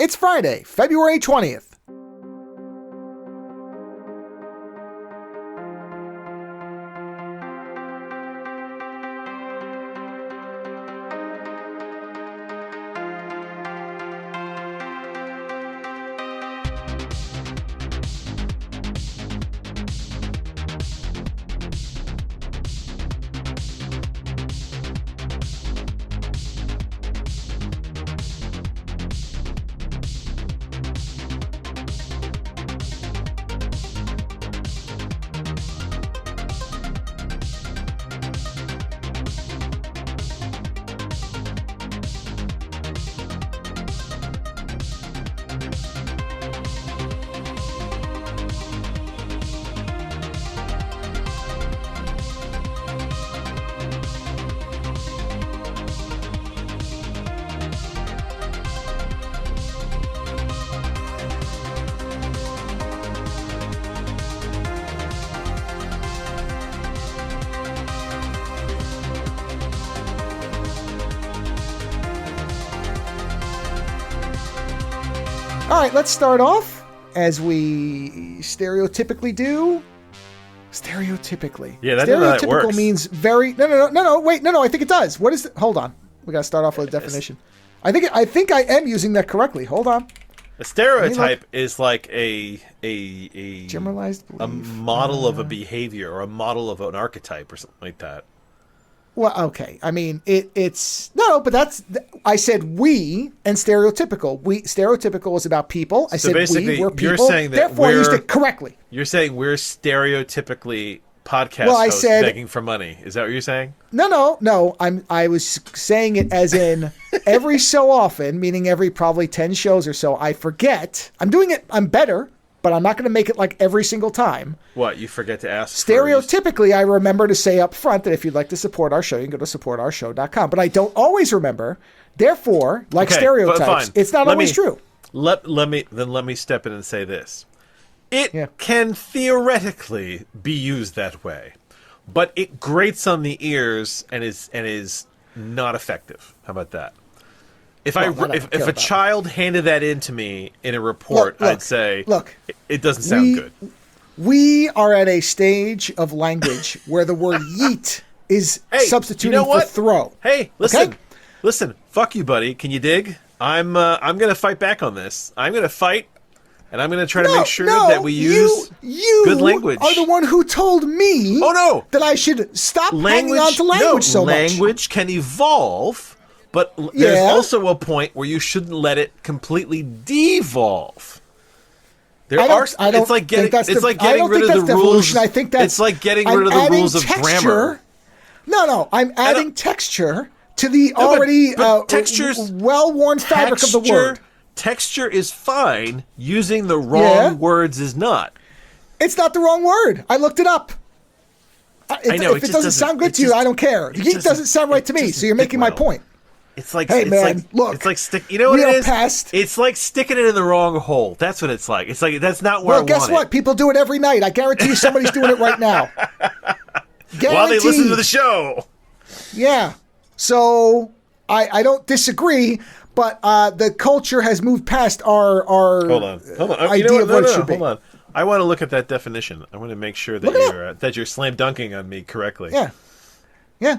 It's Friday, February 20th. All right, let's start off as we stereotypically do. Stereotypically. Yeah, that's how that Stereotypical works. means very. No. Wait, no. I think it does. What is it? Hold on. We got to start off with a definition. I think I am using that correctly. Hold on. A stereotype is like a Generalized a belief. model of a behavior or a model of an archetype or something like that. Well, okay. I mean, it's no, but that's. I said we and stereotypical. Stereotypical is about people. I So said basically, we're people. you're saying that therefore, I used it correctly. You're saying we're stereotypically podcast Well, I hosts said- begging for money. Is that what you're saying? No. I was saying it as in every so often, meaning every probably 10 shows or so. I forget. I'm doing it. I'm better, but I'm not going to make it like every single time. What, you forget to ask? Stereotypically, I remember to say up front that if you'd like to support our show, you can go to supportourshow.com. But I don't always remember. Therefore, like Okay, stereotypes, fine. it's not always true. Let me step in and say this. It Yeah. can theoretically be used that way, but it grates on the ears and is not effective. How about that? If Well, I don't if care a about child handed that in to me in a report, Look, I'd say, look, it doesn't sound good. We are at a stage of language where the word yeet is Hey, substituting you know what? for throw. Hey, listen, Okay? listen. Fuck you, buddy. Can you dig? I'm gonna fight back on this. I'm gonna fight, and I'm gonna try to make sure that we use good language. You are the one who told me Oh, no. that I should stop hanging on to language so much. Language can evolve, but there's also a point where you shouldn't let it completely devolve. I don't It's like getting, think that's it's like I getting don't rid think of that's the rules. devolution. I think that's it's like getting I'm rid of the adding rules of texture. grammar. No, I'm adding texture to the already texture's well-worn fabric of the word. Texture is fine. Using the wrong words is not. It's not the wrong word. I looked it up. I know, if it doesn't sound good to you, I don't care. Yeet doesn't sound right to me, so you're making my point. It's like, hey it's man, like, look, it's like stick. You know what we it are is? past. It's like sticking it in the wrong hole. That's what it's like. It's like that's not where I want guess what? People do it every night. I guarantee you, somebody's doing it right now. While they listen to the show. Yeah. So I don't disagree, but the culture has moved past our Hold on. idea of what it should be. Hold on. I want to look at that definition. I want to make sure that you're slam dunking on me correctly. Yeah.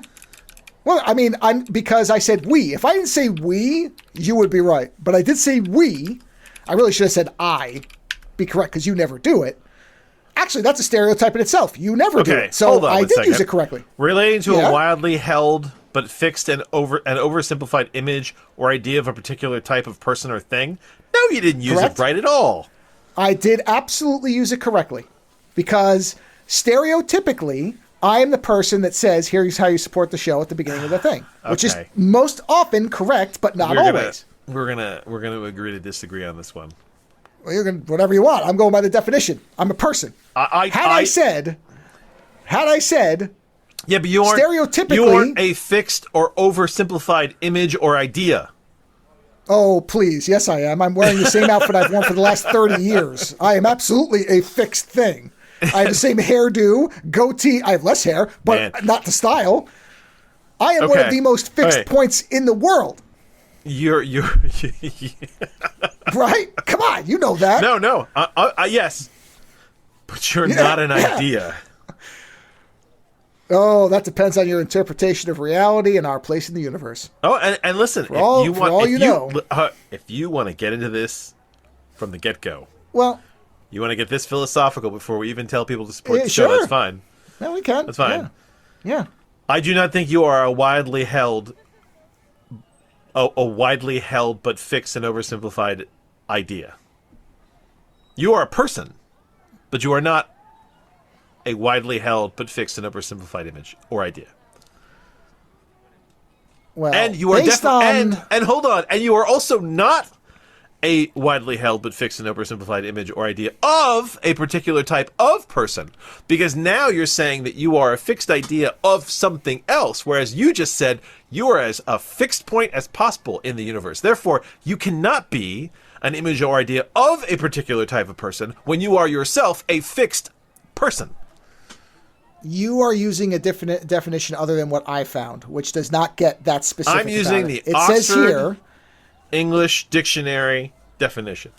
Well, I mean, because I said we. If I didn't say we, you would be right. But I did say we. I really should have said I. Be correct, because you never do it. Actually, that's a stereotype in itself. You never do it. So hold on I one did second. use it correctly. Relating to a wildly held but fixed and oversimplified image or idea of a particular type of person or thing. No, you didn't use it right at all. I did absolutely use it correctly. Because stereotypically, I am the person that says, here's how you support the show at the beginning of the thing. Which is most often correct, but not always. We're gonna agree to disagree on this one. Well, you're gonna whatever you want. I'm going by the definition. I'm a person. Had I said, yeah, but you aren't stereotypically, you aren't a fixed or oversimplified image or idea. Oh, please. Yes, I am. I'm wearing the same outfit I've worn for the last 30 years. I am absolutely a fixed thing. I have the same hairdo, goatee. I have less hair, but not the style. I am one of the most fixed points in the world. You're Right? Come on, you know that. No. Yes. But you're not an idea. Oh, that depends on your interpretation of reality and our place in the universe. Oh, and listen, if you want to get into this from the get-go, well, you want to get this philosophical before we even tell people to support the show, sure. that's fine. No, we can. That's fine. Yeah. I do not think you are a widely held but fixed and oversimplified idea. You are a person, but you are not a widely held but fixed and oversimplified image or idea. Well, and you are and hold on, and you are also not a widely held but fixed and oversimplified image or idea of a particular type of person, because now you're saying that you are a fixed idea of something else, whereas you just said you are as a fixed point as possible in the universe. Therefore, you cannot be an image or idea of a particular type of person when you are yourself a fixed person. You are using a different definition other than what I found, which does not get that specific. I'm using the Oxford says here, English Dictionary definition.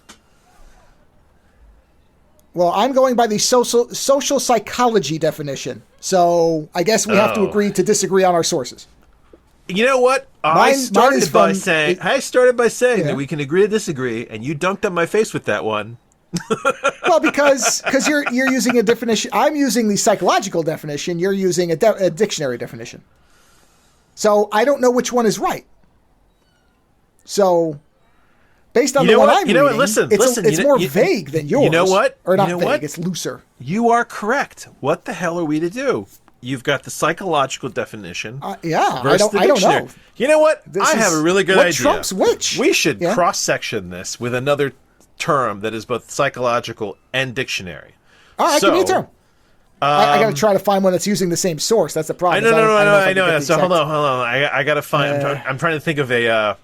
Well, I'm going by the social psychology definition. So I guess we have to agree to disagree on our sources. You know what? I started by saying that we can agree to disagree, and you dunked on my face with that one. Well, because you're using a definition. I'm using the psychological definition. You're using a dictionary definition. So I don't know which one is right. So based on the one I'm reading, it's more vague than yours. You know what? Or not vague, it's looser. You are correct. What the hell are we to do? You've got the psychological definition. I don't know. You know what? I have a really good idea. What trumps which? We should cross-section this with another term that is both psychological and dictionary. All right, give me a term. I got to try to find one that's using the same source. That's the problem. I know. So hold on. I got to find. I'm trying to think of a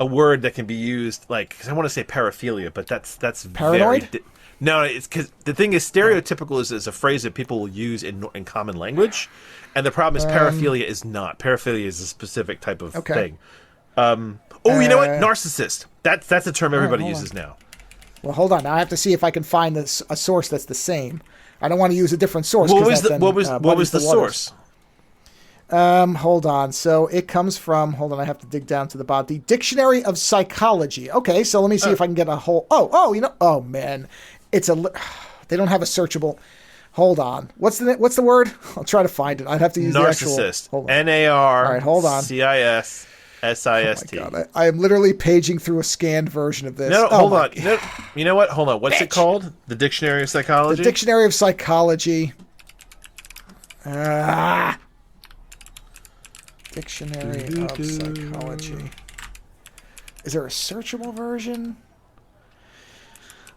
word that can be used, like, cause I want to say paraphilia, but that's paranoid. No, it's because the thing is, stereotypical is a phrase that people will use in common language, and the problem is paraphilia is not. Paraphilia is a specific type of thing. You know what? Narcissist. That's a term everybody uses now. Well, hold on. Now I have to see if I can find a source that's the same. I don't want to use a different source. What was the source? Hold on. So it comes from. Hold on. I have to dig down to the bottom. The Dictionary of Psychology. Okay. So let me see if I can get a whole. Oh man, it's a. They don't have a searchable. Hold on. What's the word? I'll try to find it. I'd have to use narcissist. The actual. NAR. All right. Hold on. CISSIST. Oh my God, I am literally paging through a scanned version of this. No, hold on. You know what? Hold on. What's it called? The Dictionary of Psychology? The Dictionary of Psychology. Dictionary of Psychology. Is there a searchable version?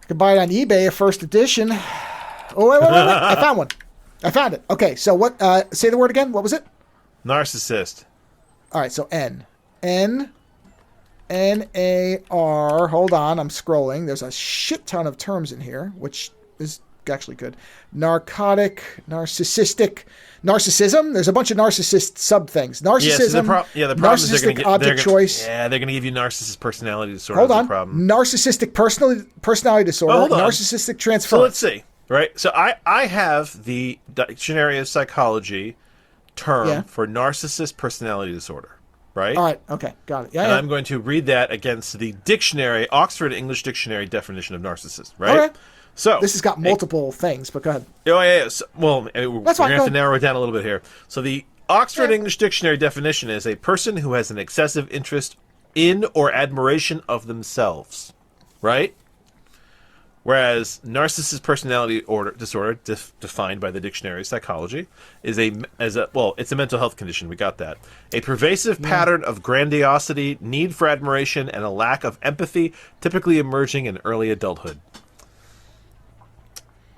I can buy it on eBay, a first edition. Oh, wait. I found one. I found it. Okay, so what? Say the word again. What was it? Narcissist. All right, so N-A-R. Hold on, I'm scrolling. There's a shit ton of terms in here, which is actually good. Narcotic, narcissistic, narcissism. There's a bunch of narcissist sub things. Narcissism. The problem is narcissistic object choice. Yeah, they're going to give you narcissist personality disorder. Hold on. The problem. Narcissistic personality disorder. Hold on. Narcissistic transference. So let's see. Right. So I have the Dictionary of Psychology term for narcissist personality disorder. Right? All right. Okay. Got it. I'm going to read that against the dictionary, Oxford English Dictionary definition of narcissist. Right? Okay. So this has got multiple things, but go ahead. Oh, yeah. So, well, we're going to have to narrow it down a little bit here. So the Oxford English Dictionary definition is a person who has an excessive interest in or admiration of themselves. Right? Whereas narcissist personality disorder, defined by the Dictionary of Psychology, is it's a mental health condition. We got that. A pervasive pattern of grandiosity, need for admiration, and a lack of empathy, typically emerging in early adulthood.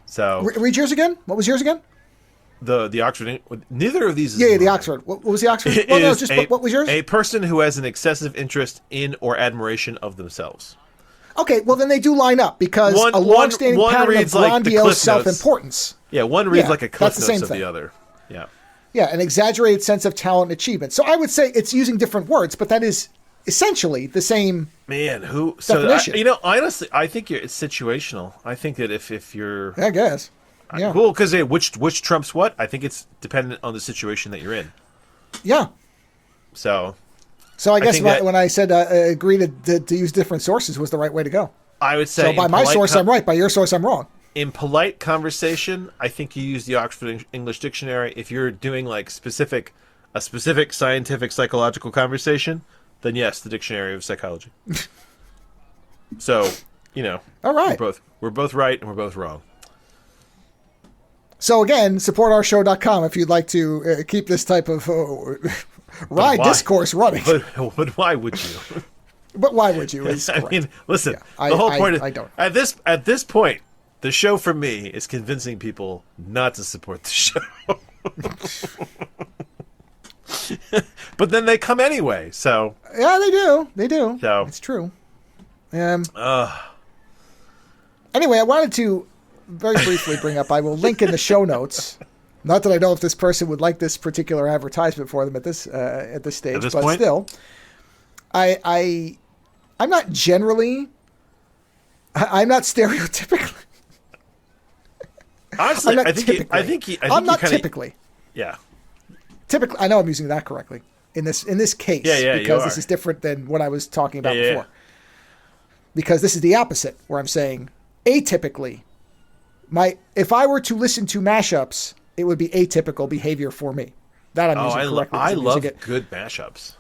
So read yours again. What was yours again? The Oxford. Neither of these is the Oxford. What was the Oxford? What was yours? A person who has an excessive interest in or admiration of themselves. Okay, well then they do line up because a long-standing pattern of grandiose self-importance. Yeah, one reads like a cliff notes of the other. Yeah. Yeah, an exaggerated sense of talent and achievement. So I would say it's using different words, but that is essentially the same definition. Honestly, I think it's situational. I think that if you're, I guess, yeah, cool, because which trumps what? I think it's dependent on the situation that you're in. Yeah. So I guess when I said agree to use different sources was the right way to go. I would say, so by my source I'm right, by your source I'm wrong. In polite conversation, I think you use the Oxford English Dictionary. If you're doing like a specific scientific psychological conversation, then yes, the Dictionary of Psychology. So, all right, we're both right and we're both wrong. So again, supportourshow.com if you'd like to keep this type of discourse running. But why would you? But why would you? I mean, listen. Yeah, the whole point is, I don't. At this point, the show for me is convincing people not to support the show. But then they come anyway. So yeah, they do. They do. So it's true. Anyway, I wanted to very briefly bring up. I will link in the show notes. Not that I know if this person would like this particular advertisement for them at this stage, but point? Still, I'm not generally. I'm not stereotypically. Honestly, I think I'm not typically. Yeah. Typically, I know I'm using that correctly in this case. Yeah, because this is different than what I was talking about before. Yeah. Because this is the opposite, where I'm saying atypically. If I were to listen to mashups, it would be atypical behavior for me. That I'm using correctly. I love good mashups.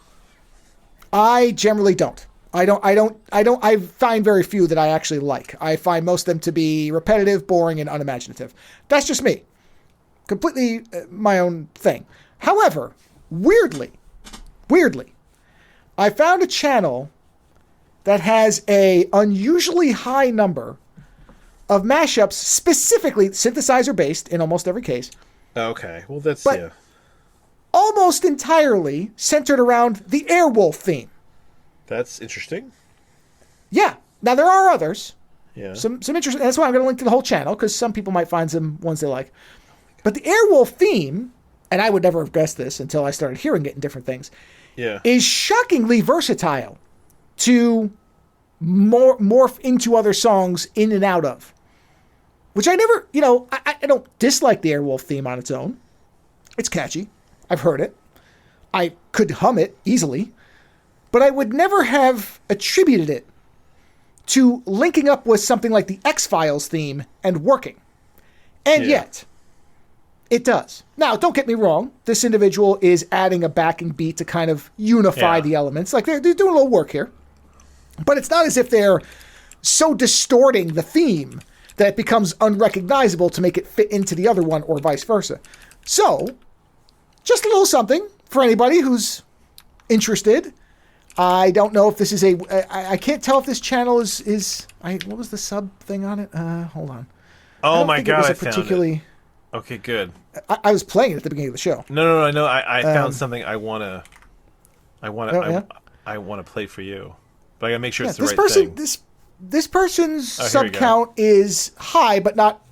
I generally don't. I find very few that I actually like. I find most of them to be repetitive, boring, and unimaginative. That's just me. Completely my own thing. However, weirdly, I found a channel that has a unusually high number of mashups, specifically synthesizer based in almost every case. Okay, well that's almost entirely centered around the Airwolf theme. That's interesting. Yeah. Now there are others. Yeah. Some interesting. That's why I'm going to link to the whole channel because some people might find some ones they like. But the Airwolf theme, and I would never have guessed this until I started hearing it in different things. Yeah. Is shockingly versatile to morph into other songs in and out of. Which I never, I don't dislike the Airwolf theme on its own. It's catchy. I've heard it. I could hum it easily. But I would never have attributed it to linking up with something like the X-Files theme and working. And yet, it does. Now, don't get me wrong. This individual is adding a backing beat to kind of unify the elements. Like, they're doing a little work here. But it's not as if they're so distorting the theme that it becomes unrecognizable to make it fit into the other one or vice versa. So, just a little something for anybody who's interested. I don't know if this is I can't tell if this channel is what was the sub thing on it? Hold on. Oh my God, I found it. Okay, good. I was playing it at the beginning of the show. No, I know. I found something I want to play for you. But I got to make sure it's the right thing. This person's sub count is high, but not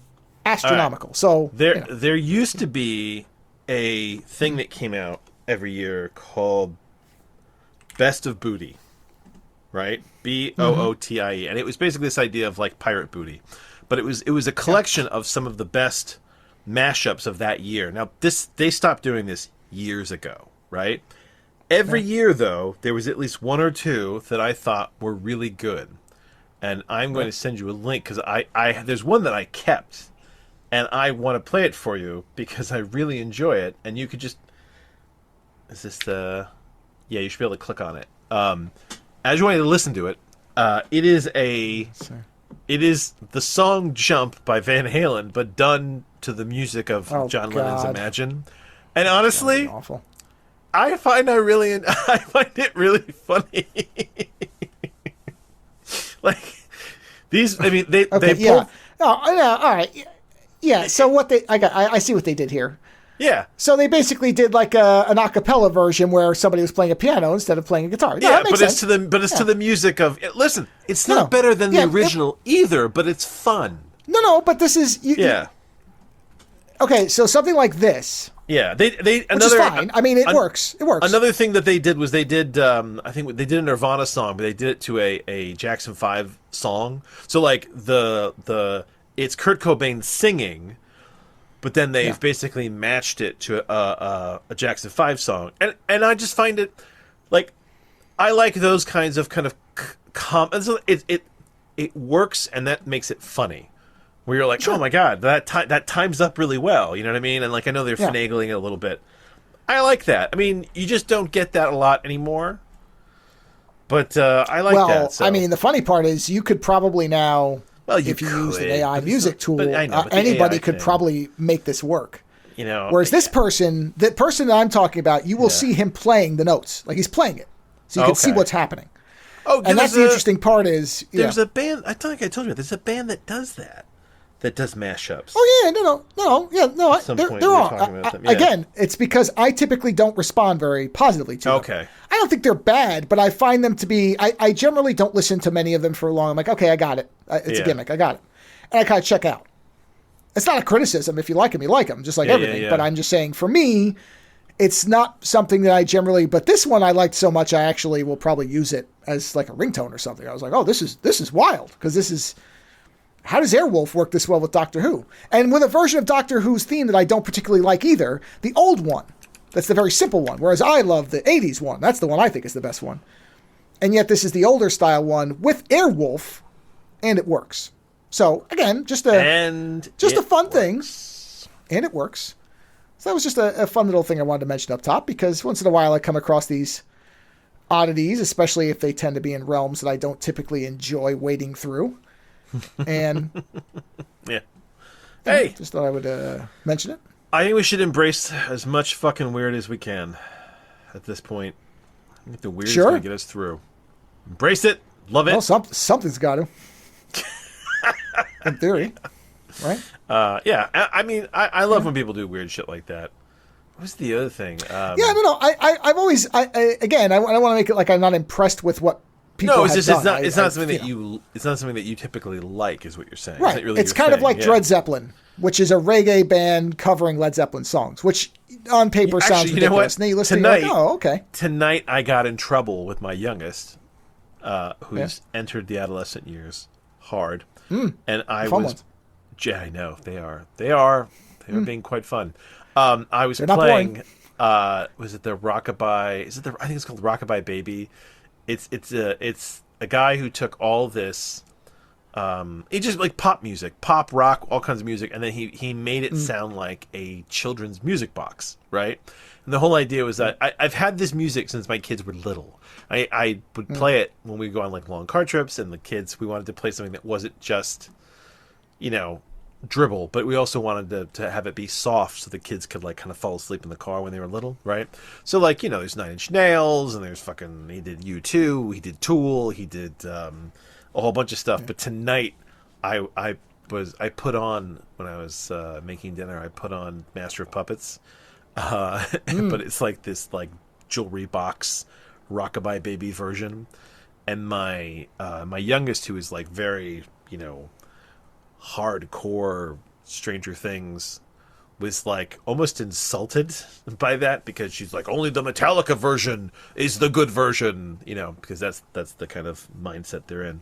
astronomical. Right. So there used to be a thing that came out every year called Best of Booty, right? BOOTIE, and it was basically this idea of like pirate booty, but it was a collection of some of the best mashups of that year. Now they stopped doing this years ago, right? Every year though, there was at least one or two that I thought were really good, and I'm going to send you a link because I there's one that I kept, and I want to play it for you because I really enjoy it, and you could just is this the Yeah, you should be able to click on it. As you want to listen to it, it is the song "Jump" by Van Halen, but done to the music of John Lennon's "Imagine." And honestly, awful. I find it really funny. Like these, I mean, they both. All right. Yeah. So I see what they did here. Yeah. So they basically did like an a cappella version where somebody was playing a piano instead of playing a guitar. No, yeah, but it's to the music of. Listen, it's not better than the original either, but it's fun. No, but this is. Okay, so something like this Yeah, which is fine. I mean, it works. It works. Another thing that they did was I think they did a Nirvana song, but they did it to a Jackson 5 song. So like it's Kurt Cobain singing, but then they've basically matched it to a Jackson 5 song, and I just find it like I like those kinds of kind of it works, and that makes it funny. Where you're like, oh my god, that times up really well, you know what I mean? And like I know they're finagling it a little bit. I like that. I mean, you just don't get that a lot anymore. But I like that. So. I mean, the funny part is you could probably now, if you use an AI music tool, anybody could probably make this work. You know, whereas the person that I'm talking about, you will see him playing the notes, like he's playing it, so you can see what's happening. Oh, and that's the interesting part is there's a band. I think I told you there's a band that does that. That does mashups. Oh yeah, no. They're all. Again, it's because I typically don't respond very positively to them. Okay. I don't think they're bad, but I find them to be. I generally don't listen to many of them for long. I'm like, okay, I got it. It's a gimmick. I got it, and I kind of check out. It's not a criticism. If you like them, you like them, just like everything. But I'm just saying, for me, it's not something that I generally. But this one I liked so much, I actually will probably use it as like a ringtone or something. I was like, oh, this is wild, because this is. How does Airwolf work this well with Doctor Who? And with a version of Doctor Who's theme that I don't particularly like either, the old one. That's the very simple one. Whereas I love the 80s one. That's the one I think is the best one. And yet this is the older style one with Airwolf, and it works. So, again, just a fun thing. And it works. So that was just a fun little thing I wanted to mention up top, because once in a while I come across these oddities, especially if they tend to be in realms that I don't typically enjoy wading through. And hey, just thought I would mention it. I think we should embrace as much fucking weird as we can at this point. I think the weird is going to get us through. Embrace it, love it. Well, something's got to. In theory, right? I mean, I love when people do weird shit like that. What's the other thing? I've always, again, I don't want to make it like I'm not impressed with what. No, it's not something that you typically like, is what you're saying. Right. It's kind of like Led Zeppelin, which is a reggae band covering Led Zeppelin songs, which on paper sounds ridiculous. And then you listen tonight, and you're like, oh, okay. Tonight I got in trouble with my youngest, who's entered the adolescent years hard, and I was. Yeah, I know they are. They are being quite fun. I was playing. Was it the Rockabye? I think it's called Rockabye Baby. It's a guy who took all this, he just like pop music, pop rock, all kinds of music, and then he made it sound like a children's music box, right? And the whole idea was that I've had this music since my kids were little. I would play it when we would go on like long car trips, and we wanted to play something that wasn't just, dribble, but we also wanted to have it be soft so the kids could like kind of fall asleep in the car when they were little, right? So like, there's 9 Inch Nails, and there's he did U2, he did Tool, he did a whole bunch of stuff. But tonight I put on, when I was making dinner, I put on Master of Puppets, but it's like this like jewelry box Rockabye Baby version, and my youngest, who is like very hardcore Stranger Things, was like almost insulted by that, because she's like, only the Metallica version is the good version, because that's the kind of mindset they're in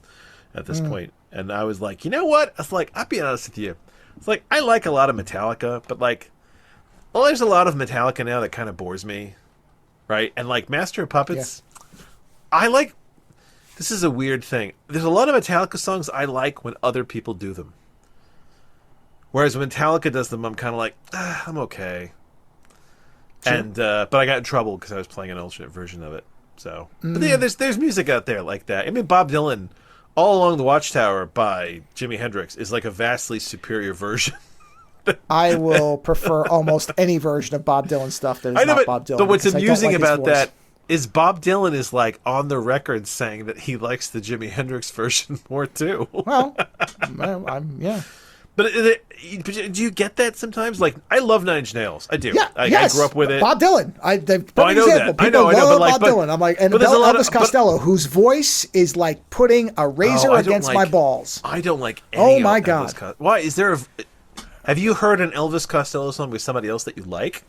at this point. And I was like, you know what? I was like, I'll be honest with you. It's like, I like a lot of Metallica, but like, there's a lot of Metallica now that kind of bores me, right? And like Master of Puppets, I like. This is a weird thing. There's a lot of Metallica songs I like when other people do them. Whereas when Metallica does them, I'm kind of like, I'm okay. Sure. And but I got in trouble because I was playing an alternate version of it. So, but yeah, there's music out there like that. I mean, Bob Dylan, All Along the Watchtower by Jimi Hendrix, is like a vastly superior version. I will prefer almost any version of Bob Dylan stuff that is not Bob Dylan. But what's amusing about that is Bob Dylan is like on the record saying that he likes the Jimi Hendrix version more too. Well, But do you get that sometimes? Like, I love 9 Inch Nails. I do. Yeah, I yes. grew up with it. Bob Dylan. I know that. People I know. love But Bob Dylan. I'm like, and Elvis Costello, whose voice is like putting a razor against my balls. I don't like any Oh my God. Why? Is there have you heard an Elvis Costello song with somebody else that you like?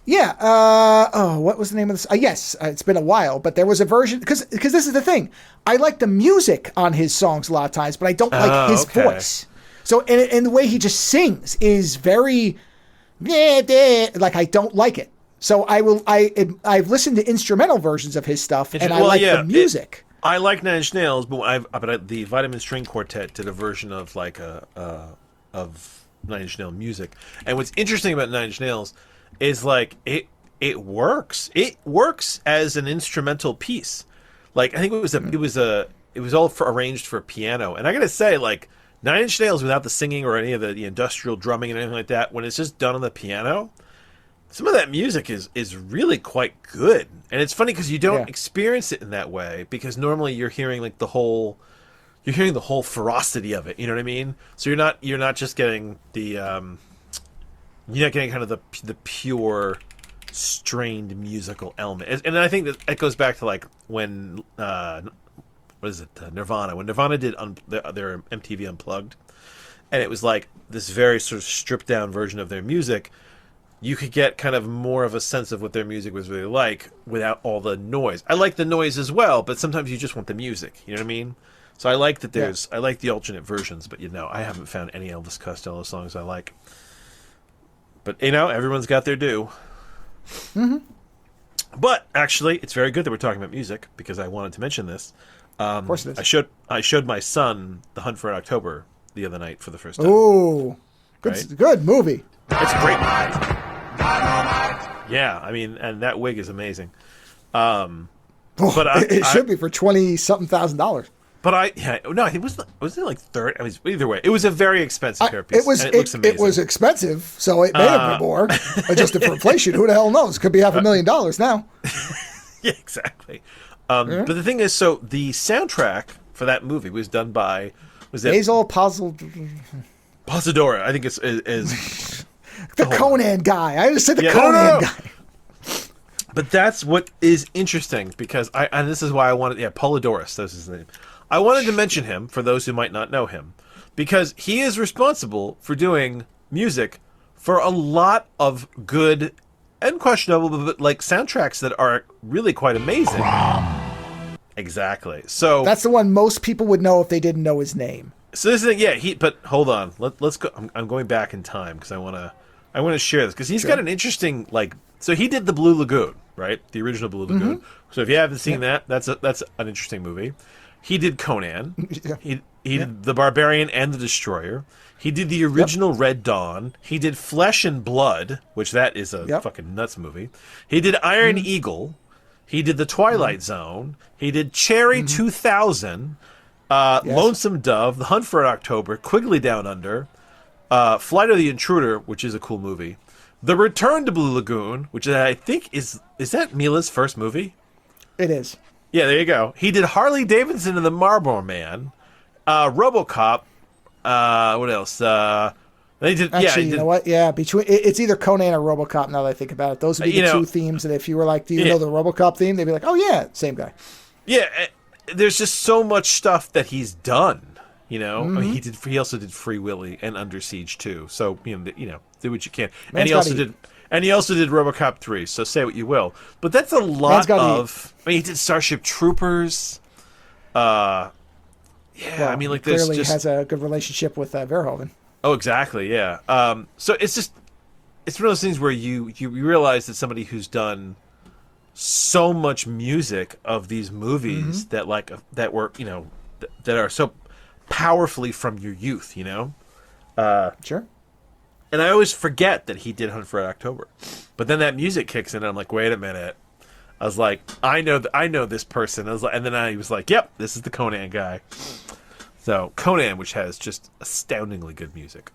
Yeah. What was the name of this? Yes, it's been a while, but there was a version because this is the thing. I like the music on his songs a lot of times, but I don't like his voice. So and the way he just sings is very like I don't like it. So I've listened to instrumental versions of his stuff, and I like the music. I like Nine Inch Nails, but the Vitamin String Quartet did a version of of Nine Inch Nail music. And what's interesting about Nine Inch Nails is like it works. It works as an instrumental piece. Like I think it was all arranged for piano. And I gotta say, like Nine Inch Nails without the singing or any of the industrial drumming and anything like that, when it's just done on the piano, some of that music is really quite good. And it's funny because you don't experience it in that way, because normally you're hearing like the whole ferocity of it. You know what I mean? So you're not just getting the you're not getting kind of the pure strained musical element. And I think that it goes back to like when Nirvana. When Nirvana did their MTV Unplugged, and it was like this very sort of stripped down version of their music, you could get kind of more of a sense of what their music was really like without all the noise. I like the noise as well, but sometimes you just want the music. You know what I mean? So I like that I like the alternate versions, but I haven't found any Elvis Costello songs I like. But everyone's got their due. Mm-hmm. But actually, it's very good that we're talking about music, because I wanted to mention this. Of course it is. I showed my son The Hunt for Red October the other night for the first time. Ooh, good movie. It's a great movie. Yeah, I mean, and that wig is amazing. But it should be for $20,000. But I think it was it like 30? I mean, either way, it was a very expensive hairpiece. It looks amazing. It was expensive, so it may have been more. Adjusted for inflation, who the hell knows? Could be $500,000 now. Yeah, exactly. But the thing is, so the soundtrack for that movie was done by Basil Pozzadora. I think is the Conan guy. I just said the Conan guy. But that's what is interesting, because and this is why I wanted Polydorus, that's his name. I wanted to mention him for those who might not know him, because he is responsible for doing music for a lot of good and questionable, but like soundtracks that are really quite amazing. Exactly. So that's the one most people would know if they didn't know his name. So this is but hold on. Let's go. I'm going back in time because I want to share this, because he's got an interesting So he did the Blue Lagoon, right? The original Blue Lagoon. Mm-hmm. So if you haven't seen that, that's an interesting movie. He did Conan. He did The Barbarian and the Destroyer. He did the original Red Dawn. He did Flesh and Blood, which that is a fucking nuts movie. He did Iron Eagle. He did The Twilight Zone. He did Cherry 2000, Lonesome Dove, The Hunt for Red October, Quigley Down Under, Flight of the Intruder, which is a cool movie, The Return to Blue Lagoon, which I think is that Mila's first movie? It is. Yeah, there you go. He did Harley Davidson and the Marlboro Man, RoboCop. What else? They did. Actually, you know what? Yeah, it's either Conan or RoboCop. Now that I think about it, those would be the two themes. And if you were like, "Do you know the RoboCop theme?" They'd be like, "Oh yeah, same guy." Yeah, there's just so much stuff that he's done. I mean, he also did Free Willy and Under Siege too. So do what you can. And he also did RoboCop 3. So say what you will, but that's a lot of. I mean, he did Starship Troopers. I mean, like this clearly has a good relationship with Verhoeven. Oh, exactly. Yeah. So it's one of those things where you realize that somebody who's done so much music of these movies that were that are so powerfully from your youth, Sure. And I always forget that he did Hunt for Red October, but then that music kicks in, and I'm like, wait a minute. I was like, I know this person. I was like, and then I was like, yep, this is the Conan guy. So Conan, which has just astoundingly good music.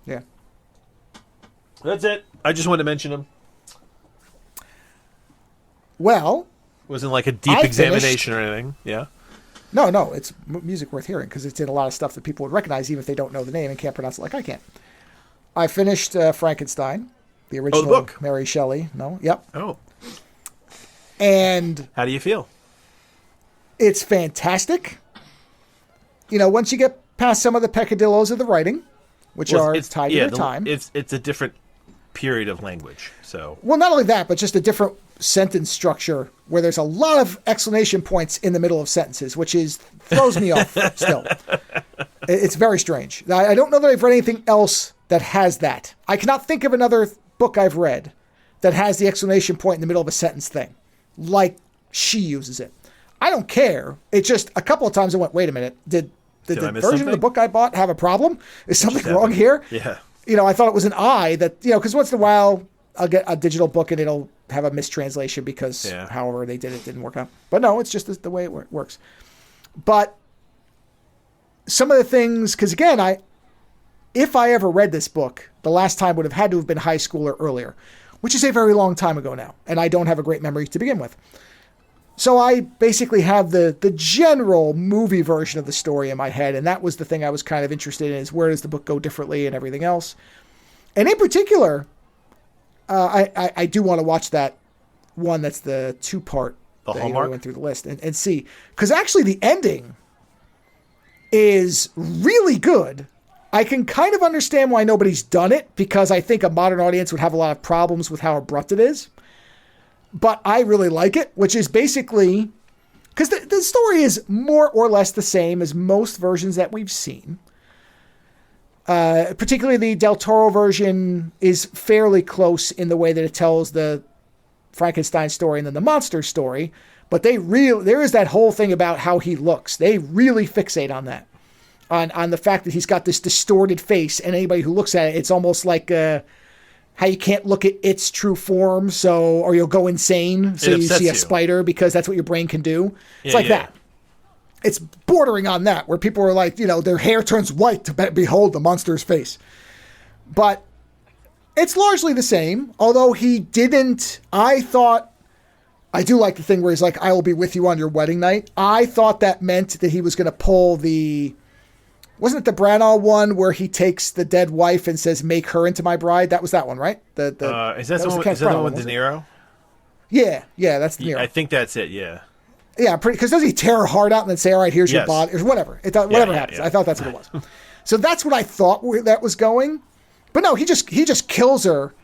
Yeah. That's it. I just wanted to mention him. Well, it wasn't like a deep examination or anything. Yeah. No, it's music worth hearing because it's in a lot of stuff that people would recognize even if they don't know the name and can't pronounce it like I can. I finished Frankenstein, the original the book. Mary Shelley. No, yep. Oh. And how do you feel? It's fantastic. Once you get past some of the peccadillos of the writing, which are tied to their time. It's a different period of language. So, well, not only that, but just a different sentence structure where there's a lot of exclamation points in the middle of sentences, which throws me off still. It's very strange. I don't know that I've read anything else that has that. I cannot think of another book I've read that has the exclamation point in the middle of a sentence thing, like she uses it. I don't care. It's just a couple of times I went, wait a minute, did the version of the book I bought have a problem? Is something wrong here? Yeah. I thought it was an I that, because once in a while I'll get a digital book and it'll have a mistranslation because however they did it didn't work out. But no, it's just the way it works. But some of the things, because again, if I ever read this book, the last time would have had to have been high school or earlier, which is a very long time ago now. And I don't have a great memory to begin with. So I basically have the general movie version of the story in my head. And that was the thing I was kind of interested in, is where does the book go differently and everything else. And in particular, I do want to watch that one that's the 2-part. The Hallmark? I went through the list and see. Because actually the ending is really good. I can kind of understand why nobody's done it, because I think a modern audience would have a lot of problems with how abrupt it is. But I really like it, which is basically... Because the story is more or less the same as most versions that we've seen. Particularly the Del Toro version is fairly close in the way that it tells the Frankenstein story and then the monster story. But there is that whole thing about how he looks. They really fixate on that. On the fact that he's got this distorted face, and anybody who looks at it, it's almost like how you can't look at its true form, or you'll go insane. So you see a spider because that's what your brain can do. It's that. It's bordering on that, where people are like, their hair turns white to behold the monster's face. But it's largely the same, although he didn't. I do like the thing where he's like, I will be with you on your wedding night. I thought that meant that he was going to pull wasn't it the Branagh one where he takes the dead wife and says, make her into my bride? That was that one, right? Is that the one with De Niro? Yeah, that's De Niro. I think that's it, yeah. Yeah, because doesn't he tear her heart out and then say, all right, here's your body? Or whatever. Whatever happens. Yeah. I thought that's what it was. So that's what I thought that was going. But no, he just kills her.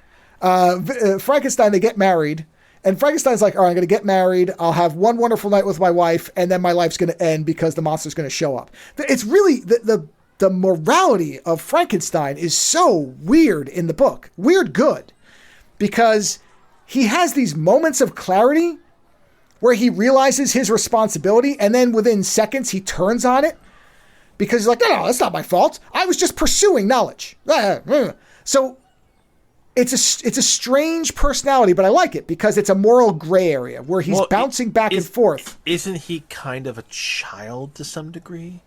Frankenstein, they get married. And Frankenstein's like, all right, I'm going to get married. I'll have one wonderful night with my wife, and then my life's going to end because the monster's going to show up. It's really the morality of Frankenstein is so weird in the book. Weird good. Because he has these moments of clarity where he realizes his responsibility, and then within seconds he turns on it because he's like, no, that's not my fault. I was just pursuing knowledge. So it's a strange personality, but I like it because it's a moral gray area where he's bouncing back and forth. Isn't he kind of a child to some degree?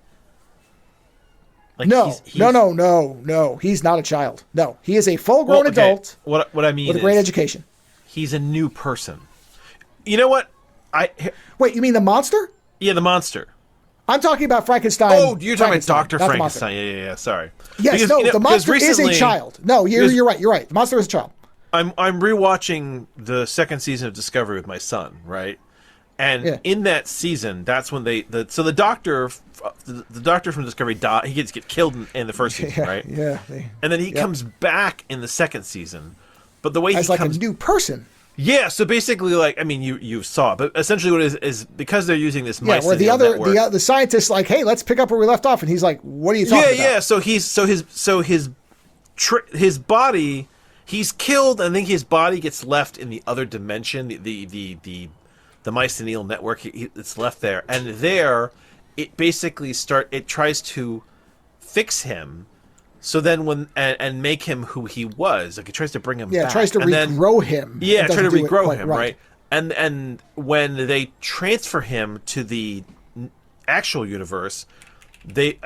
Like no. He's not a child. No, he is a full-grown adult. What I mean with a great education. He's a new person. You know what? Wait, you mean the monster? Yeah, the monster. I'm talking about Frankenstein. Oh, you're talking about Dr. Frankenstein. Yeah. Sorry. Yes, the monster is a child. No, you're right. You're right. The monster is a child. I'm rewatching the second season of Discovery with my son, right? And in that season, that's when the doctor from Discovery he gets killed in the first season, right? Yeah. And then he comes back in the second season, but the way he comes a new person. Yeah, so basically, you saw it, but essentially what it is because they're using this mice where the scientist's like, hey, let's pick up where we left off, and he's like, what are you talking about? Yeah, so his body, he's killed, and I think his body gets left in the other dimension, the mycelial network, it's left there, and there, it basically tries to fix him. So then and make him who he was. Like, it tries to bring him back. Yeah, it tries to regrow him. Yeah, try to regrow him, right? And when they transfer him to the actual universe, the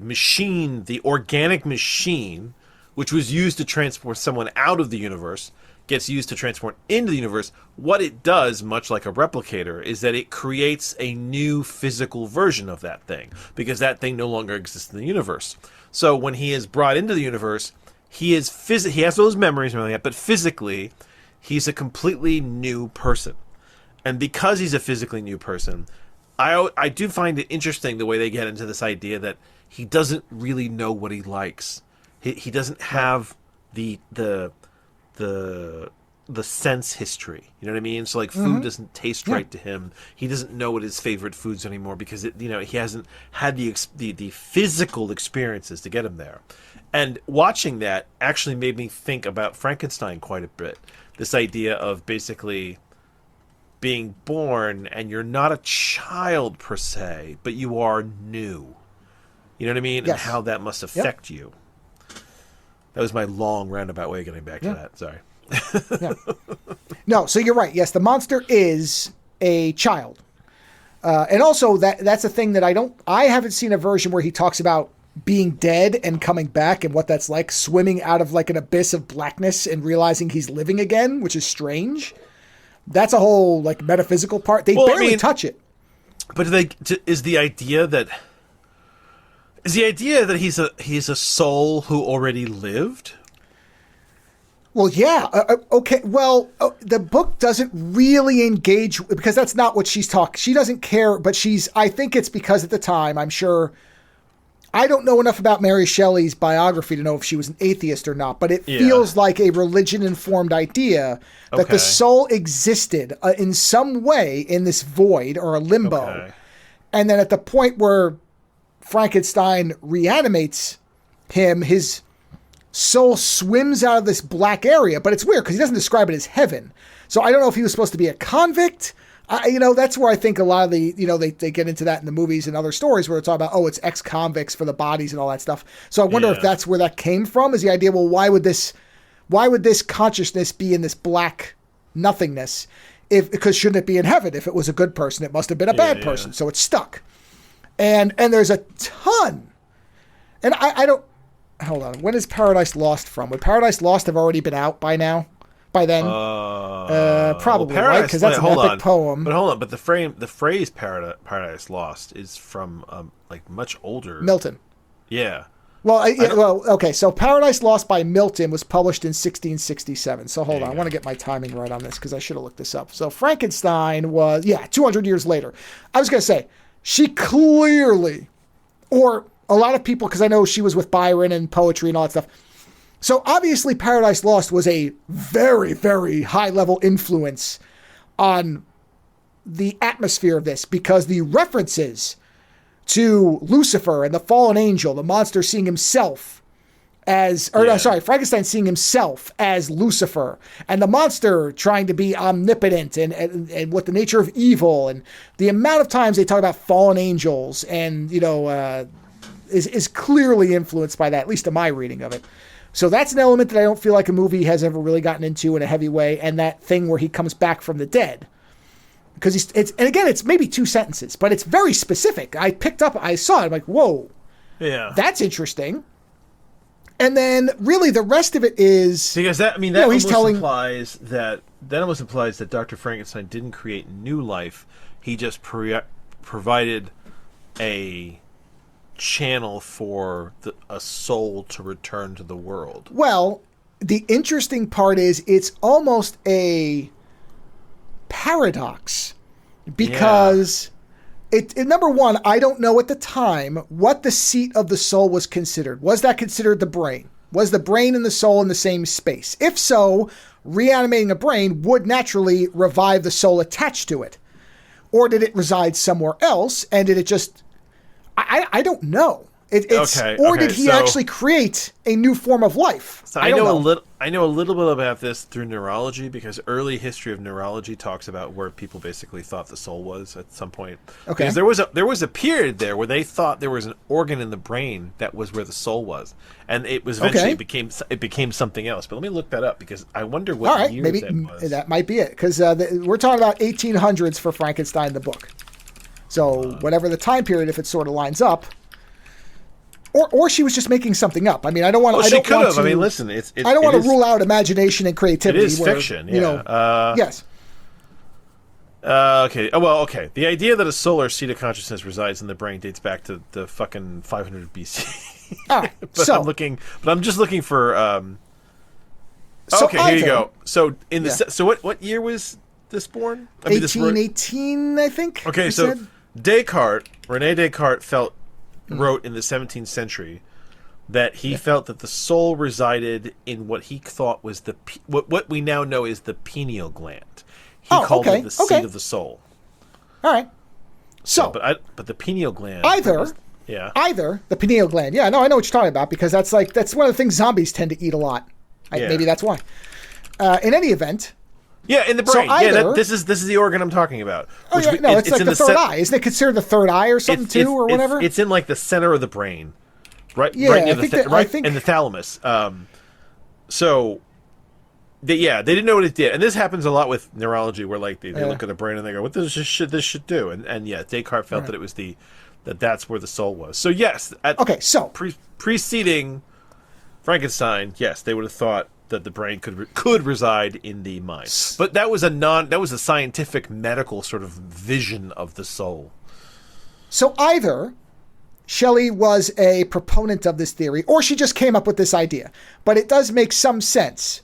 machine, the organic machine, which was used to transport someone out of the universe, gets used to transport into the universe. What it does, much like a replicator, is that it creates a new physical version of that thing, because that thing no longer exists in the universe. So when he is brought into the universe, he has those memories and everything, but physically, he's a completely new person. And because he's a physically new person, I do find it interesting the way they get into this idea that he doesn't really know what he likes. He doesn't have the sense history. You know what I mean? So like food doesn't taste right to him. He doesn't know what his favorite foods anymore because he hasn't had the physical experiences to get him there. And watching that actually made me think about Frankenstein quite a bit. This idea of basically being born and you're not a child per se, but you are new. You know what I mean? Yes. And how that must affect you. That was my long roundabout way of getting back to that. Sorry. Yeah. No, so you're right. Yes, the monster is a child. And also that's a thing that I haven't seen a version where he talks about being dead and coming back and what that's like, swimming out of like an abyss of blackness and realizing he's living again, which is strange. That's a whole like metaphysical part. They barely touch it. But is the idea that he's a soul who already lived? Well, yeah. Okay. Well, the book doesn't really engage because that's not what she's talking. She doesn't care, but I think it's because at the time, I'm sure, I don't know enough about Mary Shelley's biography to know if she was an atheist or not, but it feels like a religion-informed idea that the soul existed in some way in this void or a limbo. Okay. And then at the point where Frankenstein reanimates him, his soul swims out of this black area, but it's weird because he doesn't describe it as heaven. So I don't know if he was supposed to be a convict. That's where I think a lot of the, they get into that in the movies and other stories where it's all about, it's ex-convicts for the bodies and all that stuff. So I wonder if that's where that came from, is the idea, well, why would this consciousness be in this black nothingness? Because shouldn't it be in heaven? If it was a good person, it must have been a bad person. So it's stuck. And there's a ton. And I don't, hold on. When is Paradise Lost from? Would Paradise Lost have already been out by now? By then? Probably, right? Because that's an epic poem. But hold on. But the phrase Paradise Lost is from like much older. Milton. Yeah. Well, okay. So Paradise Lost by Milton was published in 1667. So hold on. I want to get my timing right on this because I should have looked this up. So Frankenstein was, 200 years later. I was going to say, she clearly, or a lot of people, because I know she was with Byron and poetry and all that stuff. So obviously Paradise Lost was a very, very high-level influence on the atmosphere of this because the references to Lucifer and the fallen angel, the monster seeing himself Frankenstein seeing himself as Lucifer, and the monster trying to be omnipotent and what the nature of evil, and the amount of times they talk about fallen angels and, is clearly influenced by that, at least in my reading of it. So that's an element that I don't feel like a movie has ever really gotten into in a heavy way, and that thing where he comes back from the dead. Because it's maybe 2 sentences, but it's very specific. I saw it, I'm like, whoa. Yeah. That's interesting. And then really the rest of it is... Because that implies that Dr. Frankenstein didn't create new life. He just provided a channel for a soul to return to the world. Well, the interesting part is it's almost a paradox because number one, I don't know at the time what the seat of the soul was considered. Was that considered the brain? Was the brain and the soul in the same space? If so, reanimating a brain would naturally revive the soul attached to it. Or did it reside somewhere else and did it just... I don't know. Did he actually create a new form of life? So I know a little bit about this through neurology because early history of neurology talks about where people basically thought the soul was at some point. Okay. Because there was a period there where they thought there was an organ in the brain that was where the soul was, and it was eventually it became something else. But let me look that up because I wonder what year that was. That might be it because we're talking about 1800s for Frankenstein the book. So whatever the time period, if it sort of lines up. Or she was just making something up. I mean, I don't want to. She could have. I mean, listen, I don't want to rule out imagination and creativity. It is fiction. Yes. Okay. Oh well. Okay. The idea that a soul or seat of consciousness resides in the brain dates back to the fucking 500 BC. All right. I'm just looking for. Here you go. So what year was this born? 1818, I think. Okay, so Rene Descartes wrote in the 17th century that he felt that the soul resided in what he thought was what we now know is the pineal gland. He called it the seat of the soul. All right. So but the pineal gland either the pineal gland. Yeah, no, I know what you're talking about because that's one of the things zombies tend to eat a lot. Maybe that's why. In any event. Yeah, in the brain. So this is the organ I'm talking about. It's like the third eye. Isn't it considered the third eye or something or whatever? It's in like the center of the brain, right? Yeah, right in the thalamus. They didn't know what it did, and this happens a lot with neurology, where like they look at the brain and they go, "What does this should do?" And Descartes felt that it was that's where the soul was. So yes, preceding Frankenstein, yes, they would have thought that the brain could reside in the mind, but that was a scientific medical sort of vision of the soul. So either Shelley was a proponent of this theory, or she just came up with this idea. But it does make some sense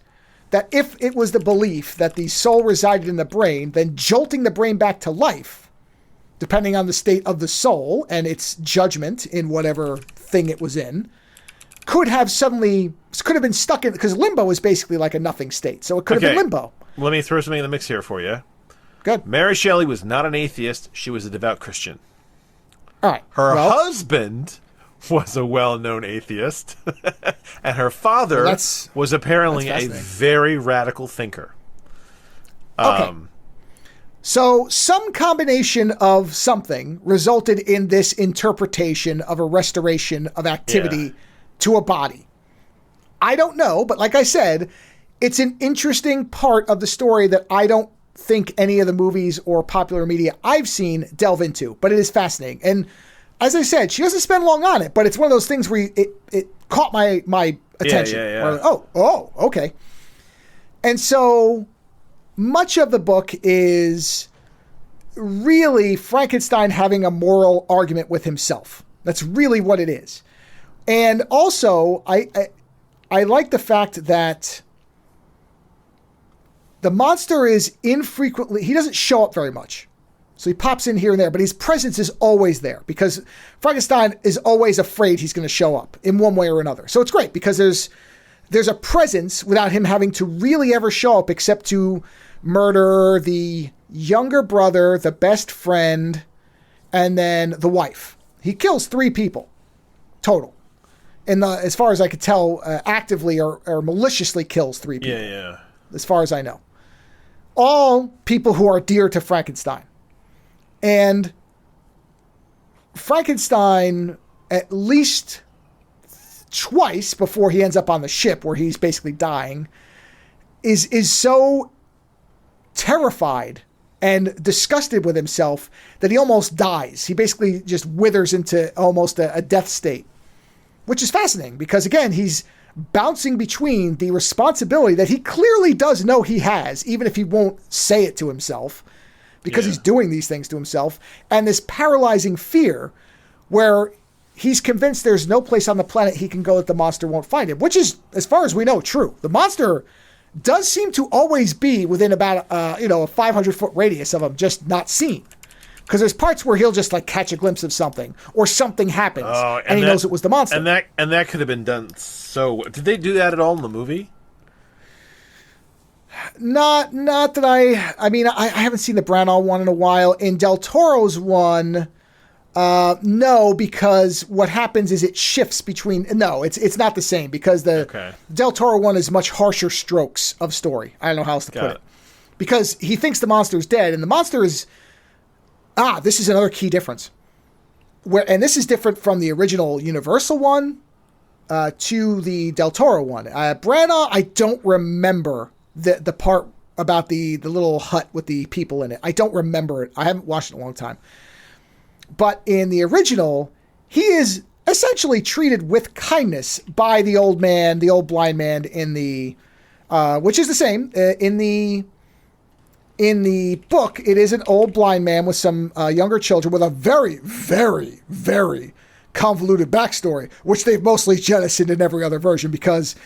that if it was the belief that the soul resided in the brain, then jolting the brain back to life, depending on the state of the soul and its judgment in whatever thing it was in, could have been stuck in, because limbo is basically like a nothing state. So it could have been limbo. Let me throw something in the mix here for you. Good. Mary Shelley was not an atheist. She was a devout Christian. All right. Her husband was a well-known atheist, and her father was apparently a very radical thinker. Okay. So some combination of something resulted in this interpretation of a restoration of activity to a body. I don't know, but like I said, it's an interesting part of the story that I don't think any of the movies or popular media I've seen delve into, but it is fascinating. And as I said, she doesn't spend long on it, but it's one of those things where it caught my attention. Oh, okay. And so much of the book is really Frankenstein having a moral argument with himself. That's really what it is. And also, I like the fact that the monster is infrequently, he doesn't show up very much. So he pops in here and there, but his presence is always there because Frankenstein is always afraid he's going to show up in one way or another. So it's great because there's a presence without him having to really ever show up except to murder the younger brother, the best friend, and then the wife. He kills 3 people total. And as far as I could tell, actively or maliciously kills 3 people. Yeah. As far as I know. All people who are dear to Frankenstein. And Frankenstein, at least twice before he ends up on the ship where he's basically dying, is so terrified and disgusted with himself that he almost dies. He basically just withers into almost a death state, which is fascinating because, again, he's bouncing between the responsibility that he clearly does know he has, even if he won't say it to himself, because he's doing these things to himself, and this paralyzing fear where he's convinced there's no place on the planet he can go that the monster won't find him, which is, as far as we know, true. The monster does seem to always be within about a 500-foot radius of him, just not seen. Because there's parts where he'll just like catch a glimpse of something, or something happens, and he knows it was the monster. And that could have been done so. Did they do that at all in the movie? Not that I mean, I haven't seen the Branagh one in a while. In Del Toro's one, no, because what happens is it shifts between. No, it's not the same because the Del Toro one is much harsher strokes of story. I don't know how else to put it. Because he thinks the monster's dead, and the monster is. This is another key difference. And this is different from the original Universal one to the Del Toro one. Branagh, I don't remember the part about the little hut with the people in it. I don't remember it. I haven't watched it in a long time. But in the original, he is essentially treated with kindness by the old man, the old blind man in the, which is the same in the book. It is an old blind man with some younger children with a very, very, very convoluted backstory, which they've mostly jettisoned in every other version because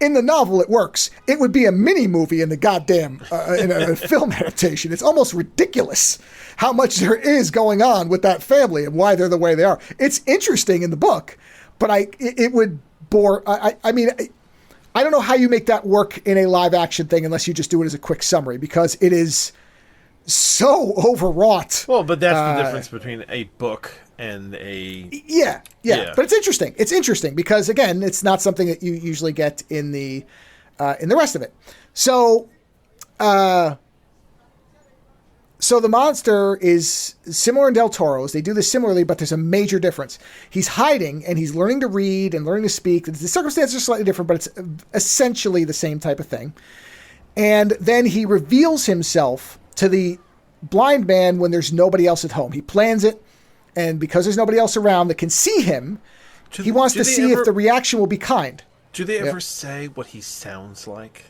in the novel, it works. It would be a mini movie in the goddamn in a film adaptation. It's almost ridiculous how much there is going on with that family and why they're the way they are. It's interesting in the book, but it would bore. I mean, I don't know how you make that work in a live action thing unless you just do it as a quick summary, because it is so overwrought. Well, but that's the difference between a book and a... Yeah. But it's interesting. It's interesting because, again, it's not something that you usually get in the rest of it. So the monster is similar in Del Toro's. They do this similarly, but there's a major difference. He's hiding, and he's learning to read and learning to speak. The circumstances are slightly different, but it's essentially the same type of thing. And then he reveals himself to the blind man when there's nobody else at home. He plans it, and because there's nobody else around that can see him, he wants to see if the reaction will be kind. Do they ever say what he sounds like?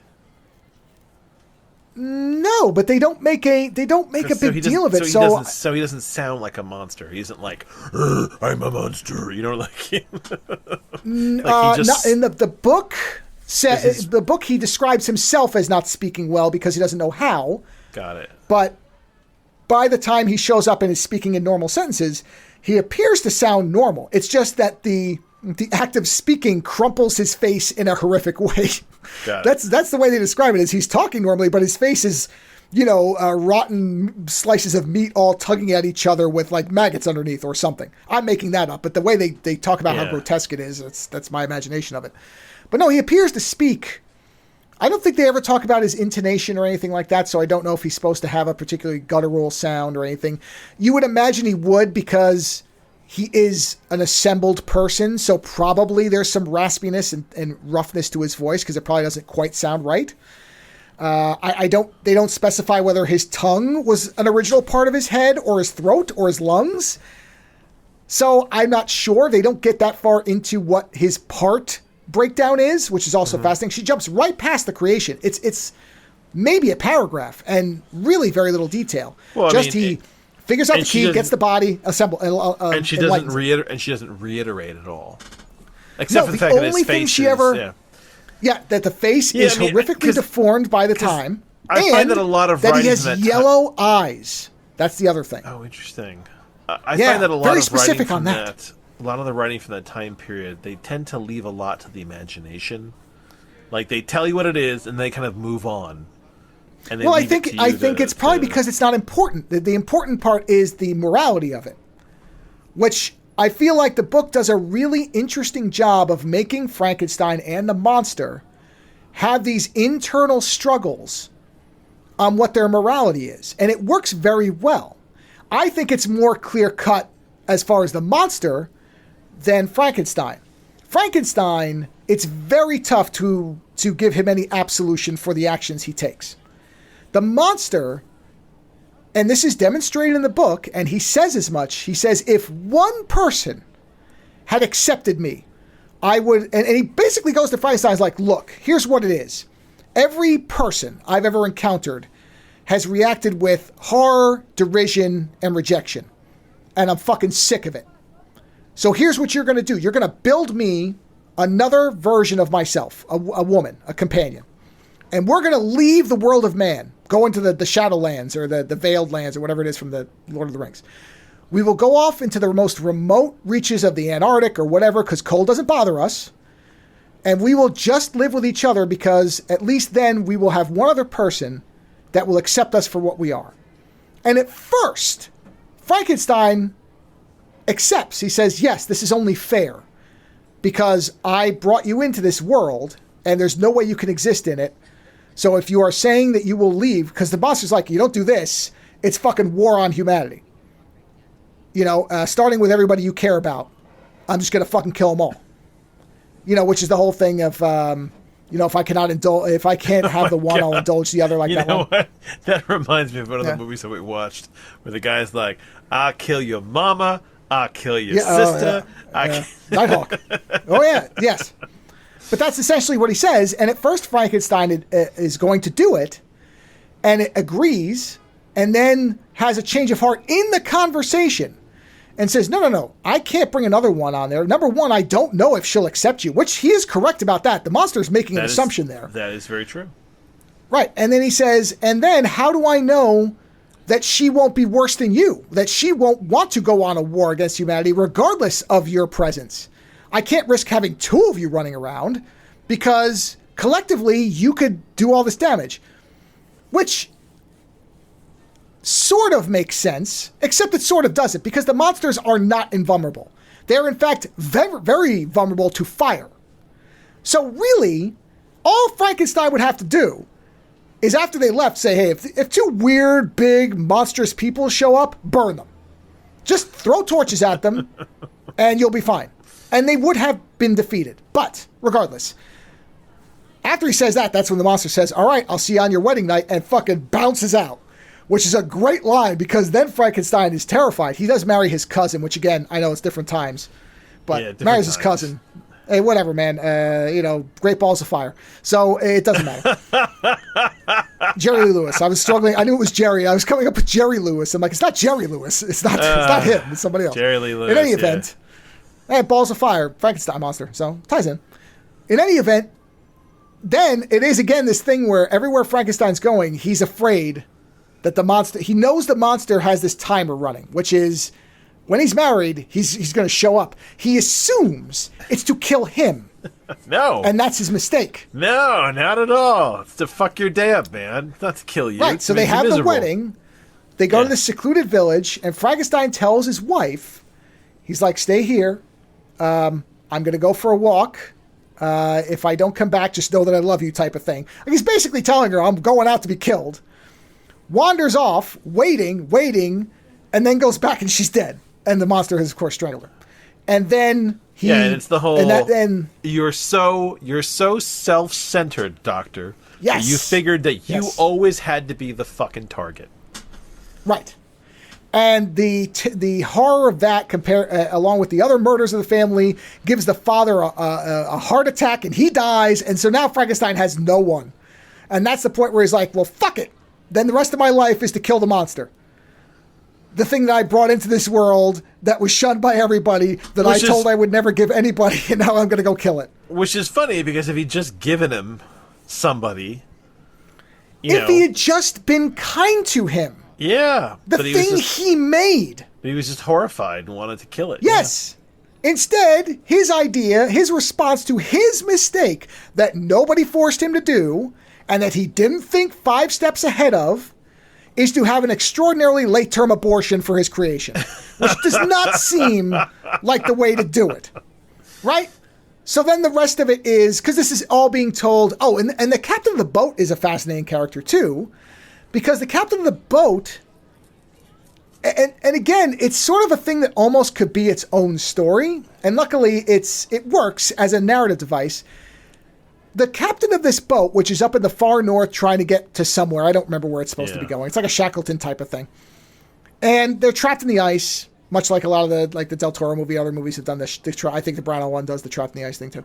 No, but they don't make a big deal of it. So he doesn't sound like a monster. He isn't like, I'm a monster. You know, like, not in the book. The book, he describes himself as not speaking well because he doesn't know how. Got it. But by the time he shows up and is speaking in normal sentences, he appears to sound normal. It's just that the act of speaking crumples his face in a horrific way. Got it. That's the way they describe it, is he's talking normally, but his face is, rotten slices of meat all tugging at each other with like maggots underneath or something. I'm making that up, but the way they talk about how grotesque it is, that's my imagination of it. But no, he appears to speak. I don't think they ever talk about his intonation or anything like that, so I don't know if he's supposed to have a particularly guttural sound or anything. You would imagine he would, because he is an assembled person, so probably there's some raspiness and roughness to his voice, because it probably doesn't quite sound right. They don't specify whether his tongue was an original part of his head or his throat or his lungs. So I'm not sure. They don't get that far into what his part breakdown is, which is also fascinating. She jumps right past the creation. It's maybe a paragraph and really very little detail. Well, he figures out the key, gets the body assembled, and she doesn't reiterate at all, except for the fact that his face that the face is horrificaly deformed by the time. I find that a lot of that he has yellow eyes. That's the other thing. Oh, interesting. I find that a lot very of specific writing on that. A lot of the writing from that time period, they tend to leave a lot to the imagination. Like, they tell you what it is, and they kind of move on. And I think it's probably because it's not important. The important part is the morality of it, which I feel like the book does a really interesting job of making Frankenstein and the monster have these internal struggles on what their morality is, and it works very well. I think it's more clear-cut as far as the monster than Frankenstein. Frankenstein, it's very tough to give him any absolution for the actions he takes. The monster, and this is demonstrated in the book, and he says as much, he says, if one person had accepted me, I would, and he basically goes to Frankenstein's like, look, here's what it is. Every person I've ever encountered has reacted with horror, derision, and rejection. And I'm fucking sick of it. So here's what you're going to do. You're going to build me another version of myself, a woman, a companion. And we're going to leave the world of man, go into the Shadowlands or the Veiled Lands or whatever it is from the Lord of the Rings. We will go off into the most remote reaches of the Antarctic or whatever, because cold doesn't bother us. And we will just live with each other, because at least then we will have one other person that will accept us for what we are. And at first, Frankenstein accepts. He says, yes, this is only fair, because I brought you into this world and there's no way you can exist in it. So if you are saying that you will leave, because the monster's like, you don't do this, it's fucking war on humanity. Starting with everybody you care about. I'm just going to fucking kill them all. Which is the whole thing of, if I can't have the one, I'll indulge the other, like that one. What? That reminds me of one of the movies that we watched, where the guy's like, I'll kill your mama, I'll kill your sister. Nighthawk. Oh, yeah, yes. But that's essentially what he says. And at first, Frankenstein is going to do it, and it agrees, and then has a change of heart in the conversation, and says, no, I can't bring another one on there. Number one, I don't know if she'll accept you, which he is correct about that. The monster is making an assumption there. That is very true. Right. And then he says, and then how do I know that she won't be worse than you, that she won't want to go on a war against humanity regardless of your presence? I can't risk having two of you running around because collectively you could do all this damage, which sort of makes sense, except it sort of doesn't, because the monsters are not invulnerable. They're in fact very, very vulnerable to fire. So really, all Frankenstein would have to do is after they left say, hey, if two weird, big, monstrous people show up, burn them. Just throw torches at them and you'll be fine. And they would have been defeated. But regardless, after he says that, that's when the monster says, all right, I'll see you on your wedding night, and fucking bounces out, which is a great line because then Frankenstein is terrified. He does marry his cousin, which again, I know it's different times, but marries his cousin. Hey, whatever, man. Great balls of fire. So it doesn't matter. Jerry Lee Lewis. I was struggling. I knew it was Jerry. I was coming up with Jerry Lewis. I'm like, it's not Jerry Lewis. It's not him. It's somebody else. Jerry Lee Lewis. In any event, hey, balls of fire, Frankenstein monster. So ties in. In any event, then it is again this thing where everywhere Frankenstein's going, he's afraid that the monster. He knows the monster has this timer running, which is when he's married, he's going to show up. He assumes it's to kill him. No. And that's his mistake. No, not at all. It's to fuck your day up, man. Not to kill you. Right, so they have the wedding. They go to this secluded village, and Frankenstein tells his wife, he's like, stay here. I'm going to go for a walk. If I don't come back, just know that I love you type of thing. Like he's basically telling her, I'm going out to be killed. Wanders off, waiting, and then goes back and she's dead. And the monster has, of course, strangled her. And then and it's the whole. You're so self-centered, Doctor. Yes. You figured that you always had to be the fucking target. Right. And the horror of that, along with the other murders of the family, gives the father a heart attack, and he dies. And so now Frankenstein has no one. And that's the point where he's like, well, fuck it. Then the rest of my life is to kill the monster. The thing that I brought into this world that was shunned by everybody, that I told I would never give anybody, and now I'm going to go kill it. Which is funny, because if he'd just given him somebody, if he had just been kind to him. Yeah. The thing he made. He was just horrified and wanted to kill it. Yes. Yeah. Instead, his idea, his response to his mistake that nobody forced him to do, and that he didn't think 5 steps ahead of, is to have an extraordinarily late-term abortion for his creation, which does not seem like the way to do it, right? So then the rest of it is, because this is all being told, and the captain of the boat is a fascinating character too, because the captain of the boat, and again, it's sort of a thing that almost could be its own story, and luckily it works as a narrative device. The captain of this boat, which is up in the far north trying to get to somewhere, I don't remember where it's supposed to be going. It's like a Shackleton type of thing. And they're trapped in the ice, much like a lot of the Del Toro movie, other movies have done this. I think the Brown one does the trapped in the ice thing too.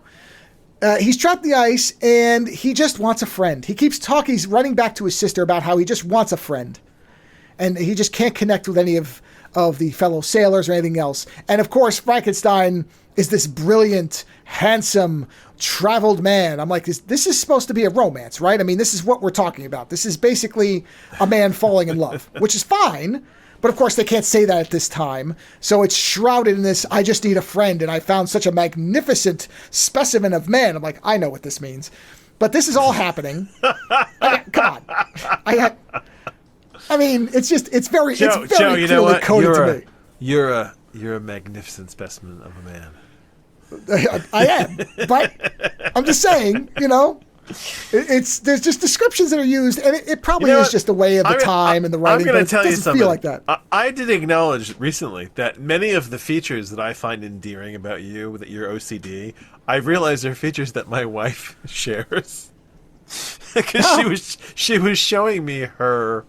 He's trapped in the ice, and he just wants a friend. He keeps talking, he's running back to his sister about how he just wants a friend. And he just can't connect with any of the fellow sailors or anything else. And of course, Frankenstein is this brilliant, handsome, traveled man. I'm like, this is supposed to be a romance, right? I mean, this is what we're talking about. This is basically a man falling in love, which is fine. But of course, they can't say that at this time. So it's shrouded in this, I just need a friend, and I found such a magnificent specimen of man. I'm like, I know what this means. But this is all happening. Come on. I mean, it's very Joe, clearly you know what? coded to me. You're a magnificent specimen of a man. I am, but I'm just saying, there's just descriptions that are used, and it probably is just the way of the time and the writing. I'm going to tell you something. Feel like that. I did acknowledge recently that many of the features that I find endearing about you, that you're OCD, I realized are features that my wife shares, because she was showing me her.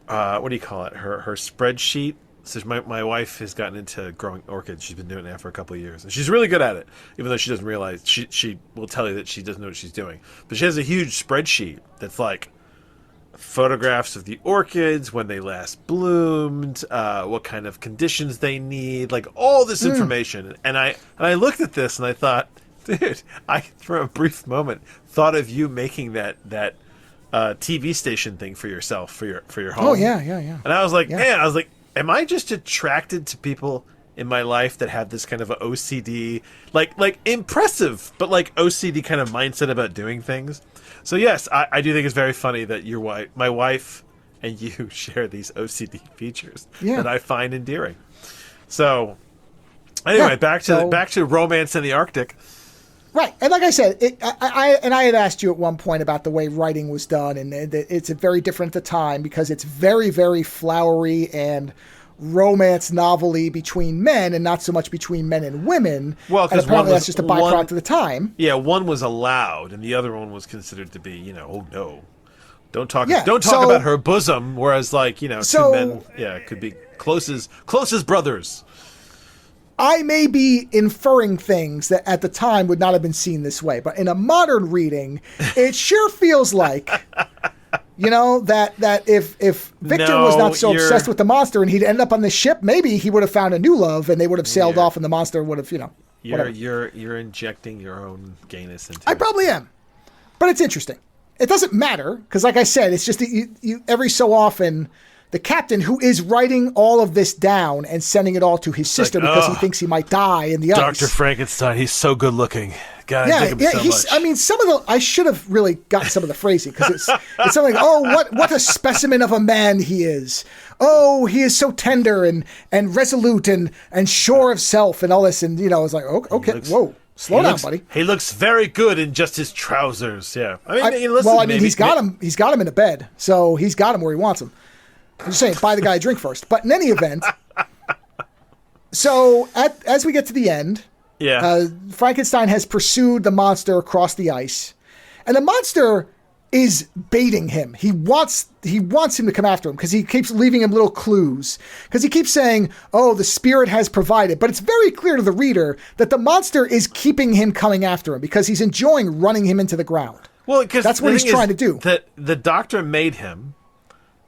What do you call it? Her spreadsheet. So my wife has gotten into growing orchids. She's been doing it now for a couple of years, and she's really good at it. Even though she doesn't realize, she will tell you that she doesn't know what she's doing. But she has a huge spreadsheet that's like photographs of the orchids, when they last bloomed, what kind of conditions they need, like all this information. And I looked at this and I thought, dude, I for a brief moment thought of you making that TV station thing for yourself, for your home. Oh yeah. And I was like, man, am I just attracted to people in my life that have this kind of a OCD, like impressive, but like OCD kind of mindset about doing things? So yes, I do think it's very funny that my wife and you share these OCD features that I find endearing. So anyway, back to romance in the Arctic. Right, and like I said, I had asked you at one point about the way writing was done, and it's very different at the time because it's very, very flowery and romance novelty between men, and not so much between men and women. Well, because apparently that's just a byproduct of the time. Yeah, one was allowed, and the other one was considered to be, oh no, don't talk about her bosom. Whereas, like, two men, could be close as brothers. I may be inferring things that at the time would not have been seen this way, but in a modern reading, it sure feels like, that if Victor was not so obsessed with the monster and he'd end up on the ship, maybe he would have found a new love and they would have sailed off and the monster would have, You're injecting your own gayness into it. I probably am, but it's interesting. It doesn't matter because, like I said, it's just that you every so often. The captain, who is writing all of this down and sending it all to his sister because he thinks he might die in the ice. Dr. Frankenstein, he's so good looking. God, I dig him so much. I mean, I should have really got some of the phrasing because it's something like, what a specimen of a man he is. Oh, he is so tender and resolute and sure of self and all this. And, it's like, okay, whoa. Slow down, buddy. He looks very good in just his trousers. Yeah. I mean, he's got him in a bed. So he's got him where he wants him. I'm just saying, buy the guy a drink first. But in any event, so as we get to the end, Frankenstein has pursued the monster across the ice, and the monster is baiting him. He wants him to come after him because he keeps leaving him little clues. Because he keeps saying, "Oh, the spirit has provided," but it's very clear to the reader that the monster is keeping him coming after him because he's enjoying running him into the ground. Well, because that's what he's trying to do. The doctor made him.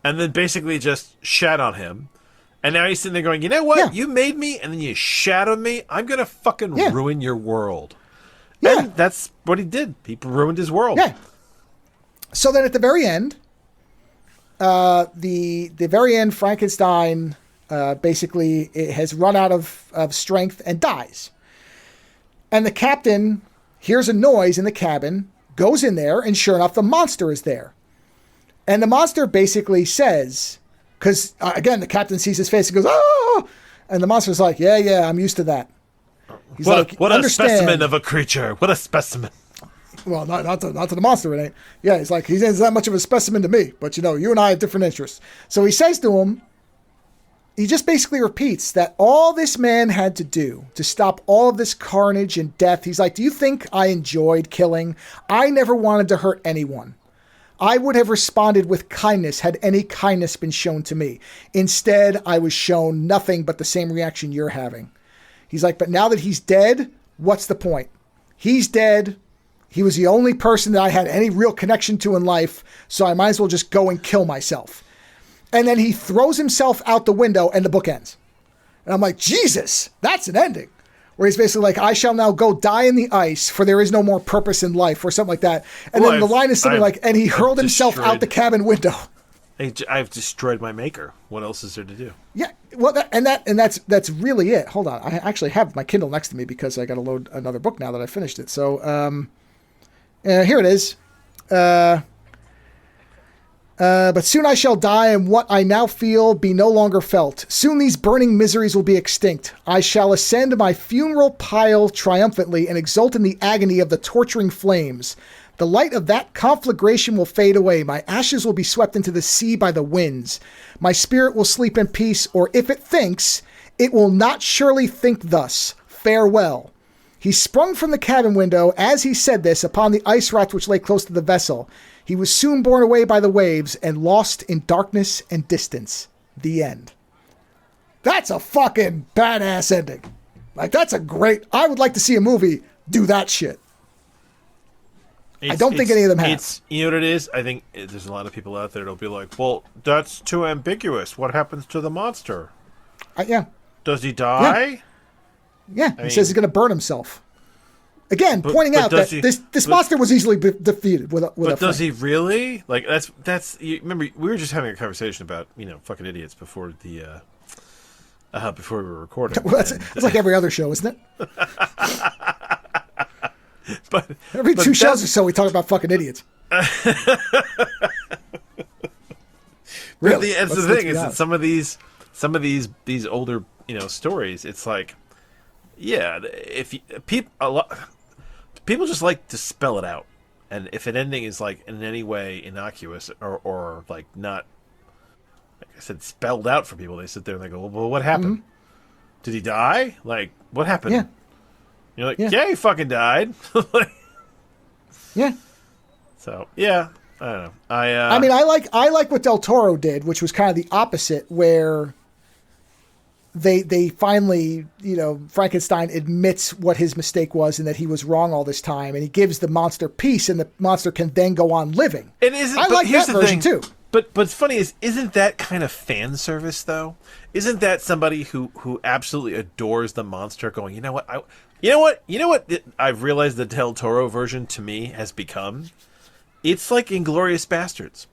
And then basically just shat on him. And now he's sitting there going, you know what? Yeah. You made me, and then you shat on me. I'm going to fucking ruin your world. Yeah. And that's what he did. He ruined his world. Yeah. So then at the very end, Frankenstein basically has run out of strength and dies. And the captain hears a noise in the cabin, goes in there, and sure enough, the monster is there. And the monster basically says, because, again, the captain sees his face and goes, "Oh!" And the monster's like, yeah, I'm used to that. He's what a specimen of a creature. What a specimen. Well, not to the monster, it ain't. Yeah, he's like, he's that much of a specimen to me. But, you and I have different interests. So he says to him, he just basically repeats that all this man had to do to stop all of this carnage and death. He's like, do you think I enjoyed killing? I never wanted to hurt anyone. I would have responded with kindness had any kindness been shown to me. Instead, I was shown nothing but the same reaction you're having. He's like, but now that he's dead, what's the point? He's dead. He was the only person that I had any real connection to in life, so I might as well just go and kill myself. And then he throws himself out the window and the book ends. And I'm like, Jesus, that's an ending. Where he's basically like, I shall now go die in the ice, for there is no more purpose in life, or something like that. And then the line is something like, and he hurled himself out the cabin window. I've destroyed my maker. What else is there to do? Yeah, well, that's really it. Hold on, I actually have my Kindle next to me because I got to load another book now that I finished it. So here it is. But soon I shall die, and what I now feel be no longer felt. Soon these burning miseries will be extinct. I shall ascend my funeral pile triumphantly and exult in the agony of the torturing flames. The light of that conflagration will fade away. My ashes will be swept into the sea by the winds. My spirit will sleep in peace, or if it thinks, it will not surely think thus. Farewell. He sprung from the cabin window as he said this upon the ice rafts which lay close to the vessel. He was soon borne away by the waves and lost in darkness and distance. The end. That's a fucking badass ending. Like, that's a great... I would like to see a movie do that shit. I don't think any of them have. You know what it is? I think there's a lot of people out there that'll be like, well, that's too ambiguous. What happens to the monster? Yeah. Does he die? Yeah. He says he's going to burn himself. Again, pointing out that this monster was easily defeated with a But does he really? Like, that's you remember, we were just having a conversation about, fucking idiots before the before we were recording. Well, that's like every other show, isn't it? But every two shows or so, we talk about fucking idiots. Really, that's the thing is that some of these older stories, it's like, yeah, if people just like to spell it out, and if an ending is like in any way innocuous or like not, like I said, spelled out for people, they sit there and they go, well, what happened? Mm-hmm. Did he die? Like, what happened? Yeah. You're like, yeah, he fucking died. Yeah. So, yeah, I don't know. I mean, I like what Del Toro did, which was kind of the opposite, where they finally, Frankenstein admits what his mistake was and that he was wrong all this time, and he gives the monster peace, and the monster can then go on living. It isn't. I like that version too. But it's funny isn't that kind of fan service though? Isn't that somebody who absolutely adores the monster going, you know what? I've realized the Del Toro version to me has become? It's like Inglourious Bastards.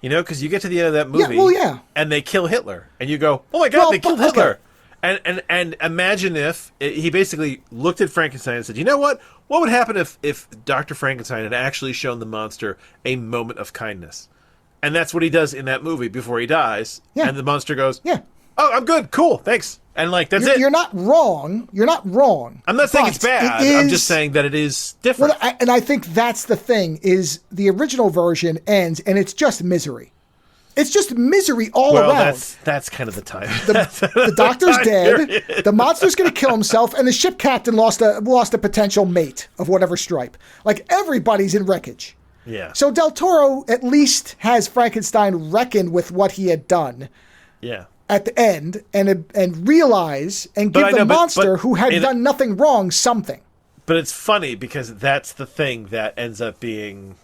Because you get to the end of that movie, and they kill Hitler, and you go, "Oh my God, they killed Hitler!" Okay. And imagine if he basically looked at Frankenstein and said, "You know what? What would happen if Dr. Frankenstein had actually shown the monster a moment of kindness?" And that's what he does in that movie before he dies. Yeah. And the monster goes, "Yeah, oh, I'm good, cool, thanks." And that's it. You're not wrong. You're not wrong. I'm not saying it's bad. I'm just saying that it is different. Well, and I think that's the thing, is the original version ends, and it's just misery. It's just misery all around. That's kind of the time. The doctor's dead. Period. The monster's going to kill himself, and the ship captain lost a potential mate of whatever stripe. Like, everybody's in wreckage. Yeah. So Del Toro at least has Frankenstein reckon with what he had done. Yeah. At the end, and realize and give the monster who had done nothing wrong something. But it's funny because that's the thing that ends up being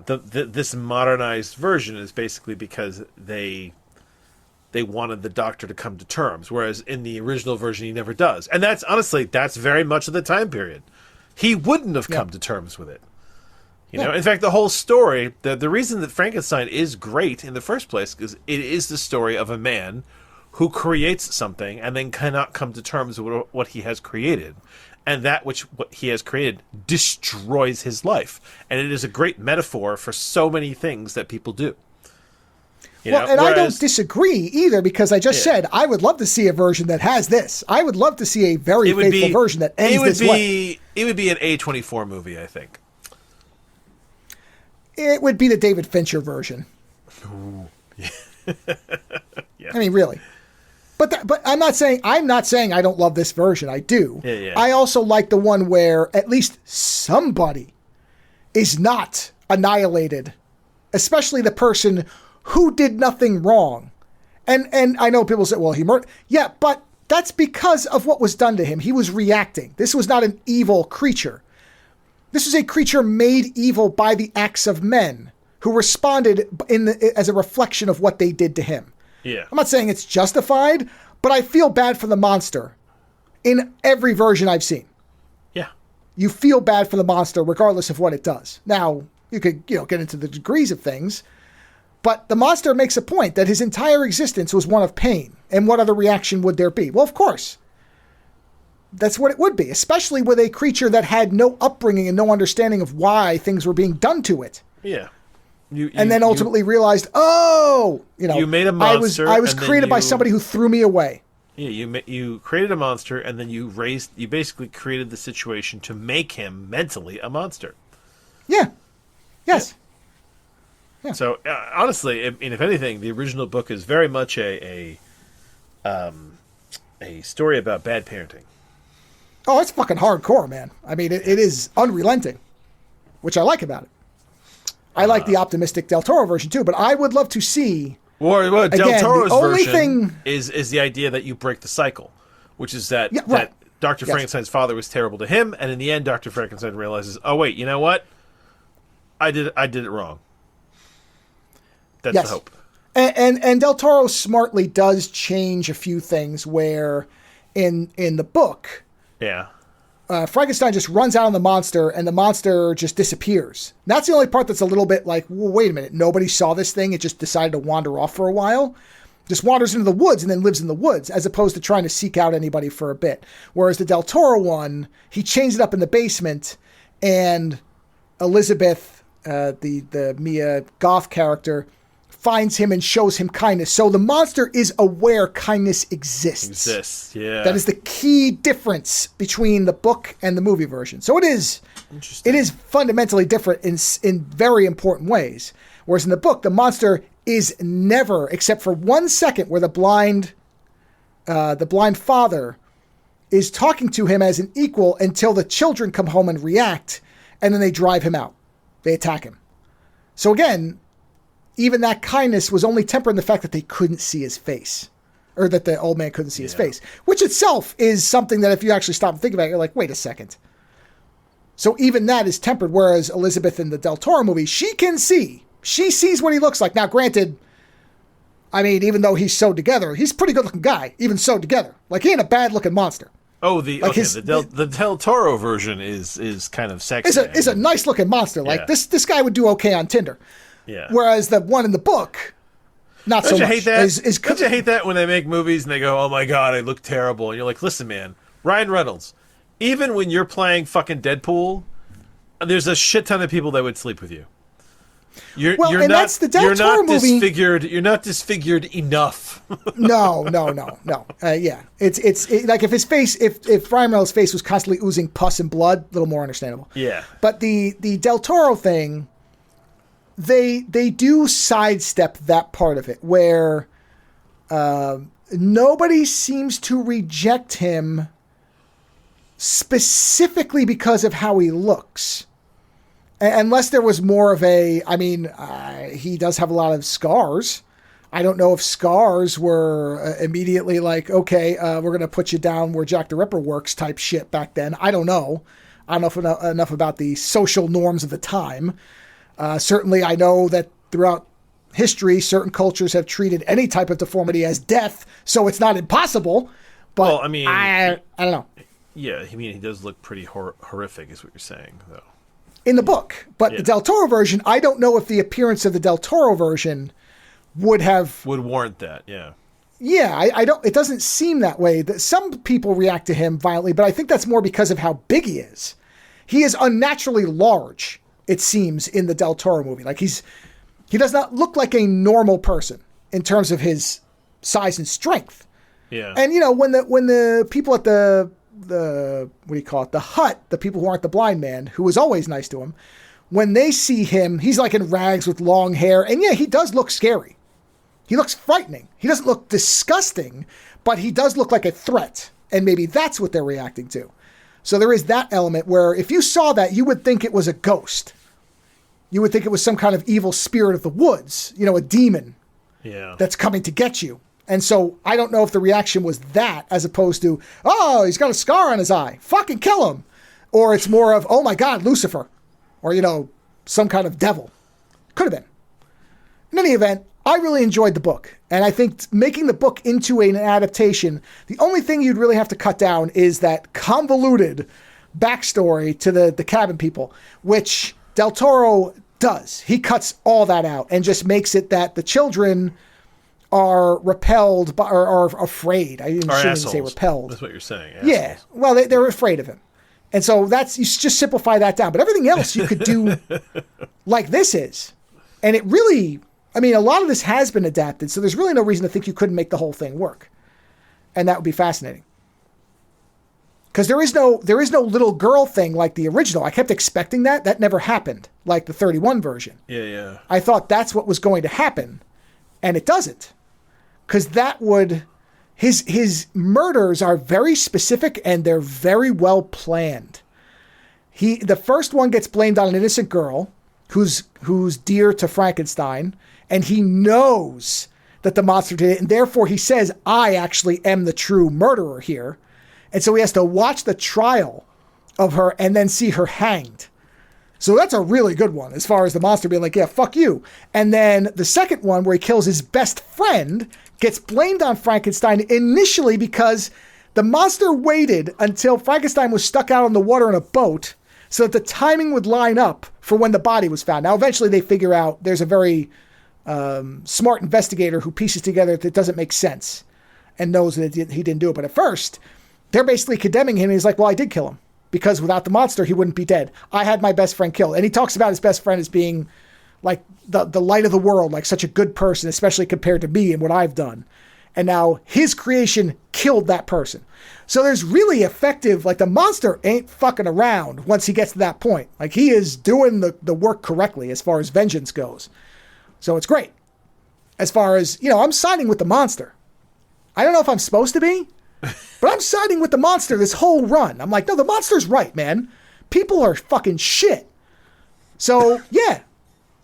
this modernized version is basically because they wanted the doctor to come to terms, whereas in the original version he never does. And that's very much of the time period. He wouldn't have come to terms with it. In fact, the whole story, the reason that Frankenstein is great in the first place is it is the story of a man who creates something and then cannot come to terms with what he has created. And what he has created destroys his life. And it is a great metaphor for so many things that people do. I don't disagree either, because I just said I would love to see a version that has this. I would love to see a very faithful version that ends this way. It would be an A24 movie, I think. It would be the David Fincher version. Ooh. Yeah. I mean, really. But I'm not saying I don't love this version. I do. Yeah. I also like the one where at least somebody is not annihilated, especially the person who did nothing wrong. And I know people say, well, he murdered. Yeah, but that's because of what was done to him. He was reacting. This was not an evil creature. This was a creature made evil by the acts of men who responded as a reflection of what they did to him. Yeah. I'm not saying it's justified, but I feel bad for the monster in every version I've seen. Yeah. You feel bad for the monster regardless of what it does. Now, you could get into the degrees of things, but the monster makes a point that his entire existence was one of pain. And what other reaction would there be? Well, of course. That's what it would be, especially with a creature that had no upbringing and no understanding of why things were being done to it. Yeah. And then ultimately realized, you made a monster. I was created by somebody who threw me away. Yeah, you created a monster, and then you basically created the situation to make him mentally a monster. Yeah. Yes. Yeah. So honestly, if anything, the original book is very much a story about bad parenting. Oh, it's fucking hardcore, man. I mean, it is unrelenting, which I like about it. I like the optimistic Del Toro version too, but I would love to see. Del Toro's version is the idea that you break the cycle, which is that Dr. Frankenstein's father was terrible to him, and in the end, Dr. Frankenstein realizes, oh wait, you know what? I did it wrong. That's the hope. And Del Toro smartly does change a few things where in the book, Frankenstein just runs out on the monster and the monster just disappears. And that's the only part that's a little bit like, well, wait a minute, nobody saw this thing. It just decided to wander off for a while. Just wanders into the woods and then lives in the woods, as opposed to trying to seek out anybody for a bit. Whereas the Del Toro one, he chains it up in the basement, and Elizabeth, the Mia Goth character, finds him and shows him kindness. So the monster is aware kindness exists. Yeah. That is the key difference between the book and the movie version. So it is fundamentally different in very important ways. Whereas in the book, the monster is never, except for 1 second where the blind father is talking to him as an equal until the children come home and react, and then they drive him out. They attack him. So again, even that kindness was only tempered in the fact that they couldn't see his face, or that the old man couldn't see his face, which itself is something that if you actually stop and think about it, you're like, wait a second. So even that is tempered, whereas Elizabeth in the Del Toro movie, she can see. She sees what he looks like. Now, granted, I mean, even though he's sewed together, he's a pretty good-looking guy, even sewed together. Like, he ain't a bad-looking monster. Oh, the Del Toro version is kind of sexy. Is a nice-looking monster. Like, this guy would do okay on Tinder. Yeah. Whereas the one in the book, not so much. Hate that? Don't you hate that when they make movies and they go, oh my God, I look terrible? And you're like, listen, man, Ryan Reynolds, even when you're playing fucking Deadpool, there's a shit ton of people that would sleep with you. You're not, that's the Del Toro movie. You're not disfigured enough. No. Yeah, it's like if Ryan Reynolds' face was constantly oozing pus and blood, a little more understandable. Yeah. But the Del Toro thing, they do sidestep that part of it where nobody seems to reject him specifically because of how he looks. Unless there was more of he does have a lot of scars. I don't know if scars were immediately like, okay, we're going to put you down where Jack the Ripper works type shit back then. I don't know. I don't know enough about the social norms of the time. Certainly, I know that throughout history, certain cultures have treated any type of deformity as death, so it's not impossible. But well, I mean, I don't know. Yeah, I mean, he does look pretty horrific, is what you're saying, though. In the book, but the Del Toro version, I don't know if the appearance of the Del Toro version would warrant that. Yeah. Yeah, I don't. It doesn't seem that way. That some people react to him violently, but I think that's more because of how big he is. He is unnaturally large. It seems in the Del Toro movie, like he does not look like a normal person in terms of his size and strength. Yeah. And when the people at the what do you call it? The hut, the people who aren't the blind man, who was always nice to him, when they see him, he's like in rags with long hair. And yeah, he does look scary. He looks frightening. He doesn't look disgusting, but he does look like a threat. And maybe that's what they're reacting to. So there is that element where if you saw that, you would think it was a ghost. You would think it was some kind of evil spirit of the woods, a demon that's coming to get you. And so I don't know if the reaction was that as opposed to, oh, he's got a scar on his eye. Fucking kill him. Or it's more of, oh my God, Lucifer. Or, some kind of devil. Could have been. In any event, I really enjoyed the book. And I think making the book into an adaptation, the only thing you'd really have to cut down is that convoluted backstory to the cabin people, which Del Toro does. He cuts all that out and just makes it that the children are repelled by, or are afraid. I shouldn't even say repelled. That's what you're saying. Assholes. Yeah. Well, they're afraid of him. And so you just simplify that down. But everything else you could do like this is. And it really, a lot of this has been adapted. So there's really no reason to think you couldn't make the whole thing work. And that would be fascinating. Because there is no little girl thing like the original. I kept expecting that. That never happened, like the 31 version. Yeah. I thought that's what was going to happen. And it doesn't. Because that would... His murders are very specific and they're very well planned. The first one gets blamed on an innocent girl who's dear to Frankenstein, and he knows that the monster did it, and therefore he says, I actually am the true murderer here. And so he has to watch the trial of her and then see her hanged. So that's a really good one as far as the monster being like, yeah, fuck you. And then the second one where he kills his best friend gets blamed on Frankenstein initially because the monster waited until Frankenstein was stuck out on the water in a boat so that the timing would line up for when the body was found. Now, eventually they figure out there's a very smart investigator who pieces together that doesn't make sense and knows that he didn't do it. But at first, they're basically condemning him. And he's like, well, I did kill him. Because without the monster, he wouldn't be dead. I had my best friend killed. And he talks about his best friend as being like the light of the world, like such a good person, especially compared to me and what I've done. And now his creation killed that person. So there's really effective, like the monster ain't fucking around once he gets to that point. Like he is doing the work correctly as far as vengeance goes. So it's great. As far as, I'm siding with the monster. I don't know if I'm supposed to be. But I'm siding with the monster this whole run. I'm like, no, the monster's right, man. People are fucking shit. So, yeah,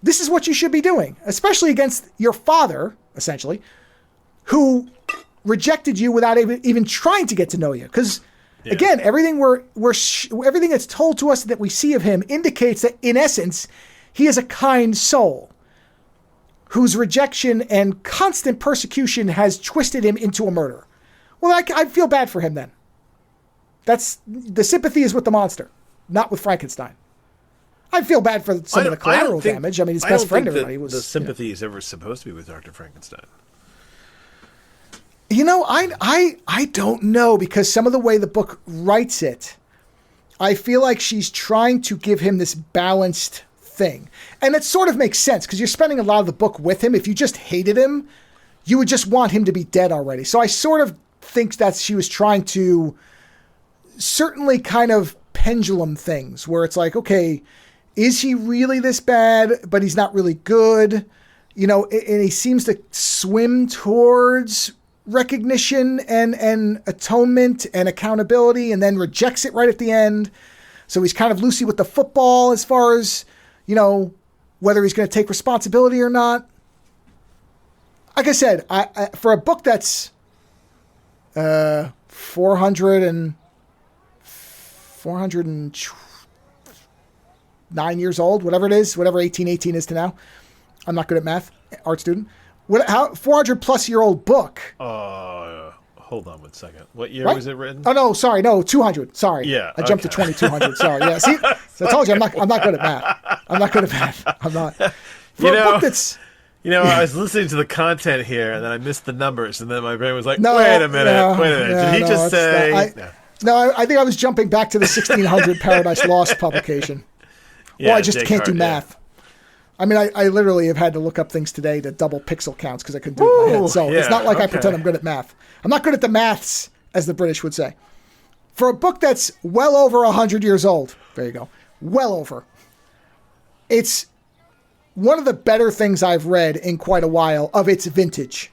this is what you should be doing, especially against your father, essentially, who rejected you without even trying to get to know you. Because, again, everything everything that's told to us that we see of him indicates that, in essence, he is a kind soul whose rejection and constant persecution has twisted him into a murderer. Well, I feel bad for him then. The sympathy is with the monster, not with Frankenstein. I feel bad for some of the collateral damage. I mean, his best friend already was. The sympathy is ever supposed to be with Dr. Frankenstein. I don't know, because some of the way the book writes it, I feel like she's trying to give him this balanced thing. And it sort of makes sense, because you're spending a lot of the book with him. If you just hated him, you would just want him to be dead already. So I sort of think that she was trying to certainly kind of pendulum things where it's like, okay, is he really this bad, but he's not really good? And he seems to swim towards recognition and atonement and accountability, and then rejects it right at the end. So he's kind of loosey with the football as far as, whether he's going to take responsibility or not. Like I said, I for a book that's 409 years old, whatever it is, whatever 1818 is to now. I'm not good at math, art student. 400 plus year old book. Hold on 1 second. What year was it written? Oh no, sorry, no, 200. Sorry, yeah, I jumped to 2200. Sorry, yeah. See, so I told you I'm not good at math. I'm not good at math. I'm not. For a book that's. I was listening to the content here, and then I missed the numbers, and then my brain was like, wait a minute. Did he just say... I think I was jumping back to the 1600 Paradise Lost publication. Yeah, I just can't do math. I mean, I literally have had to look up things today to double pixel counts because I couldn't do it in my head. So it's not like I pretend I'm good at math. I'm not good at the maths, as the British would say. For a book that's well over 100 years old, there you go, well over, it's one of the better things I've read in quite a while of its vintage.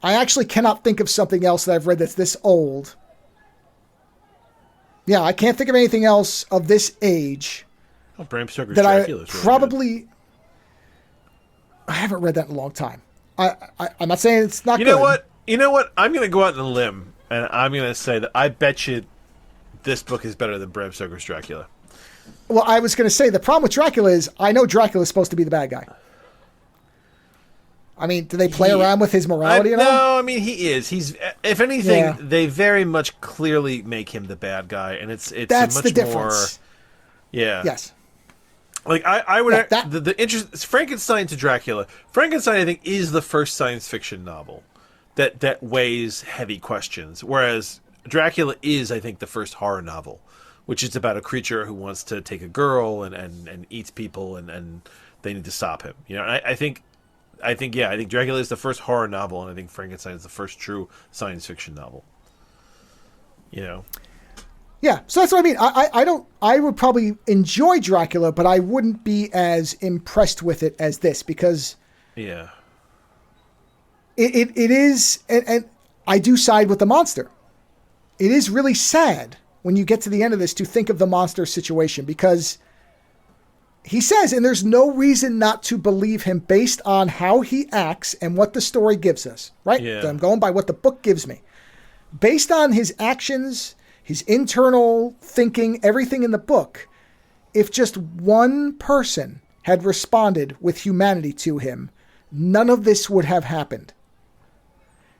I actually cannot think of something else that I've read that's this old. Yeah, I can't think of anything else of this age. Oh, Bram Stoker's that Dracula is I really probably... good. I haven't read that in a long time. I'm not saying it's not good. You know what? I'm going to go out on a limb, and I'm going to say that I bet you this book is better than Bram Stoker's Dracula. Well, I was going to say, the problem with Dracula is, I know Dracula is supposed to be the bad guy. I mean, do they play around with his morality at all? No, I mean, he is. He's, if anything, they very much clearly make him the bad guy, and it's that's much the difference. More... Yeah. Yes. Like, I would... the interest... Frankenstein to Dracula. Frankenstein, I think, is the first science fiction novel that weighs heavy questions, whereas Dracula is, I think, the first horror novel, which is about a creature who wants to take a girl and eats people, and they need to stop him. I think Dracula is the first horror novel, and I think Frankenstein is the first true science fiction novel. Yeah, so that's what I mean. I would probably enjoy Dracula, but I wouldn't be as impressed with it as this, because it is, and I do side with the monster. It is really sad when you get to the end of this to think of the monster situation, because he says, and there's no reason not to believe him based on how he acts and what the story gives us, right? Yeah. So I'm going by what the book gives me. based on his actions, his internal thinking, everything in the book, if just one person had responded with humanity to him, none of this would have happened.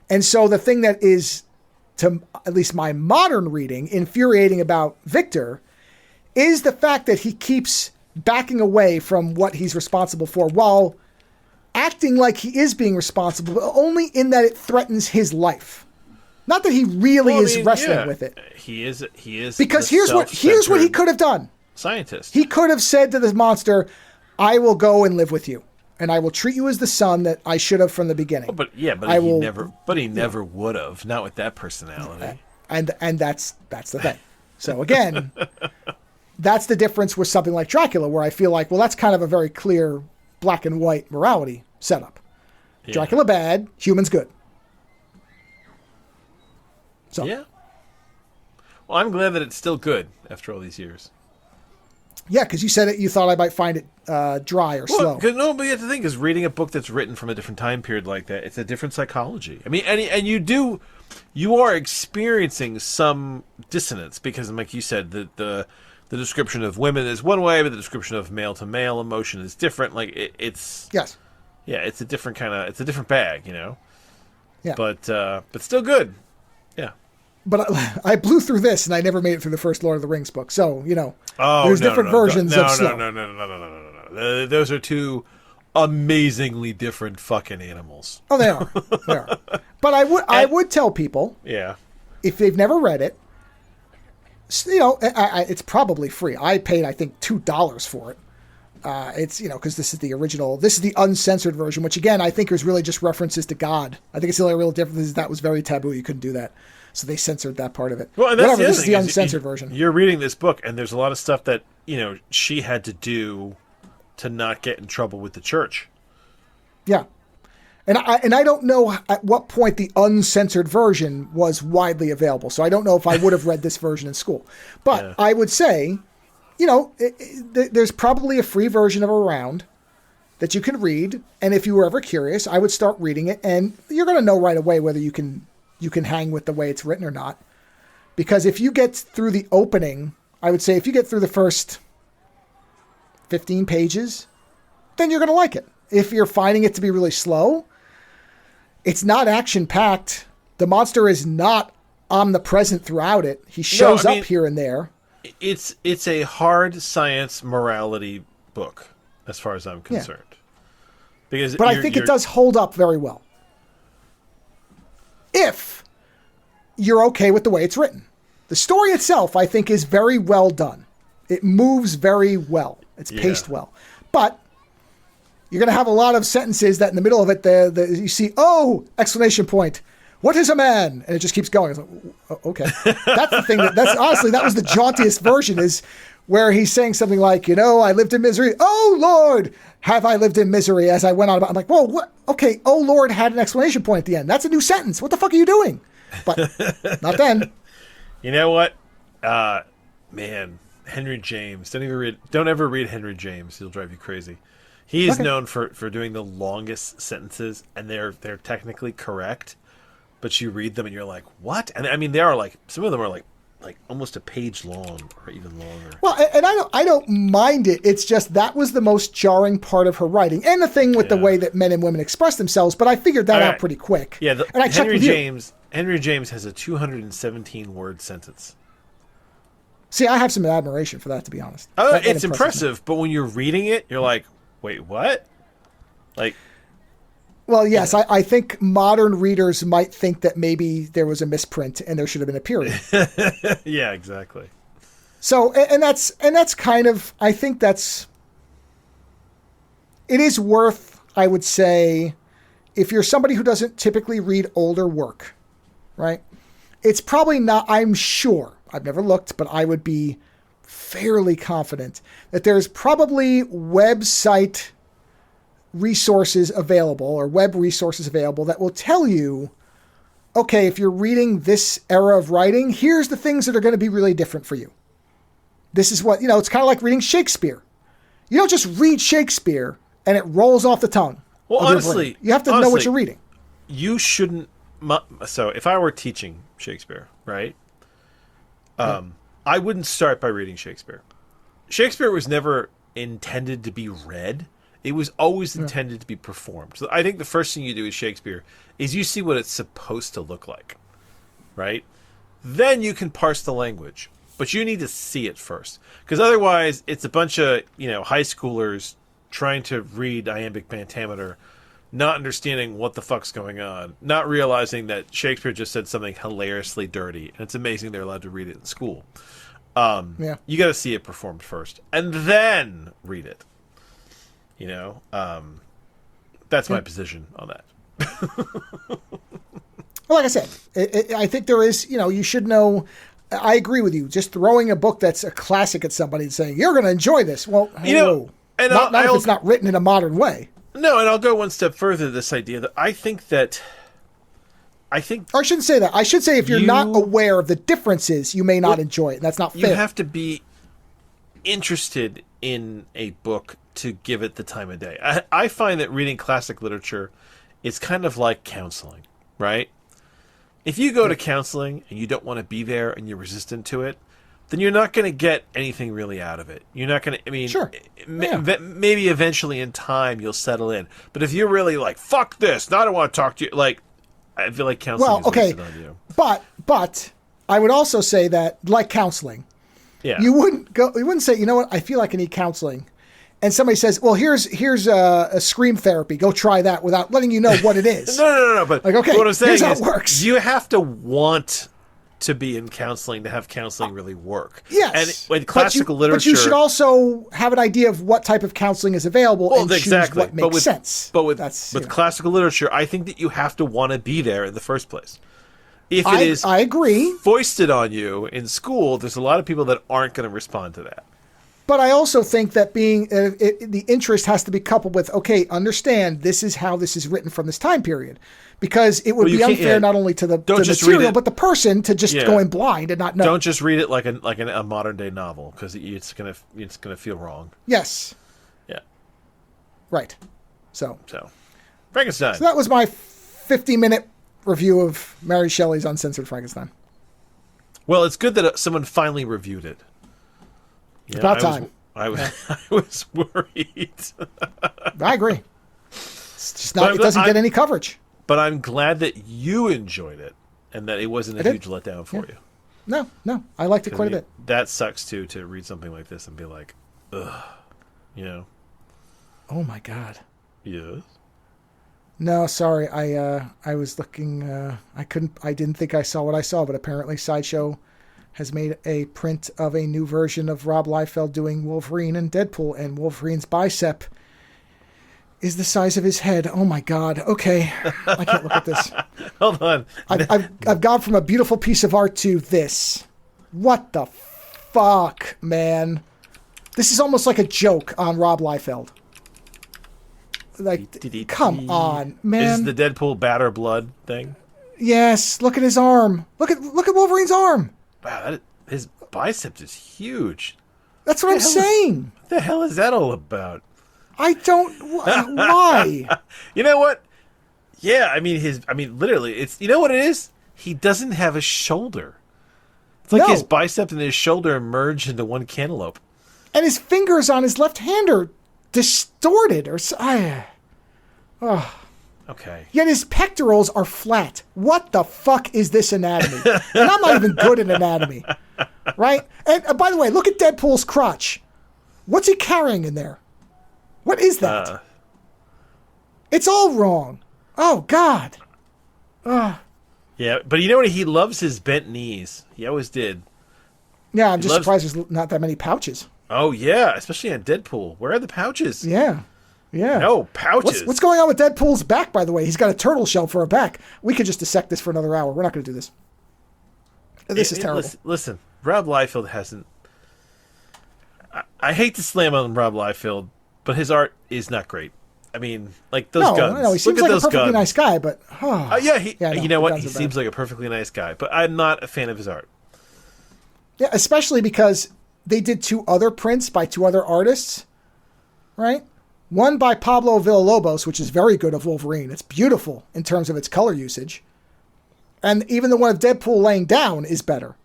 And so the thing that is, to at least my modern reading, infuriating about Victor is the fact that he keeps backing away from what he's responsible for while acting like he is being responsible, but only in that it threatens his life. Not that he really is wrestling with it. He is because here's what he could have done. Scientist. He could have said to the monster, "I will go and live with you, and I will treat you as the son that I should have from the beginning." He never would have. Not with that personality. And that's the thing. So again, that's the difference with something like Dracula, where I feel like, well, that's kind of a very clear black and white morality setup. Yeah. Dracula bad, humans good. So yeah. Well, I'm glad that it's still good after all these years. Yeah, because you said it. You thought I might find it dry or slow. No, but you have to think is reading a book that's written from a different time period like that. It's a different psychology. I mean, and you are experiencing some dissonance because, like you said, the description of women is one way, but the description of male to male emotion is different. Like it's yes, yeah, it's a different it's a different bag, you know. Yeah, but still good. Yeah. But I blew through this, and I never made it through the first Lord of the Rings book. So, there's different versions of slow. No. Those are two amazingly different fucking animals. Oh, they are. They are. But I would tell people, if they've never read it, it's probably free. I paid, I think, $2 for it. It's, because this is the original, this is the uncensored version, which again, I think is really just references to God. I think it's the only real difference is that was very taboo. You couldn't do that. So they censored that part of it. Well, and that's this is the uncensored version. You're reading this book, and there's a lot of stuff that, she had to do to not get in trouble with the church. Yeah. And I don't know at what point the uncensored version was widely available. So I don't know if I would have read this version in school. But I would say, there's probably a free version of around that you can read. And if you were ever curious, I would start reading it. And you're going to know right away whether you can hang with the way it's written or not. Because if you get through the opening, I would say if you get through the first 15 pages, then you're going to like it. If you're finding it to be really slow, it's not action-packed. The monster is not omnipresent throughout it. He shows up here and there. It's a hard science morality book, as far as I'm concerned. Yeah. But I think it does hold up very well. If you're okay with the way it's written. The story itself, I think, is very well done. It moves very well. It's paced well. But you're going to have a lot of sentences that in the middle of it, you see, exclamation point. What is a man? And it just keeps going. It's like, okay. That's the thing. Honestly, that was the jauntiest version is where he's saying something like, I lived in misery. Oh, Lord, have I lived in misery as I went on about. I'm like, whoa, what? Okay, oh, Lord had an exclamation point at the end. That's a new sentence. What the fuck are you doing? But not then. You know what? Man, Henry James. Don't ever read Henry James. He'll drive you crazy. He is known for doing the longest sentences, and they're technically correct, but you read them and you're like, what? And I mean, they are like, some of them are like almost a page long or even longer. Well, and I don't mind it. It's just that was the most jarring part of her writing, and the thing with the way that men and women express themselves. But I figured that out pretty quick. Yeah, and I checked with you. Henry James has a 217 word sentence. See, I have some admiration for that, to be honest. It's impressive, but when you're reading it, you're like, wait, what? Well, yes, I think modern readers might think that maybe there was a misprint and there should have been a period. Yeah, exactly. So, and that's kind of, I think it is worth, I would say, if you're somebody who doesn't typically read older work, right? It's probably not, I'm sure, I've never looked, but I would be fairly confident that there's probably website resources available or web resources available that will tell you, okay, if you're reading this era of writing, here's the things that are going to be really different for you. This is what, it's kind of like reading Shakespeare. You don't just read Shakespeare and it rolls off the tongue. Well, honestly, you have to know what you're reading. You shouldn't so if I were teaching Shakespeare, right, I wouldn't start by reading Shakespeare. Shakespeare was never intended to be read. It was always intended to be performed. So I think the first thing you do with Shakespeare is you see what it's supposed to look like, right? Then you can parse the language, but you need to see it first, because otherwise it's a bunch of high schoolers trying to read iambic pentameter, not understanding what the fuck's going on, not realizing that Shakespeare just said something hilariously dirty, and it's amazing they're allowed to read it in school. You got to see it performed first, and then read it. That's my position on that. Well, like I said, I think there is, you should know. I agree with you. Just throwing a book that's a classic at somebody and saying, you're going to enjoy this. Well, and not if it's not written in a modern way. No, and I'll go one step further, this idea that I shouldn't say that. I should say if you're not aware of the differences, you may not enjoy it. And that's not fair. You have to be interested in a book to give it the time of day. I find that reading classic literature is kind of like counseling, right? If you go to counseling and you don't want to be there and you're resistant to it, then you're not going to get anything really out of it. You're not going to, sure. Maybe eventually in time you'll settle in. But if you're really like, fuck this, I don't want to talk to you, I feel like counseling is wasted on you. But I would also say that, like counseling, you wouldn't say, you know what, I feel like I need counseling. And somebody says, well, here's a scream therapy. Go try that, without letting you know what it is. No. But okay, what I'm saying here's how is it works. You have to want to be in counseling to have counseling really work. Yes. And with classical literature... But you should also have an idea of what type of counseling is available and choose what makes sense. But with classical literature, I think that you have to want to be there in the first place. If it is I agree. foisted on you in school, there's a lot of people that aren't going to respond to that. But I also think that the interest has to be coupled with, okay, understand this is how this is written from this time period. Because it would be unfair not only to the material, but the person to just go in blind and not know. Don't just read it like a modern day novel, because it's gonna feel wrong. Yes. Yeah. Right. So Frankenstein. So that was my 50-minute review of Mary Shelley's Uncensored Frankenstein. Well, it's good that someone finally reviewed it. About time. I was worried. I agree. It's just not. It doesn't get any coverage. But I'm glad that you enjoyed it and that it wasn't a huge letdown for you. No. I liked it quite a bit. That sucks too, to read something like this and be like, ugh, Oh my God. Yes. No, sorry. I was looking. I didn't think I saw what I saw, but apparently Sideshow has made a print of a new version of Rob Liefeld doing Wolverine and Deadpool, and Wolverine's bicep is the size of his head. Oh my God. Okay. I can't look at this. Hold on. I've gone from a beautiful piece of art to this. What the fuck, man? This is almost like a joke on Rob Liefeld. Like, come on, man. Is the Deadpool batter blood thing? Yes. Look at his arm. Look at Wolverine's arm. Wow, his bicep is huge. That's what I'm saying. What the hell is that all about? I don't. Why? You know what? Yeah, literally, it's. You know what it is? He doesn't have a shoulder. It's like his bicep and his shoulder merged into one cantaloupe. And his fingers on his left hand are distorted, Okay. Yet his pectorals are flat. What the fuck is this anatomy? And I'm not even good at anatomy. Right? And by the way, look at Deadpool's crotch. What's he carrying in there? What is that? It's all wrong. Oh, God. Yeah, but you know what? He loves his bent knees. He always did. Yeah, I'm just surprised there's not that many pouches. Oh, yeah, especially on Deadpool. Where are the pouches? Yeah. No, pouches. What's going on with Deadpool's back, by the way? He's got a turtle shell for a back. We could just dissect this for another hour. We're not going to do this. This is terrible. Listen, Rob Liefeld hasn't... I hate to slam on Rob Liefeld, but his art is not great. I mean, like those guns. No, he seems like a perfectly nice guy, but... you know what? He seems like a perfectly nice guy, but I'm not a fan of his art. Yeah, especially because they did 2 other prints by 2 other artists, right? One by Pablo Villalobos, which is very good, of Wolverine. It's beautiful in terms of its color usage. And even the one of Deadpool laying down is better.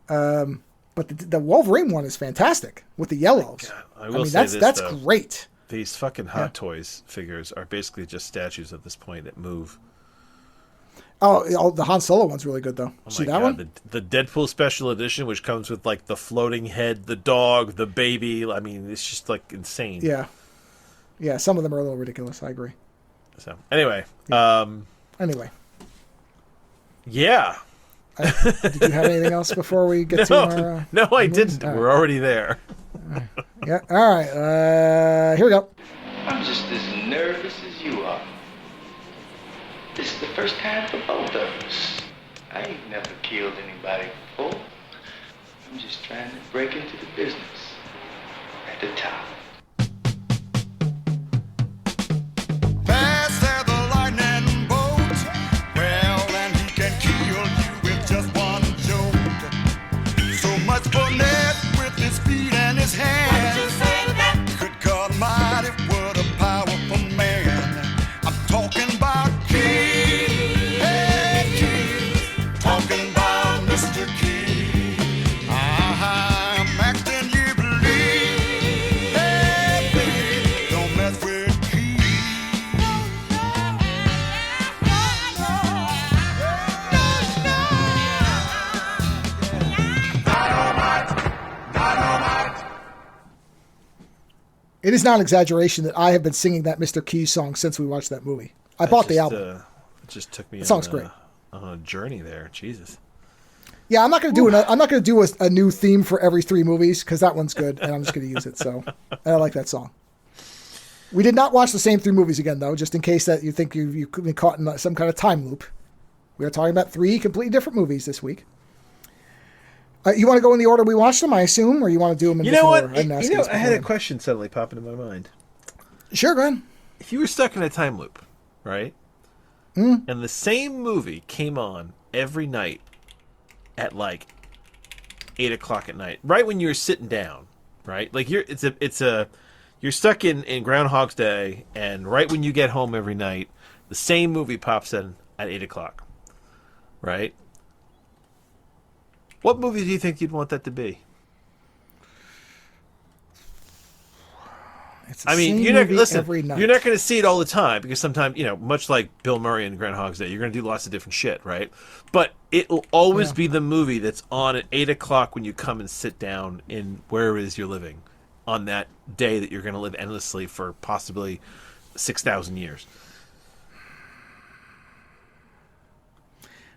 But the Wolverine one is fantastic with the yellows. I will say that's great. These fucking Hot Toys figures are basically just statues at this point that move. Oh, the Han Solo one's really good though. See that one? The Deadpool special edition, which comes with like the floating head, the dog, the baby. I mean, it's just like insane. Yeah, yeah. Some of them are a little ridiculous. I agree. So anyway, anyway, yeah. Did you have anything else before we get to our? No, I didn't. Right. We're already there. Yeah. All right. Here we go. I'm just as nervous as you are. This is the first time for both of us. I ain't never killed anybody before. I'm just trying to break into the business at the top. Fast as the lightning bolt. Well, and he can kill you with just one jolt. So much for Ned with his feet and his hands. What'd you say to that? Good God Almighty, what a powerful man. I'm talking about Keith. Hey, Keith. Talking about Mr. Keith. I'm acting you believe. Hey, please, don't mess with Keith. It is not an exaggeration that I have been singing that Mr. Keys song since we watched that movie. I bought the album. It just took me song's great. On a journey there. Jesus. Yeah, I'm not going to do a new theme for every 3 movies because that one's good and I'm just going to use it. So and I like that song. We did not watch the same 3 movies again though, just in case that you think you could be caught in some kind of time loop. We are talking about 3 completely different movies this week. You want to go in the order we watched them, I assume, or you want to do them in different order? I had a question suddenly pop into my mind. Sure, go ahead. If you were stuck in a time loop, right? And the same movie came on every night at like 8 o'clock at night, right when you're sitting down, right? Like you're stuck in Groundhog's Day, and right when you get home every night, the same movie pops in at 8 o'clock, right? What movie do you think you'd want that to be? You're not going to see it all the time because sometimes, much like Bill Murray in Groundhog's Day, you're going to do lots of different shit, right? But it'll always be the movie that's on at 8 o'clock when you come and sit down in wherever it is you're living on that day that you're going to live endlessly for possibly 6,000 years.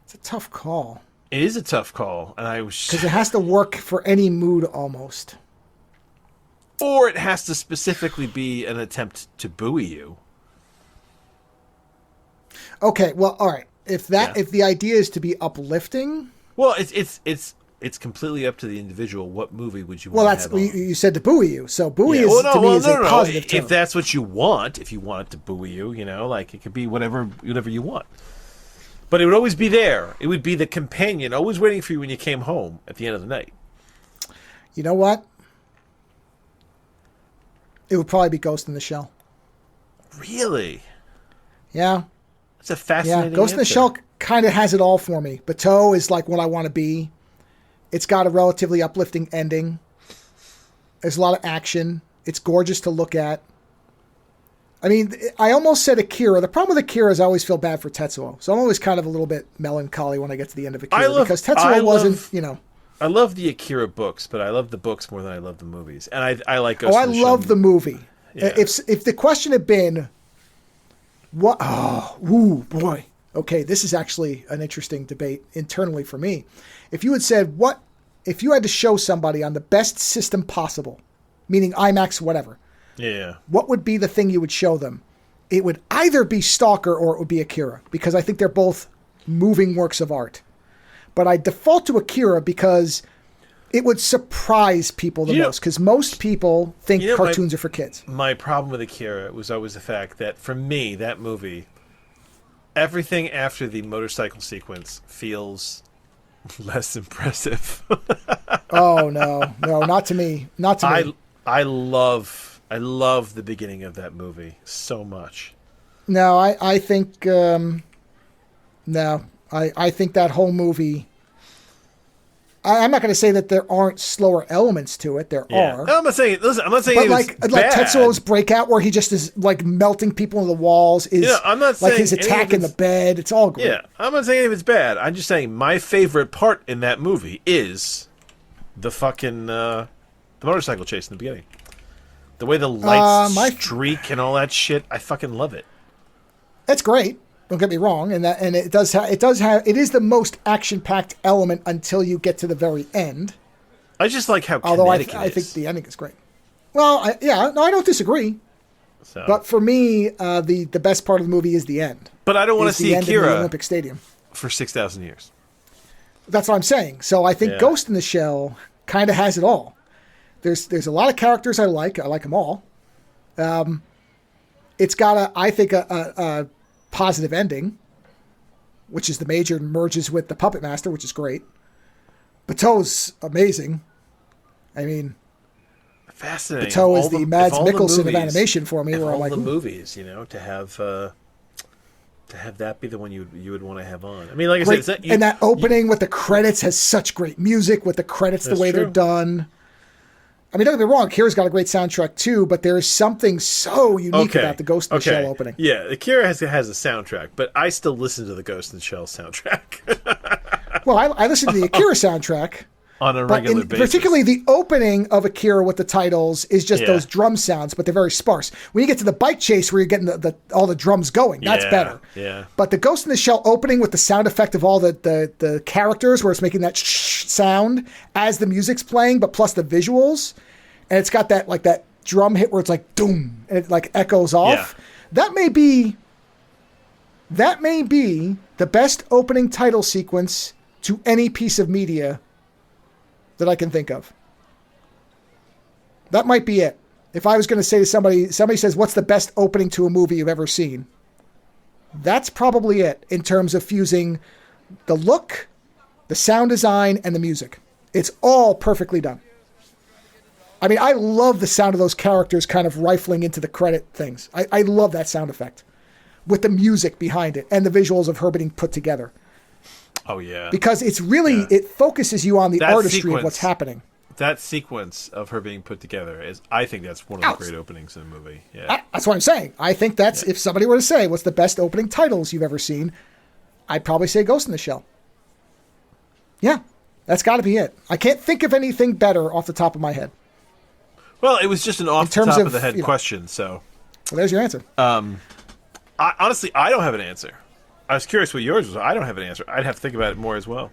It's a tough call. It is a tough call, and because it has to work for any mood almost. Or it has to specifically be an attempt to buoy you. Okay, well, all right. If the idea is to be uplifting, well, it's completely up to the individual. What movie would you want? Well, that's you said to buoy you. So buoy is a positive term. If that's what you want, if you want it to buoy you, like it could be whatever you want. But it would always be there. It would be the companion, always waiting for you when you came home at the end of the night. You know what? It would probably be Ghost in the Shell. Really? Yeah. That's a fascinating Ghost in the Shell kind of has it all for me. Bateau is like what I want to be. It's got a relatively uplifting ending. There's a lot of action. It's gorgeous to look at. I mean, I almost said Akira. The problem with Akira is I always feel bad for Tetsuo. So I'm always kind of a little bit melancholy when I get to the end of Akira because Tetsuo wasn't. I love the Akira books, but I love the books more than I love the movies. And I like Ghost in the Shell. I love the movie. Yeah. If the question had been, what? Oh, ooh, boy. Okay, this is actually an interesting debate internally for me. If you had said, what if you had to show somebody on the best system possible, meaning IMAX, whatever, what would be the thing you would show them? It would either be Stalker or it would be Akira, because I think they're both moving works of art. But I default to Akira because it would surprise people the most, because most people think cartoons are for kids. My problem with Akira was always the fact that, for me, that movie, everything after the motorcycle sequence feels less impressive. Oh, no, not to me. Not to me. I love the beginning of that movie so much. No, I think no. I think that whole movie. I'm not going to say that there aren't slower elements to it. There are. No, I'm not saying. Listen, I'm not saying. But like Tetsuo's breakout, where he just is like melting people into the walls, is I'm not like saying his attack in the bed. It's all great. Yeah, I'm not saying it's bad. I'm just saying my favorite part in that movie is the fucking the motorcycle chase in the beginning. The way the lights streak and all that shit. I fucking love it. That's great. Don't get me wrong, and it is the most action-packed element until you get to the very end. I just like how kinetic I think the ending is great. Well, I don't disagree. So. But for me, the best part of the movie is the end. But I don't want to see Akira in the Olympic Stadium for 6,000 years. That's what I'm saying. So I think Ghost in the Shell kind of has it all. There's a lot of characters I like. I like them all. It's got a positive ending, which is the Major merges with the Puppet Master, which is great. Bateau's amazing. I mean, fascinating. Bateau is the Mads Mikkelsen of animation for me. Where I'm like, the movies, to have that be the one you would want to have on. I mean, like I said, and that opening with the credits has such great music with the credits the way they're done. I mean, don't get me wrong, Akira's got a great soundtrack too, but there is something so unique about the Ghost in the Shell opening. Yeah, Akira has a soundtrack, but I still listen to the Ghost in the Shell soundtrack. Well, I listen to the Akira soundtrack on a regular basis. Particularly the opening of Akira with the titles is just those drum sounds, but they're very sparse. When you get to the bike chase where you're getting all the drums going, that's better. Yeah. But the Ghost in the Shell opening with the sound effect of all the characters where it's making that sound as the music's playing, but plus the visuals, and it's got that drum hit where it's like doom and it like echoes off. Yeah. That may be the best opening title sequence to any piece of media that I can think of. That might be it. If I was going to say to somebody says, what's the best opening to a movie you've ever seen? That's probably it in terms of fusing the look, the sound design, and the music. It's all perfectly done. I mean, I love the sound of those characters kind of rifling into the credit things. I love that sound effect with the music behind it and the visuals of her being put together. Oh, yeah. Because it's really, it focuses you on the artistry of what's happening. That sequence of her being put together I think that's one of the great openings in the movie. Yeah. That's what I'm saying. I think that's, if somebody were to say, what's the best opening titles you've ever seen, I'd probably say Ghost in the Shell. Yeah, that's got to be it. I can't think of anything better off the top of my head. Well, it was just an off the top of the head question, so. Well, there's your answer. Honestly, I don't have an answer. I was curious what yours was. I don't have an answer. I'd have to think about it more as well.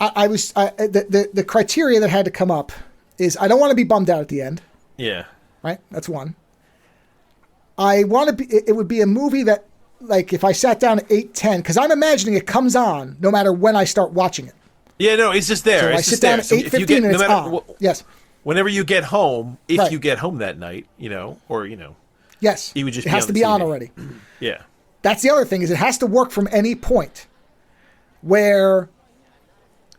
The criteria that had to come up is I don't want to be bummed out at the end. Yeah. Right? That's one. I want to be, it would be a movie that, like, if I sat down at 8:10, because I'm imagining it comes on no matter when I start watching it. Yeah, no, it's just there. So it's I sit down at 8:15 and it's on. Yes. Whenever you get home, if you get home that night, or. Yes. It would just it has to be on already. Yeah. That's the other thing, is it has to work from any point where,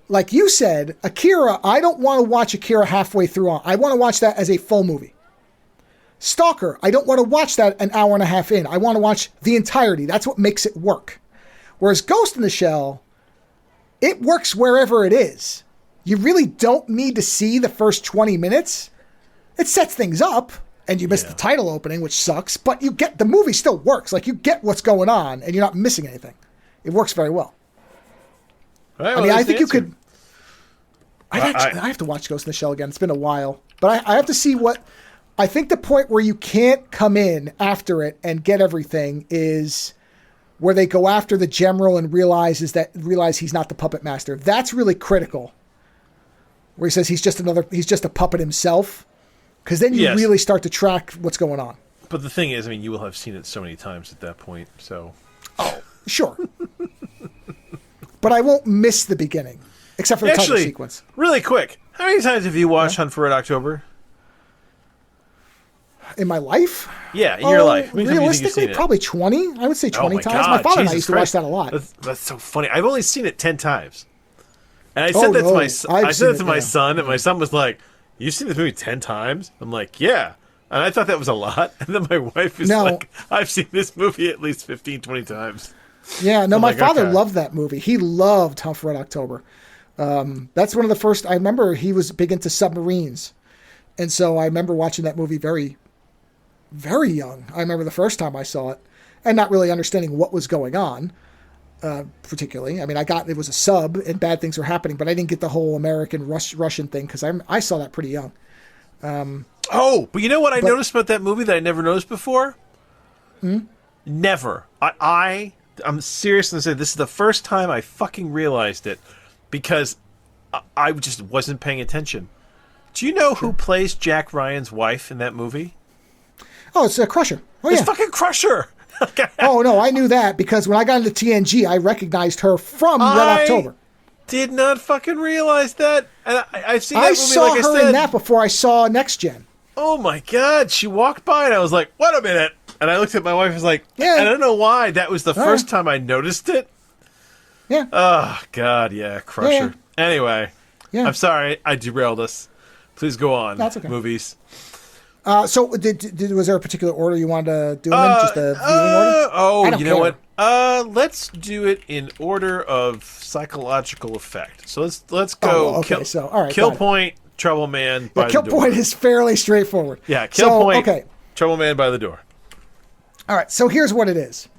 like you said, Akira, I don't want to watch Akira halfway through on. I want to watch that as a full movie. Stalker, I don't want to watch that an hour and a half in. I want to watch the entirety. That's what makes it work. Whereas Ghost in the Shell, it works wherever it is. You really don't need to see the first 20 minutes. It sets things up. And you miss the title opening, which sucks, but you get the movie still works. Like, you get what's going on, and you're not missing anything. It works very well. Right, I mean, I think you could. I have to watch Ghost in the Shell again. It's been a while, but I have to see what. I think the point where you can't come in after it and get everything is where they go after the general and realize he's not the puppet master. That's really critical. Where he says he's just a puppet himself. Because then you really start to track what's going on. But the thing is, I mean, you will have seen it so many times at that point, so. Oh, sure. But I won't miss the beginning, except for the title sequence. Really quick, how many times have you watched Hunt for Red October? In my life? Yeah, in your life. Realistically, probably 20. I would say 20 times. God, my father and I Jesus used to watch that a lot. That's so funny. I've only seen it 10 times. And I said that to my son, and my son was like, "You've seen this movie 10 times?" I'm like, "Yeah." And I thought that was a lot. And then my wife is like, "I've seen this movie at least 15, 20 times." Yeah, no, my like, father okay. loved that movie. He loved Hunt for Red October. That's one of the first. I remember he was big into submarines, and so I remember watching that movie very, very young. I remember the first time I saw it, and not really understanding what was going on, particularly. I mean, it was a sub, and bad things were happening, but I didn't get the whole American Russian thing because I saw that pretty young. But you know what I noticed about that movie that I never noticed before? Never. I'm serious to say this is the first time I fucking realized it because I just wasn't paying attention. Do you know who plays Jack Ryan's wife in that movie? Oh, it's Crusher. Oh, It's yeah. fucking Crusher. Oh, no, I knew that because when I got into TNG, I recognized her from Red October. Did not fucking realize that. And I've seen that I movie, saw like I her said. in that before I saw Next Gen. Oh my God. She walked by and I was like, wait a minute. And I looked at my wife and was like, Yeah. I don't know why. That was the first time I noticed it. Yeah. Oh, God, yeah, Crusher. Yeah. Anyway, Yeah. I'm sorry. I derailed us. Please go on. That's okay. Movies. So was there a particular order you wanted to do them in? Just a viewing order? You know what? Let's do it in order of psychological effect. So let's go. Oh, okay. All right. Kill Point, Trouble Man by the Kill door. Point is fairly straightforward. Yeah, Kill Point, Okay. Trouble Man by the door. All right. So here's what it is.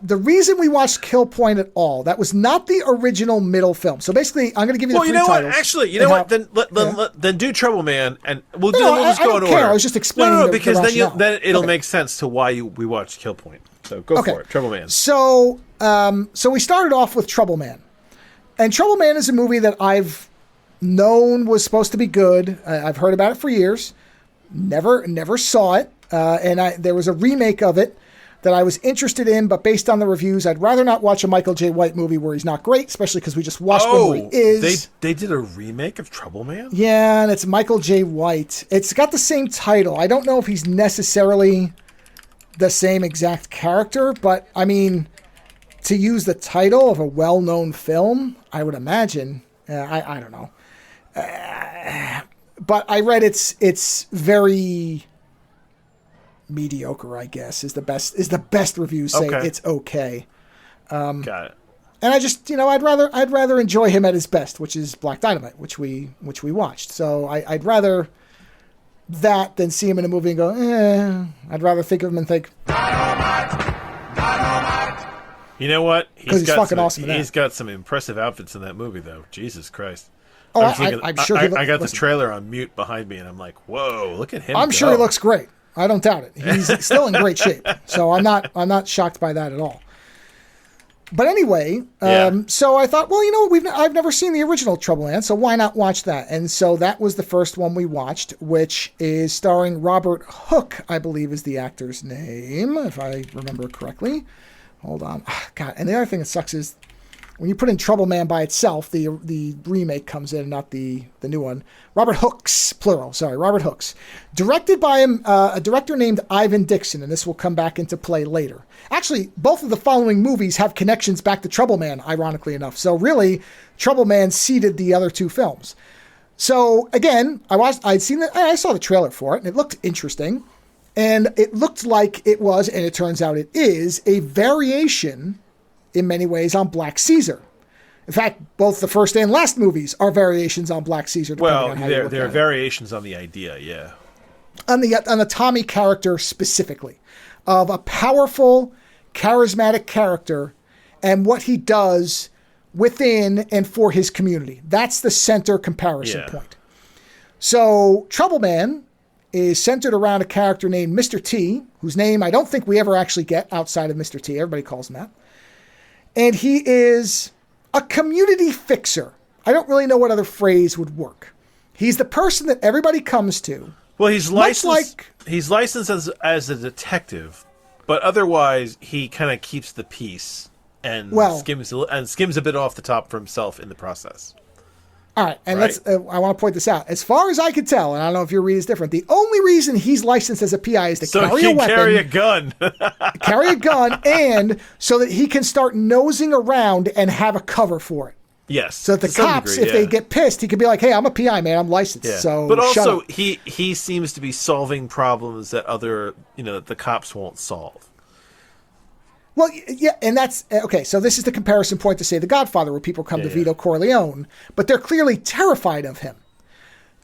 The reason we watched Kill Point at all, that was not the original middle film. So basically, I'm going to give you the three titles. Actually, you know what? Then do Trouble Man, and we'll just I go don't in care. order. I was just explaining the because rationale. then it'll Okay. make sense to why we watched Kill Point. So go for it, Trouble Man. So we started off with Trouble Man. And Trouble Man is a movie that I've known was supposed to be good. I've heard about it for years. Never saw it. And there was a remake of it that I was interested in, but based on the reviews, I'd rather not watch a Michael J. White movie where he's not great, especially because we just watched one where he is. They did a remake of Trouble Man? Yeah, and it's Michael J. White. It's got the same title. I don't know if he's necessarily the same exact character, but I mean, to use the title of a well-known film, I would imagine. I don't know. But I read it's very mediocre, I guess, is the best reviews say. Okay. It's okay. Got it. And I just, I'd rather enjoy him at his best, which is Black Dynamite, which we watched. So I'd rather that than see him in a movie and go, I'd rather think of him and think, You know what? Because he's fucking awesome in that. He's got some impressive outfits in that movie, though. Jesus Christ. oh, I'm sure I got the trailer on mute behind me, and I'm like, whoa, look at him I'm go. sure he looks great. I don't doubt it. He's still in great shape. So I'm not shocked by that at all. But anyway, so I thought, well, I've never seen the original Trouble Man, so why not watch that? And so that was the first one we watched, which is starring Robert Hooke, I believe is the actor's name, if I remember correctly. Hold on. God, and the other thing that sucks is when you put in Trouble Man by itself, the remake comes in, not the new one. Robert Hooks, plural. Sorry, Robert Hooks. Directed by a director named Ivan Dixon, and this will come back into play later. Actually, both of the following movies have connections back to Trouble Man, ironically enough. So really, Trouble Man seeded the other two films. So again, I saw the trailer for it, and it looked interesting. And it looked like it was, and it turns out it is, a variation in many ways on Black Caesar. In fact, both the first and last movies are variations on Black Caesar. Well, there are variations on the idea, yeah. On the Tommy character specifically, of a powerful, charismatic character and what he does within and for his community. That's the center comparison point. So Trouble Man is centered around a character named Mr. T, whose name I don't think we ever actually get outside of Mr. T. Everybody calls him that. And he is a community fixer. I don't really know what other phrase would work. He's the person that everybody comes to. Well, he's licensed. He's licensed as a detective, but otherwise he kind of keeps the peace and skims a bit off the top for himself in the process. All right, and I want to point this out. As far as I could tell, and I don't know if your read is different, the only reason he's licensed as a PI is to carry a weapon. Carry a gun. Carry a gun, and so that he can start nosing around and have a cover for it. Yes. So that the cops, if they get pissed, he can be like, hey, I'm a PI, man. I'm licensed. Yeah. So but shut also, up. he seems to be solving problems that that the cops won't solve. Well, yeah, and that's okay. So this is the comparison point to say The Godfather, where people come to Vito Corleone, but they're clearly terrified of him.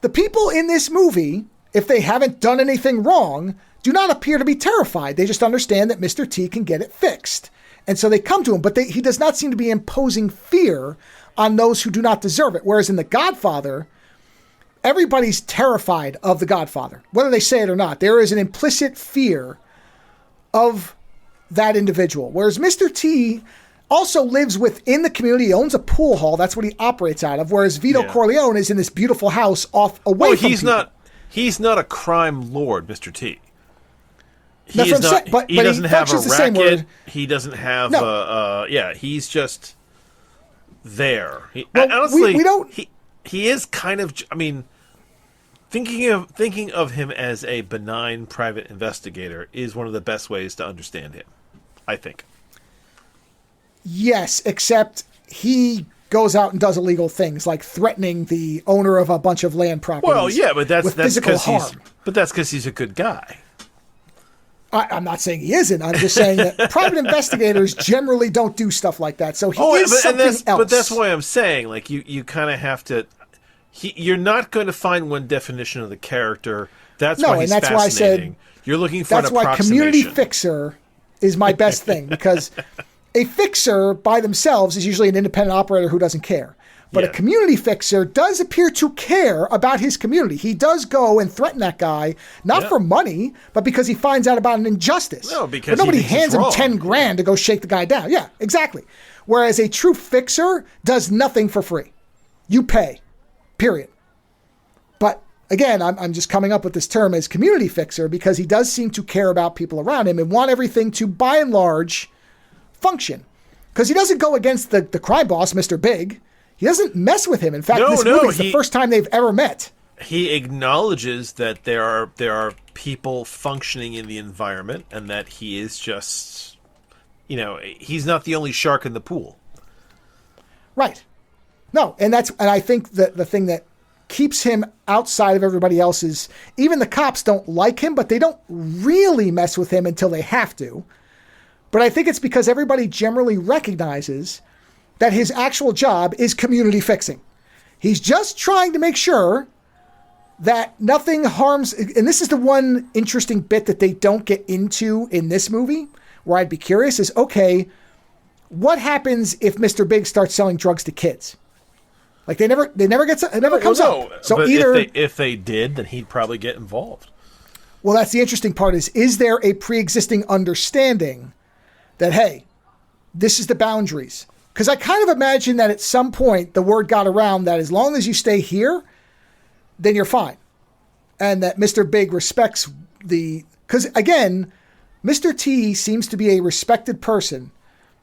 The people in this movie, if they haven't done anything wrong, do not appear to be terrified. They just understand that Mr. T can get it fixed. And so they come to him, but he does not seem to be imposing fear on those who do not deserve it. Whereas in The Godfather, everybody's terrified of The Godfather, whether they say it or not. There is an implicit fear of that individual. Whereas Mr. T also lives within the community. He owns a pool hall. That's what he operates out of. Whereas Vito Corleone is in this beautiful house away from people. He's not a crime lord, Mr. T. He doesn't have a racket. He doesn't have he's just there. We don't. He is kind of. I mean, thinking of him as a benign private investigator is one of the best ways to understand him, I think. Yes, except he goes out and does illegal things like threatening the owner of a bunch of land properties. Well, yeah, but that's physical harm. That's because he's a good guy. I'm not saying he isn't. I'm just saying that private investigators generally don't do stuff like that. So he is something else. But that's why I'm saying, like, you kind of have to. You're not going to find one definition of the character. That's why he's fascinating. Why I said you're looking for an approximation. That's why community fixer is my best thing, because a fixer by themselves is usually an independent operator who doesn't care. But a community fixer does appear to care about his community. He does go and threaten that guy, not for money, but because he finds out about an injustice. No, because nobody hands him 10 grand to go shake the guy down. Yeah, exactly. Whereas a true fixer does nothing for free. You pay, period. But again, I'm just coming up with this term as community fixer because he does seem to care about people around him and want everything to, by and large, function. Because he doesn't go against the crime boss, Mr. Big. He doesn't mess with him. In fact, this movie is the first time they've ever met. He acknowledges that there are people functioning in the environment and that he is just, he's not the only shark in the pool. Right. No, and I think that the thing that keeps him outside of everybody else is even the cops don't like him, but they don't really mess with him until they have to. But I think it's because everybody generally recognizes that his actual job is community fixing. He's just trying to make sure that nothing harms. And this is the one interesting bit that they don't get into in this movie, where I'd be curious is, okay, what happens if Mr. Big starts selling drugs to kids? Like it never comes up. So but either if they did, then he'd probably get involved. Well, that's the interesting part is there a pre-existing understanding that, hey, this is the boundaries? Because I kind of imagine that at some point the word got around that as long as you stay here, then you're fine. And that Mr. Big respects because again, Mr. T seems to be a respected person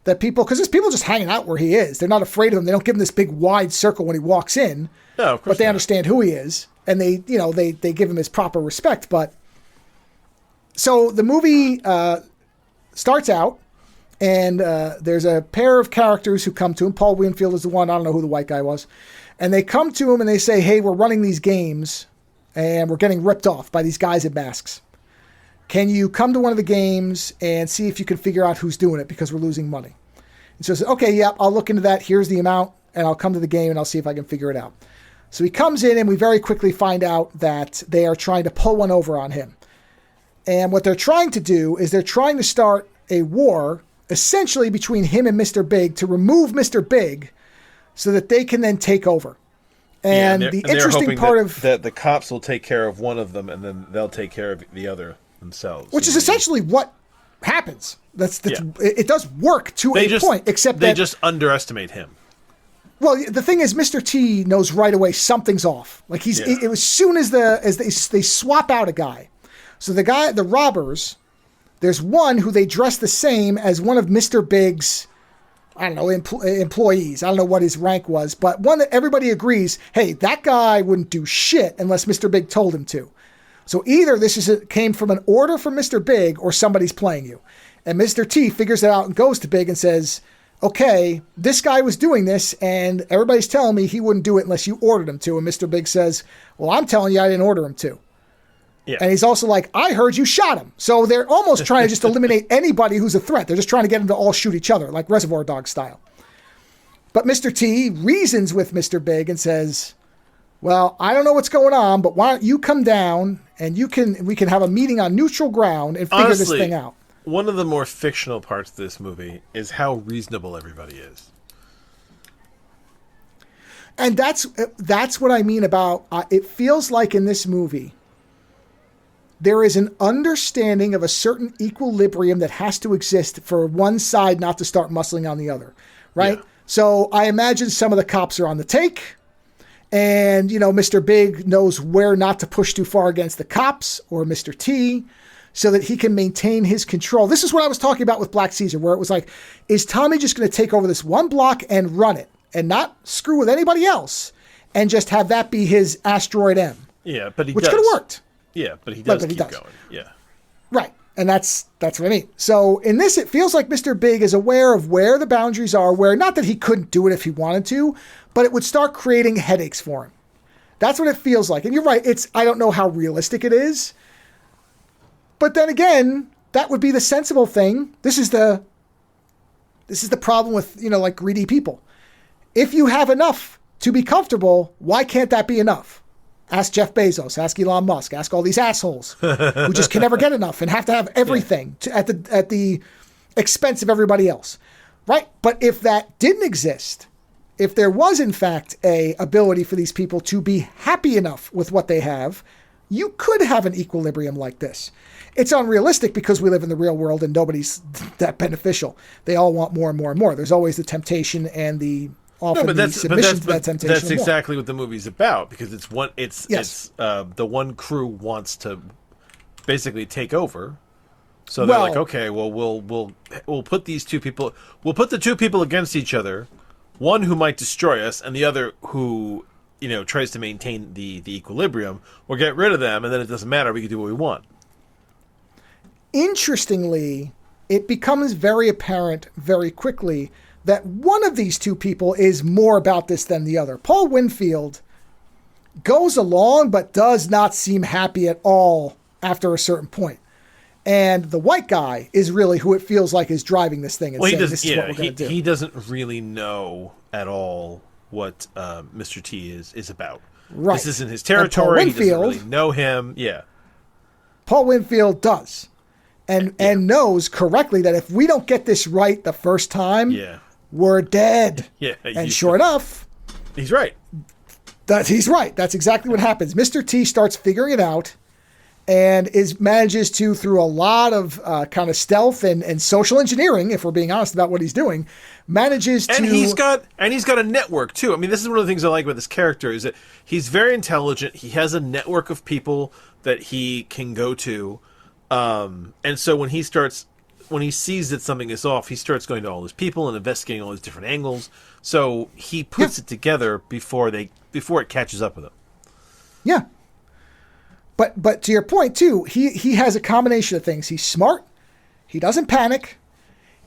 that because there's people just hanging out where he is. They're not afraid of him. They don't give him this big wide circle when he walks in. No, of course but they not. understand who he is. And they give him his proper respect. But so the movie starts out. And there's a pair of characters who come to him. Paul Winfield is the one. I don't know who the white guy was. And they come to him and they say, hey, we're running these games and we're getting ripped off by these guys in masks. Can you come to one of the games and see if you can figure out who's doing it because we're losing money? And so he says, okay, yeah, I'll look into that. Here's the amount. And I'll come to the game and I'll see if I can figure it out. So he comes in and we very quickly find out that they are trying to pull one over on him. And what they're trying to do is they're trying to start a war essentially between him and Mr. Big to remove Mr. Big so that they can then take over. And the interesting part that the cops will take care of one of them and then they'll take care of the other themselves. Which is essentially what happens. It does work to a point, except they just underestimate him. Well, the thing is, Mr. T knows right away something's off. Like it was soon as they swap out a guy. So the robbers, there's one who they dress the same as one of Mr. Big's, I don't know, employees. I don't know what his rank was, but one that everybody agrees, hey, that guy wouldn't do shit unless Mr. Big told him to. So either came from an order from Mr. Big or somebody's playing you. And Mr. T figures it out and goes to Big and says, okay, this guy was doing this and everybody's telling me he wouldn't do it unless you ordered him to. And Mr. Big says, well, I'm telling you I didn't order him to. Yeah. And he's also like, I heard you shot him. So they're almost trying to just eliminate anybody who's a threat. They're just trying to get them to all shoot each other, like Reservoir Dogs style. But Mr. T reasons with Mr. Big and says, well, I don't know what's going on, but why don't you come down and we can have a meeting on neutral ground and figure this thing out. One of the more fictional parts of this movie is how reasonable everybody is. And that's what I mean about, it feels like in this movie, there is an understanding of a certain equilibrium that has to exist for one side not to start muscling on the other, right? Yeah. So I imagine some of the cops are on the take, and, Mr. Big knows where not to push too far against the cops or Mr. T so that he can maintain his control. This is what I was talking about with Black Caesar, where it was like, is Tommy just going to take over this one block and run it and not screw with anybody else and just have that be his Asteroid M? Yeah, but which could have worked. Yeah, but he does keep going. Yeah. Right. And that's what I mean. So in this, it feels like Mr. Big is aware of where the boundaries are, where not that he couldn't do it if he wanted to, but it would start creating headaches for him. That's what it feels like. And you're right. I don't know how realistic it is. But then again, that would be the sensible thing. This is the problem with, like greedy people. If you have enough to be comfortable, why can't that be enough? Ask Jeff Bezos, ask Elon Musk, ask all these assholes who just can never get enough and have to have everything at the expense of everybody else, right? But if that didn't exist, if there was in fact a ability for these people to be happy enough with what they have, you could have an equilibrium like this. It's unrealistic because we live in the real world and nobody's that beneficial. They all want more and more and more. There's always the temptation and the submission to that temptation. That's exactly what the movie's about, because it's the one crew wants to basically take over. So they're like, okay, well, we'll put these two people, we'll put the two people against each other, one who might destroy us and the other who, tries to maintain the equilibrium. We'll get rid of them, and then it doesn't matter. We can do what we want. Interestingly, it becomes very apparent very quickly that one of these two people is more about this than the other. Paul Winfield goes along, but does not seem happy at all after a certain point. And the white guy is really who it feels like is driving this thing and saying, this is what we're going to do. He doesn't really know at all what Mr. T is about. Right. This isn't his territory. He doesn't really know him. Yeah. Paul Winfield does. And knows correctly that if we don't get this right the first time, we're dead. Yeah. And sure enough, he's right. He's right. That's exactly what happens. Mr. T starts figuring it out and manages to, through a lot of kind of stealth and social engineering, if we're being honest about what he's doing, manages to... And he's got a network, too. I mean, this is one of the things I like about this character, is that he's very intelligent. He has a network of people that he can go to. And so when he sees that something is off, he starts going to all his people and investigating all these different angles. So he puts it together before it catches up with him. Yeah. But to your point too, he has a combination of things. He's smart, he doesn't panic,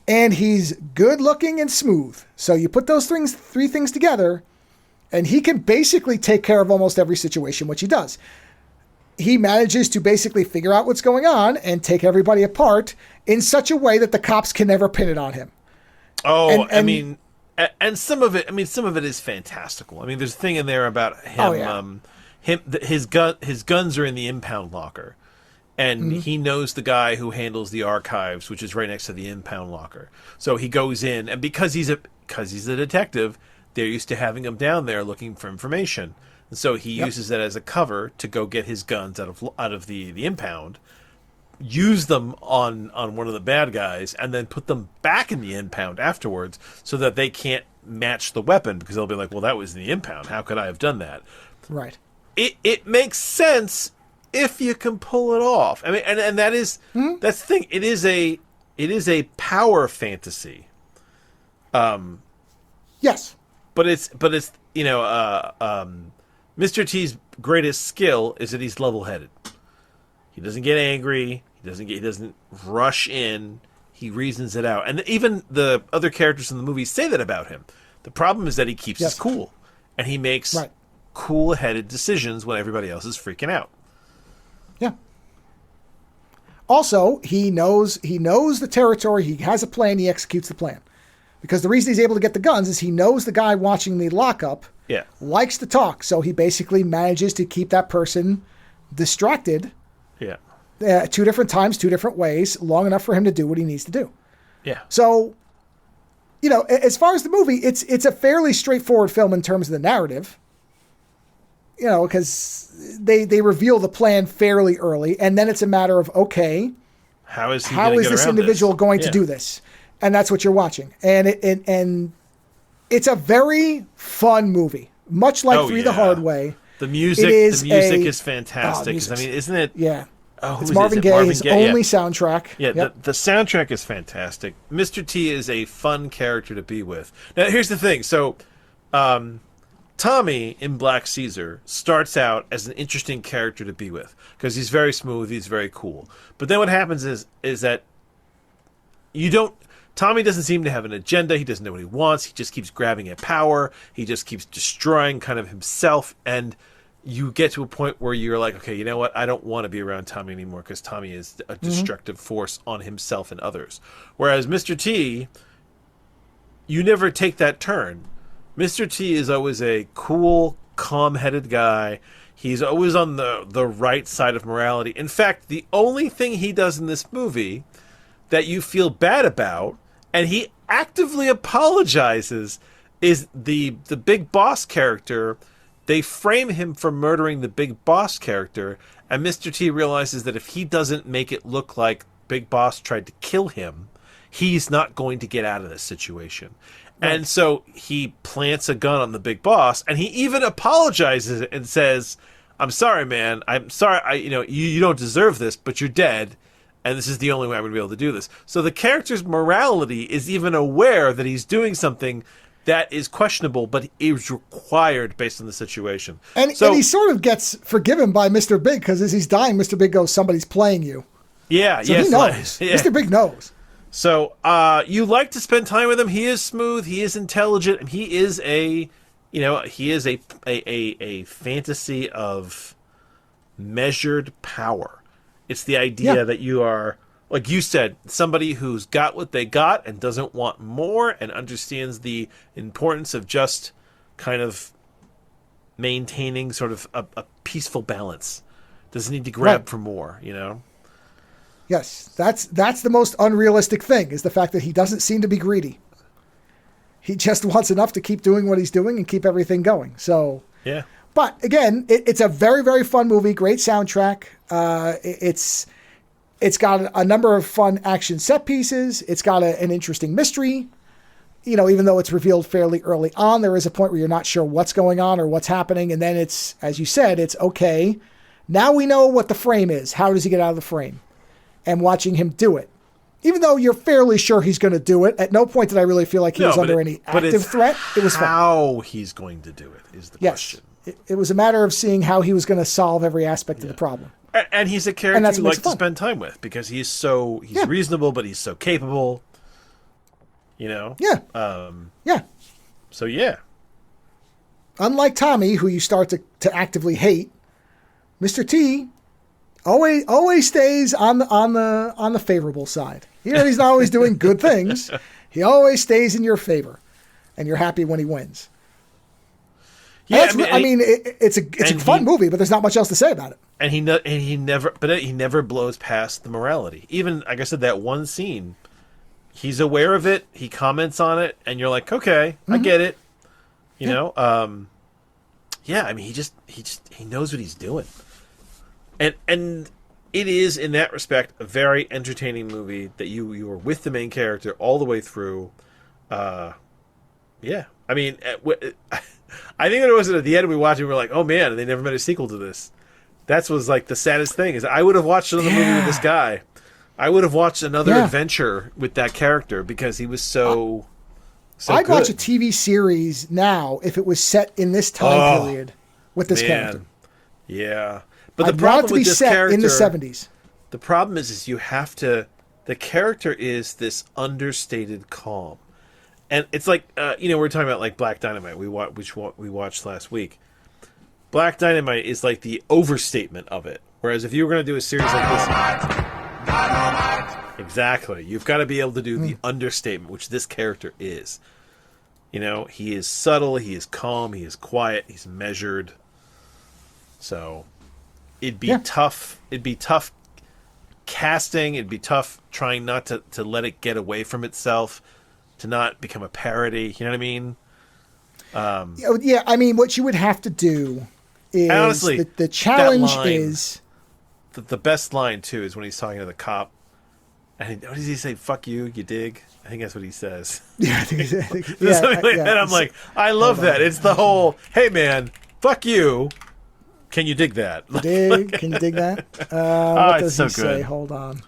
and he's good looking and smooth. So you put those three things together, and he can basically take care of almost every situation, which he does. He manages to basically figure out what's going on and take everybody apart in such a way that the cops can never pin it on him. Oh, and some of it is fantastical. I mean, there's a thing in there about him. His guns are in the impound locker, and he knows the guy who handles the archives, which is right next to the impound locker. So he goes in, and because he's a detective, they're used to having him down there looking for information. And so he uses that as a cover to go get his guns out of the impound, use them on one of the bad guys, and then put them back in the impound afterwards so that they can't match the weapon, because they'll be like, well, that was in the impound. How could I have done that? Right. It makes sense if you can pull it off. I mean, and that's the thing. It is a power fantasy. Yes. But it's Mr. T's greatest skill is that he's level-headed. He doesn't get angry. He doesn't rush in. He reasons it out. And even the other characters in the movie say that about him. The problem is that he keeps his cool, and he makes cool-headed decisions when everybody else is freaking out. Yeah. also he knows the territory. He has a plan. He executes the plan. Because the reason he's able to get the guns is he knows the guy watching the lockup likes to talk. So he basically manages to keep that person distracted. Yeah. 2 different times, 2 different ways, long enough for him to do what he needs to do. Yeah. So, you know, as far as the movie, it's a fairly straightforward film in terms of the narrative. You know, because they reveal the plan fairly early, and then it's a matter of, okay, how is this individual going to do this? And that's what you're watching. And it's a very fun movie, much like Three the Hard Way. The music is fantastic. I mean, isn't it? Yeah. Oh, it's Marvin Gaye, his only soundtrack. Yeah, the soundtrack is fantastic. Mr. T is a fun character to be with. Now, here's the thing. So, Tommy in Black Caesar starts out as an interesting character to be with because he's very smooth, he's very cool. But then what happens is that Tommy doesn't seem to have an agenda. He doesn't know what he wants. He just keeps grabbing at power. He just keeps destroying kind of himself. And you get to a point where you're like, okay, you know what? I don't want to be around Tommy anymore because Tommy is a destructive force on himself and others. Whereas Mr. T, you never take that turn. Mr. T is always a cool, calm-headed guy. He's always on the right side of morality. In fact, the only thing he does in this movie that you feel bad about, and he actively apologizes, is the Big Boss character. They frame him for murdering the Big Boss character, and Mr. T realizes that if he doesn't make it look like Big Boss tried to kill him, he's not going to get out of this situation. Right. And so he plants a gun on the Big Boss, and he even apologizes and says, "I'm sorry, man. I'm sorry. You don't deserve this, but you're dead. And this is the only way I'm going to be able to do this." So the character's morality is even aware that he's doing something that is questionable, but is required based on the situation. And he sort of gets forgiven by Mr. Big because as he's dying, Mr. Big goes, "Somebody's playing you." Yeah, so he knows. Yeah. Mr. Big knows. So you like to spend time with him. He is smooth. He is intelligent, and he is a fantasy of measured power. It's the idea that you are, like you said, somebody who's got what they got and doesn't want more and understands the importance of just kind of maintaining sort of a peaceful balance. Doesn't need to grab for more, you know? Yes, that's the most unrealistic thing, is the fact that he doesn't seem to be greedy. He just wants enough to keep doing what he's doing and keep everything going. So, yeah. But again, it's a very, very fun movie. Great soundtrack. It's got a number of fun action set pieces. It's got an interesting mystery. You know, even though it's revealed fairly early on, there is a point where you're not sure what's going on or what's happening. And then it's, as you said, it's okay. Now we know what the frame is. How does he get out of the frame? And watching him do it. Even though you're fairly sure he's going to do it, at no point did I really feel like he was under any active threat. It was how he's going to do it is the question. It was a matter of seeing how he was going to solve every aspect of the problem. And he's a character you like to spend time with because he's reasonable, but he's so capable. You know? Yeah. Yeah. So, yeah. Unlike Tommy, who you start to actively hate, Mr. T always stays on the favorable side. You know, he's not always doing good things. He always stays in your favor, and you're happy when he wins. Yeah, it's a fun movie, but there's not much else to say about it. And he never blows past the morality. Even like I said, that one scene, he's aware of it. He comments on it, and you're like, okay, I get it. You know, yeah. I mean, he knows what he's doing. And it is, in that respect, a very entertaining movie that you are with the main character all the way through. Yeah. I mean, I think it was at the end we watched it, we were like, oh man, they never made a sequel to this. That was like the saddest thing, is I would have watched another movie with this guy. I would have watched another adventure with that character because he was so I'd good. watch a TV series now if it was set in this time period with this character. Yeah. But the problem with this character in the 70s. The problem is you have to. The character is this understated calm, and it's like we're talking about like Black Dynamite, we watched last week. Black Dynamite is like the overstatement of it. Whereas if you were going to do a series like this, Exactly. You've got to be able to do the understatement, which this character is. You know, he is subtle, he is calm, he is quiet, he's measured. So it'd be tough. It'd be tough casting. It'd be tough trying not to let it get away from itself, to not become a parody. You know what I mean? Yeah, I mean, what you would have to do is honestly, the challenge line, is the best line too is when he's talking to the cop, and what does he say? "Fuck you, you dig?" I think that's what he says. Yeah, I think and I'm like, I love that. It's the whole, hey man, fuck you. Can you dig that? Can you dig that? What does he say? Good. Hold on.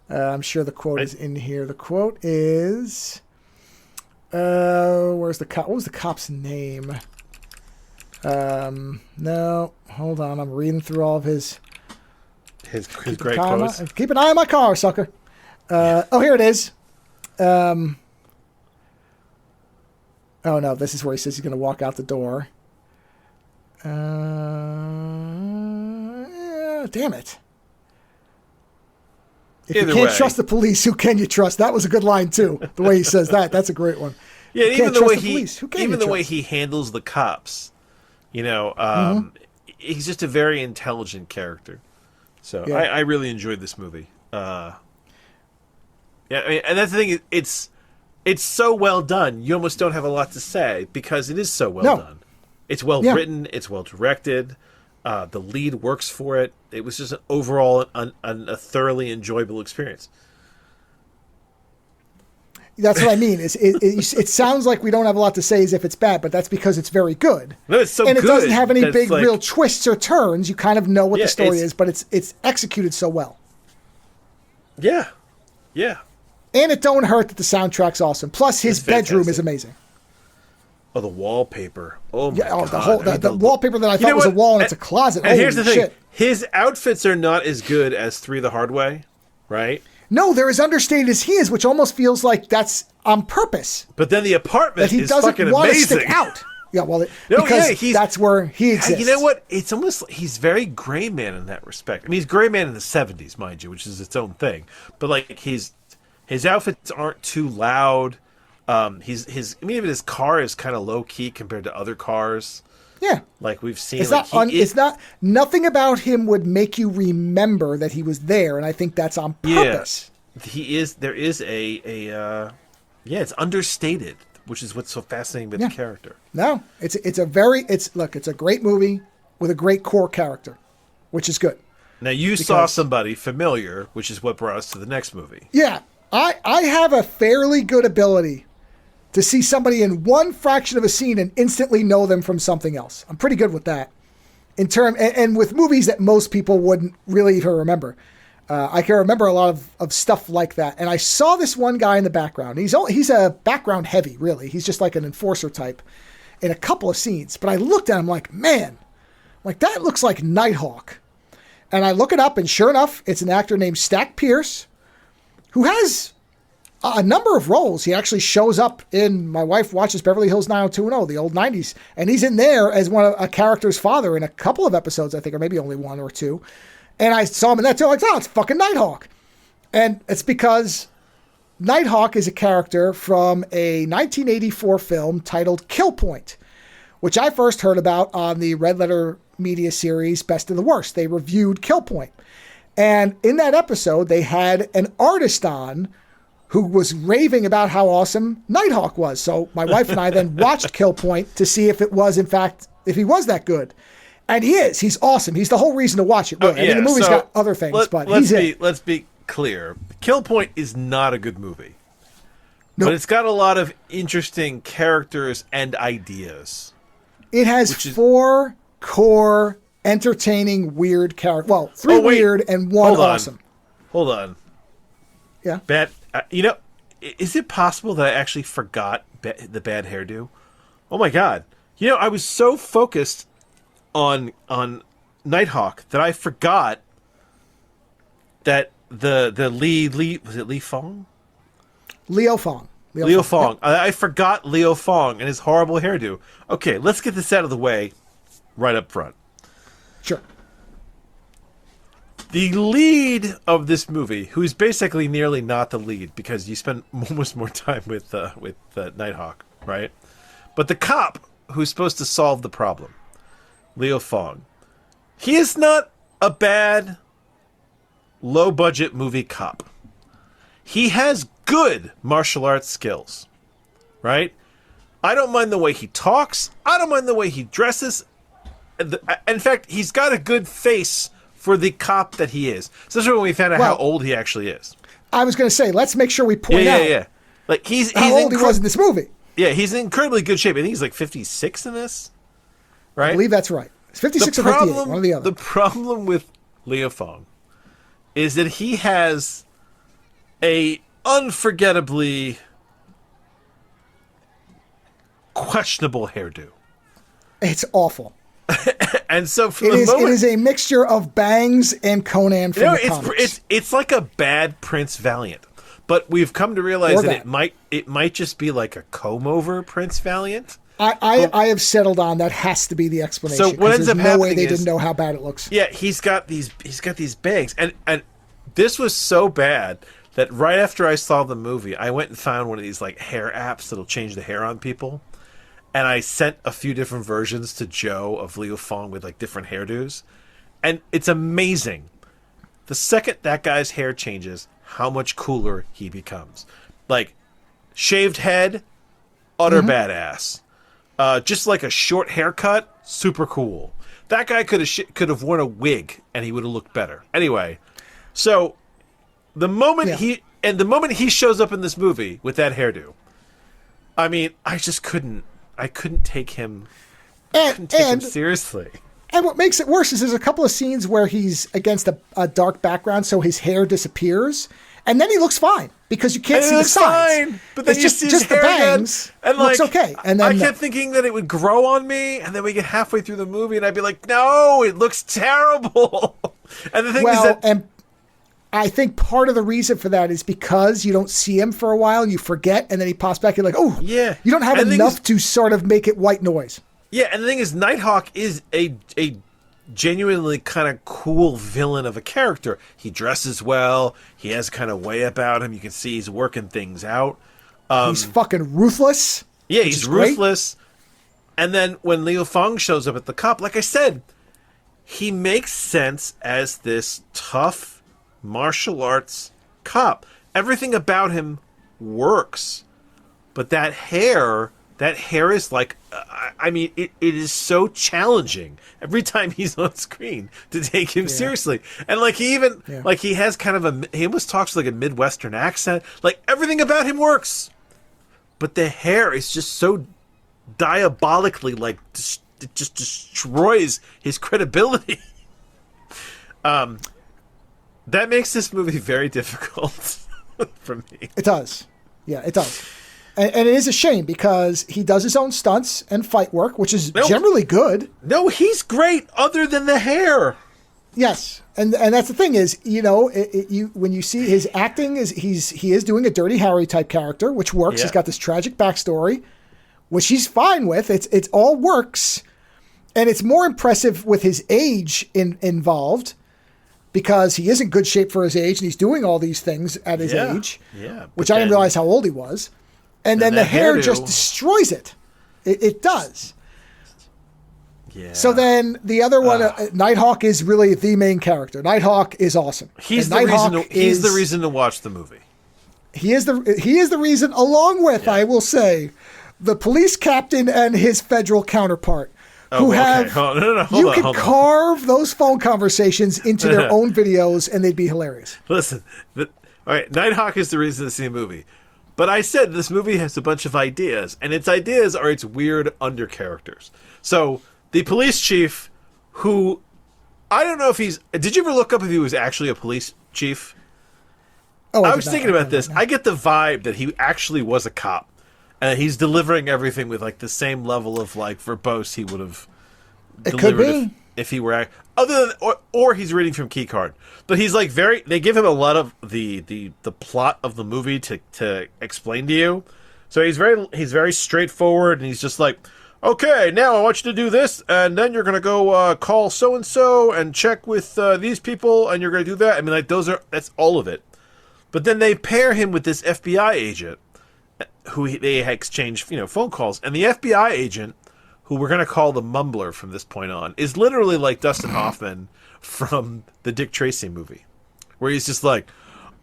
I'm sure the quote is in here. The quote is, where's the cop? What was the cop's name? No, hold on. I'm reading through all of his great quotes. Keep an eye on my car, sucker. Oh, here it is. Oh no, this is where he says he's going to walk out the door. Damn it. If you can't trust the police, who can you trust? That was a good line too. The way he says that, that's a great one. Yeah, even the way he handles the cops, you know, he's just a very intelligent character. So I really enjoyed this movie. Yeah, I mean, and that's the thing. It's so well done. You almost don't have a lot to say because it is so well done. It's well written. It's well directed. The lead works for it. It was just an overall a thoroughly enjoyable experience. That's what I mean. It sounds like we don't have a lot to say as if it's bad, but that's because it's very good. No, it's so and good. And it doesn't have any big real twists or turns. You kind of know what the story is, but it's executed so well. Yeah. Yeah. And it don't hurt that the soundtrack's awesome. Plus, his bedroom is amazing. Oh, the wallpaper. Oh, my God. The wallpaper that I thought was a wall and it's a closet. And here's the thing. His outfits are not as good as Three the Hard Way, right? No, they're as understated as he is, which almost feels like that's on purpose. But then the apartment is fucking amazing. That he doesn't want to stick out. Yeah, well, that's where he exists. You know what? It's almost he's very Gray Man in that respect. I mean, he's Gray Man in the 70s, mind you, which is its own thing. But like his outfits aren't too loud. Even his car is kind of low key compared to other cars. Yeah, like we've seen. It's not nothing about him would make you remember that he was there, and I think that's on purpose. Yeah, he is. There is it's understated, which is what's so fascinating with the character. No, it's a great movie with a great core character, which is good. Now you saw somebody familiar, which is what brought us to the next movie. Yeah, I have a fairly good ability to see somebody in one fraction of a scene and instantly know them from something else. I'm pretty good with that. And with movies that most people wouldn't really even remember. I can remember a lot of stuff like that. And I saw this one guy in the background. He's a background heavy, really. He's just like an enforcer type in a couple of scenes. But I looked at him like, man, like that looks like Nighthawk. And I look it up, and sure enough, it's an actor named Stack Pierce, who has a number of roles. He actually shows up in My Wife Watches Beverly Hills 90210, the old 90s. And he's in there as a character's father in a couple of episodes, I think, or maybe only one or two. And I saw him in that too. Like, oh, it's fucking Nighthawk. And it's because Nighthawk is a character from a 1984 film titled Kill Point, which I first heard about on the Red Letter Media series Best of the Worst. They reviewed Kill Point. And in that episode, they had an artist on who was raving about how awesome Nighthawk was. So my wife and I then watched Kill Point to see if he was that good. And he is. He's awesome. He's the whole reason to watch it. Really. I mean, the movie's got other things, but let's be clear. Kill Point is not a good movie. Nope. But it's got a lot of interesting characters and ideas. It has 4 core, entertaining, weird characters. Well, 3 weird and 1 awesome. Hold on. Yeah. Is it possible that I actually forgot the bad hairdo? Oh my God. I was so focused on Nighthawk that I forgot that the Lee was it Lee Fong? Leo Fong. Leo Fong. Yeah. I forgot Leo Fong and his horrible hairdo. Okay, let's get this out of the way right up front. Sure. The lead of this movie, who's basically nearly not the lead because you spend almost more time with Nighthawk, right? But the cop who's supposed to solve the problem, Leo Fong, he is not a bad, low-budget movie cop. He has good martial arts skills, right? I don't mind the way he talks. I don't mind the way he dresses. In fact, he's got a good face for the cop that he is. Especially when we found out how old he actually is. I was going to say, let's make sure we point out like he's how old he was in this movie. Yeah, he's in incredibly good shape. I think he's like 56 in this, right? I believe that's right. It's 56 or 58, one or the other. The problem with Leo Fong is that he has a unforgettably questionable hairdo. It's awful. And so it is a mixture of bangs and Conan from the comics. It's like a bad Prince Valiant, but we've come to realize that it might just be like a comb over Prince Valiant. I have settled on that has to be the explanation. So what ends up happening? No way they is, didn't know how bad it looks. Yeah, he's got these bangs, and this was so bad that right after I saw the movie, I went and found one of these like hair apps that'll change the hair on people. And I sent a few different versions to Joe of Leo Fong with like different hairdos. And it's amazing. The second that guy's hair changes, how much cooler he becomes. Like, shaved head, utter badass. Just like a short haircut, super cool. That guy could have worn a wig and he would have looked better. Anyway, so the moment he shows up in this movie with that hairdo, I mean, I couldn't take him seriously. And what makes it worse is there's a couple of scenes where he's against a dark background, so his hair disappears, and then he looks fine because you can't see the sides. Fine, but then it's just the bangs. And looks okay. And then I kept thinking that it would grow on me, and then we get halfway through the movie, and I'd be like, "No, it looks terrible." And the thing is that. I think part of the reason for that is because you don't see him for a while and you forget, and then he pops back. You're like, oh, yeah. You don't have enough to sort of make it white noise. Yeah, and the thing is, Nighthawk is a genuinely kind of cool villain of a character. He dresses well. He has kind of way about him. You can see he's working things out. He's fucking ruthless. Yeah, he's ruthless. Great. And then when Leo Fong shows up at the cop, like I said, he makes sense as this tough martial arts cop. Everything about him works, but that hair is like, I mean, it is so challenging every time he's on screen to take him seriously. And like he even like he has kind of he almost talks like a Midwestern accent. Like everything about him works, but the hair is just so diabolically like it just destroys his credibility. That makes this movie very difficult for me. It does. Yeah, it does. And it is a shame because he does his own stunts and fight work, which is generally good. No, he's great other than the hair. Yes. And that's the thing is, you know, when you see his acting, he is doing a Dirty Harry type character, which works. Yeah. He's got this tragic backstory, which he's fine with. It all works. And it's more impressive with his age involved, because he is in good shape for his age, and he's doing all these things at his age, which I didn't realize how old he was. And then the hair just destroys it. It does. Yeah. So then the other one, Nighthawk, is really the main character. Nighthawk is awesome. He's the reason to watch the movie. He is the reason, along with, I will say, the police captain and his federal counterpart. Hold on. Carve those phone conversations into their own videos, and they'd be hilarious. Listen, all right, Nighthawk is the reason to see a movie. But I said this movie has a bunch of ideas, and its ideas are its weird under characters. So the police chief, who I don't know if did you ever look up if he was actually a police chief? Oh, I was thinking about this. I get the vibe that he actually was a cop. And he's delivering everything with like the same level of like verbose he would have delivered if he were other than or he's reading from keycard. But he's like they give him a lot of the plot of the movie to explain to you. So he's very straightforward, and he's just like, okay, now I want you to do this, and then you're going to go call so-and-so and check with these people, and you're going to do that. I mean, like, that's all of it. But then they pair him with this FBI agent who they exchange, phone calls. And the FBI agent, who we're going to call the Mumbler from this point on, is literally like Dustin Hoffman from the Dick Tracy movie, where he's just like,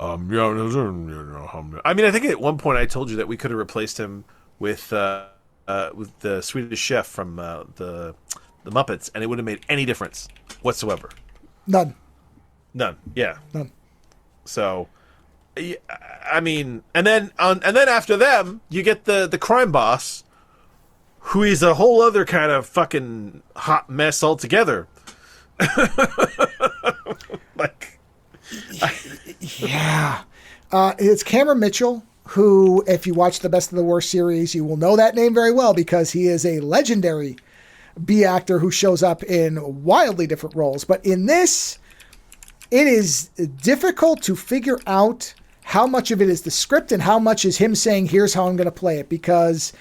I mean, I think at one point I told you that we could have replaced him with the Swedish Chef from the Muppets, and it wouldn't have made any difference whatsoever. None. Yeah. None. So, I mean, and then after them, you get the crime boss, who is a whole other kind of fucking hot mess altogether. Like, yeah. It's Cameron Mitchell, who, if you watch the Best of the Worst series, you will know that name very well because he is a legendary B actor who shows up in wildly different roles. But in this, it is difficult to figure out how much of it is the script and how much is him saying, here's how I'm going to play it. Because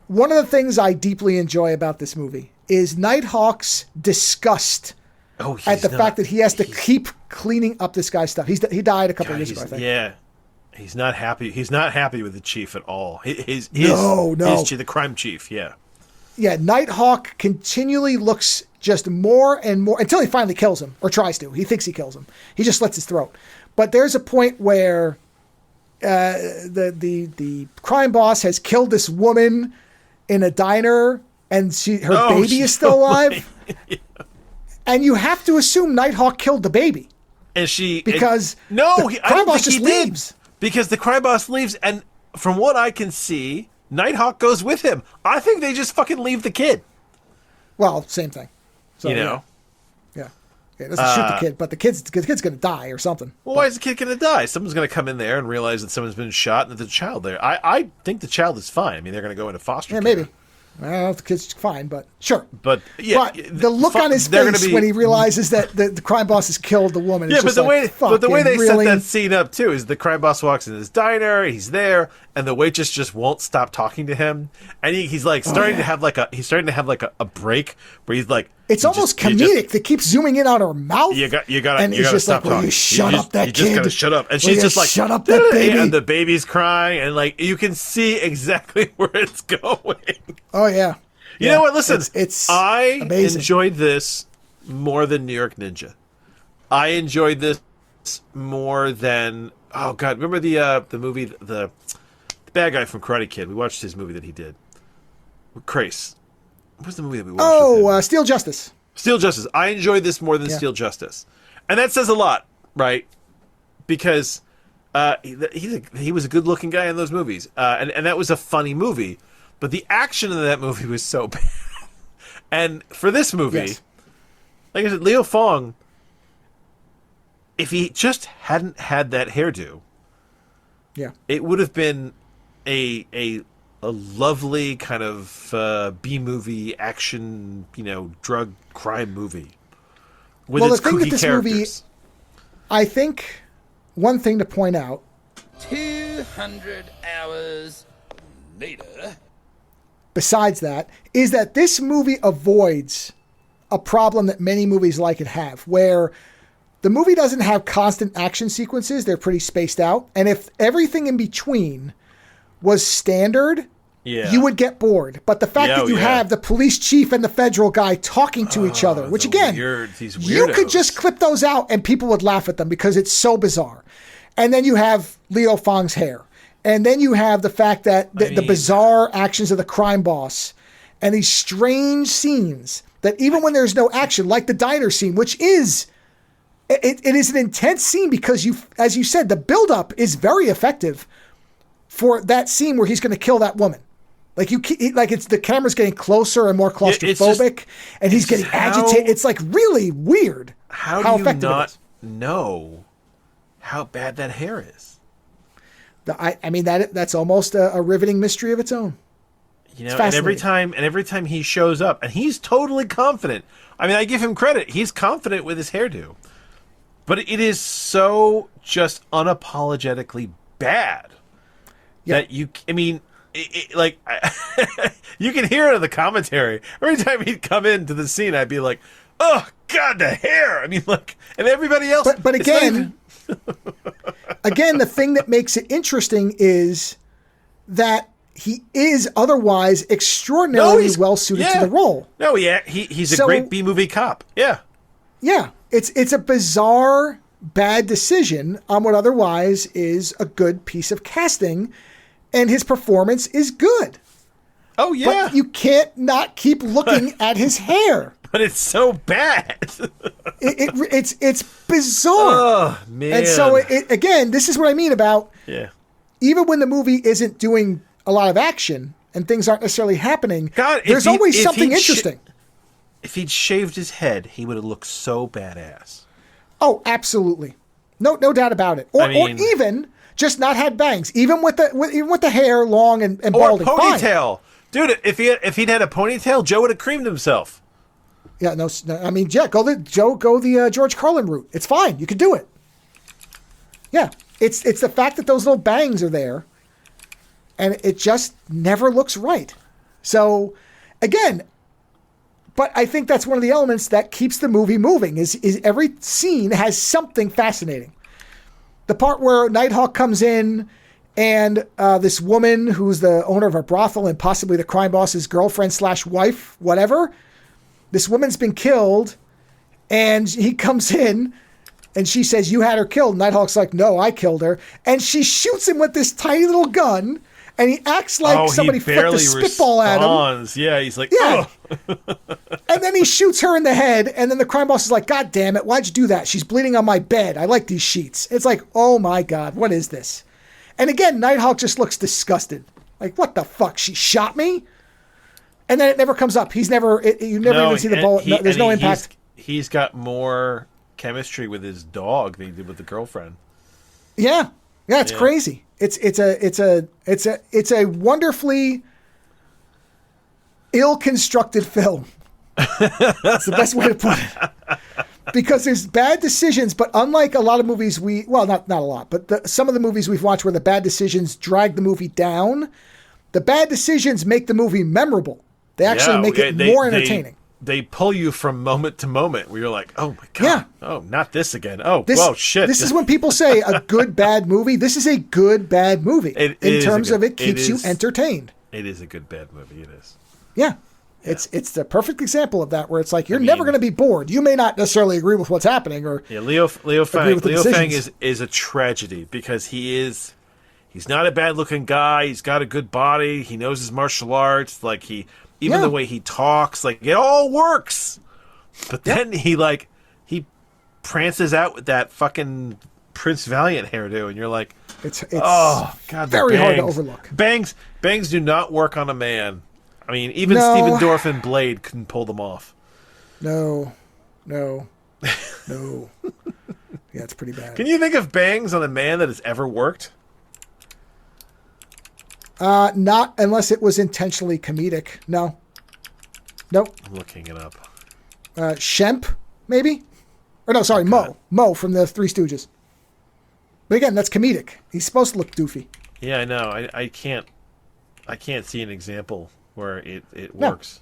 one of the things I deeply enjoy about this movie is Nighthawk's disgust at the fact that he has to keep cleaning up this guy's stuff. He died a couple of years ago, I think. Yeah. He's not happy. He's not happy with the chief at all. No. The crime chief, yeah. Yeah, Nighthawk continually looks just more and more until he finally kills him, or tries to. He thinks he kills him. He just slits his throat. But there's a point where the crime boss has killed this woman in a diner, and her baby is still alive. Yeah. And you have to assume Nighthawk killed the baby. And the crime boss just leaves. Because the crime boss leaves, and from what I can see, Nighthawk goes with him. I think they just fucking leave the kid. Well, same thing. So, Yeah. It doesn't shoot the kid, but the kid's going to die or something. Well, why is the kid going to die? Someone's going to come in there and realize that someone's been shot and that there's a child there. I think the child is fine. I mean, they're going to go into foster care. Maybe. Well, the kid's fine, but sure. But the look on his face when he realizes that the crime boss has killed the woman. Yeah, but the way they really? set that scene up too is the crime boss walks in his diner, he's there, and the waitress just won't stop talking to him, and he's like starting to have like a break where he's like, it's almost comedic. They keep zooming in on her mouth. You gotta stop talking. You shut up, that kid. You just gotta shut up. And she's just like, shut up, that baby. And the baby's crying, and like you can see exactly where it's going. Oh yeah. You know what? Listen, I amazing. enjoyed this more than New York Ninja. I enjoyed this more than remember the movie the bad guy from Karate Kid? We watched his movie that he did. Crace. What was the movie that we watched? Steel Justice. Steel Justice. I enjoyed this more than Steel Justice, and that says a lot, right? Because he was a good-looking guy in those movies, and that was a funny movie. But the action in that movie was so bad. And for this movie, like I said, Leo Fong, if he just hadn't had that hairdo, it would have been a lovely kind of B-movie action, drug crime movie with its kooky characters. Movie, I think one thing to point out, 200 hours later, besides that, is that this movie avoids a problem that many movies like it have, where the movie doesn't have constant action sequences. They're pretty spaced out. And if everything in between was standard, you would get bored. But the fact that you have the police chief and the federal guy talking to each other, which again, you could just clip those out and people would laugh at them because it's so bizarre. And then you have Leo Fong's hair. And then you have the fact that the bizarre actions of the crime boss and these strange scenes that even when there's no action, like the diner scene, which is, it is an intense scene because as you said, the buildup is very effective for that scene where he's going to kill that woman. Like it's the camera's getting closer and more claustrophobic and he's getting agitated. It's like really weird. How do you not know how bad that hair is? I mean that's almost a riveting mystery of its own. And every time he shows up, and he's totally confident. I mean, I give him credit; he's confident with his hairdo, but it is so just unapologetically bad that like you can hear it in the commentary. Every time he'd come into the scene, I'd be like, "Oh God, the hair!" I mean, like, and everybody else. But again, again, the thing that makes it interesting is that he is otherwise extraordinarily well suited to the role. No, he's a great B-movie cop. Yeah. Yeah, it's a bizarre, bad decision on what otherwise is a good piece of casting, and his performance is good. Oh, yeah. But you can't not keep looking at his hair. But it's so bad. It's bizarre. Oh, man. And so, again, this is what I mean about even when the movie isn't doing a lot of action and things aren't necessarily happening, there's always something interesting. If he'd shaved his head, he would have looked so badass. Oh, absolutely. No doubt about it. Or even just not had bangs. Even with the hair long and balding. Or a ponytail. Fine. Dude, if he'd had a ponytail, Joe would have creamed himself. Yeah, no, I mean, yeah, go the George Carlin route. It's fine. You can do it. Yeah. It's the fact that those little bangs are there, and it just never looks right. So, again, but I think that's one of the elements that keeps the movie moving, is every scene has something fascinating. The part where Nighthawk comes in and this woman who's the owner of a brothel and possibly the crime boss's girlfriend/wife, whatever, this woman's been killed, and he comes in and she says, "You had her killed." Nighthawk's like, "No, I killed her." And she shoots him with this tiny little gun, and he acts like somebody flicked a spitball at him. Yeah, he's like, yeah. And then he shoots her in the head, and then the crime boss is like, "God damn it, why'd you do that? She's bleeding on my bed. I like these sheets." It's like, oh my God, what is this? And again, Nighthawk just looks disgusted. Like, what the fuck? She shot me? And then it never comes up. You never even see the bullet. There's no impact. He's got more chemistry with his dog than he did with the girlfriend. Yeah. Yeah, it's crazy. It's a wonderfully ill-constructed film. That's the best way to put it. Because there's bad decisions, but unlike a lot of movies not a lot, but some of the movies we've watched where the bad decisions drag the movie down, the bad decisions make the movie memorable. They actually make it more entertaining. They pull you from moment to moment where you're like, oh my God, oh, not this again. Oh, whoa, shit. This is when people say a good, bad movie. This is a good, bad movie. In terms of it keeps you entertained. It is a good, bad movie. It is. Yeah. It's the perfect example of that, where it's like, you're never going to be bored. You may not necessarily agree with what's happening, or Leo Fang is a tragedy, because he's not a bad looking guy. He's got a good body. He knows his martial arts. Like even the way he talks, like, it all works. But then he prances out with that fucking Prince Valiant hairdo, and you're like, it's oh God, very hard to overlook. Bangs do not work on a man. I mean, even Steven Dorff and Blade couldn't pull them off. No. Yeah, it's pretty bad. Can you think of bangs on a man that has ever worked? Not unless it was intentionally comedic. No. Nope. I'm looking it up. Shemp, maybe? Or no, sorry, Mo. Mo from the Three Stooges. But again, that's comedic. He's supposed to look doofy. Yeah, I know. I can't see an example where it works.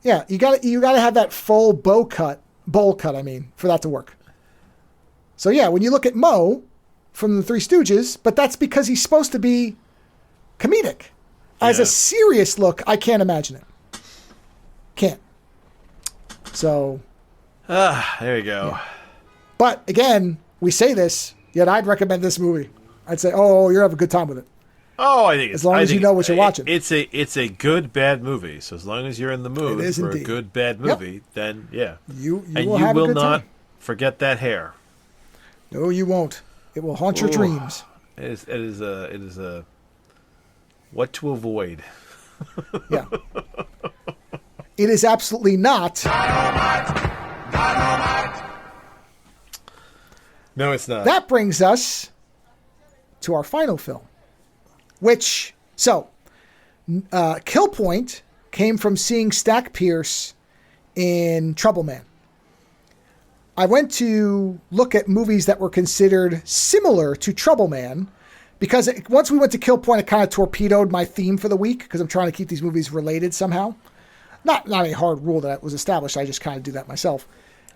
Yeah, you gotta have that full bowl cut, for that to work. So yeah, when you look at Mo from the Three Stooges, but that's because he's supposed to be comedic. As a serious look, I can't imagine it. Can't. So. There you go. Yeah. But again, we say this, yet I'd recommend this movie. I'd say, oh, you'll have a good time with it. Oh, I think as long as you know what you're watching. It's a good, bad movie. So as long as you're in the mood for a good, bad movie, then you will not forget that hair. No, you won't. It will haunt your dreams. It is a what to avoid. Yeah. It is absolutely not. Dynamite. No, it's not. That brings us to our final film. Kill Point came from seeing Stack Pierce in Trouble Man. I went to look at movies that were considered similar to Trouble Man because once we went to Kill Point, it kind of torpedoed my theme for the week because I'm trying to keep these movies related somehow. Not a hard rule that was established. I just kind of do that myself.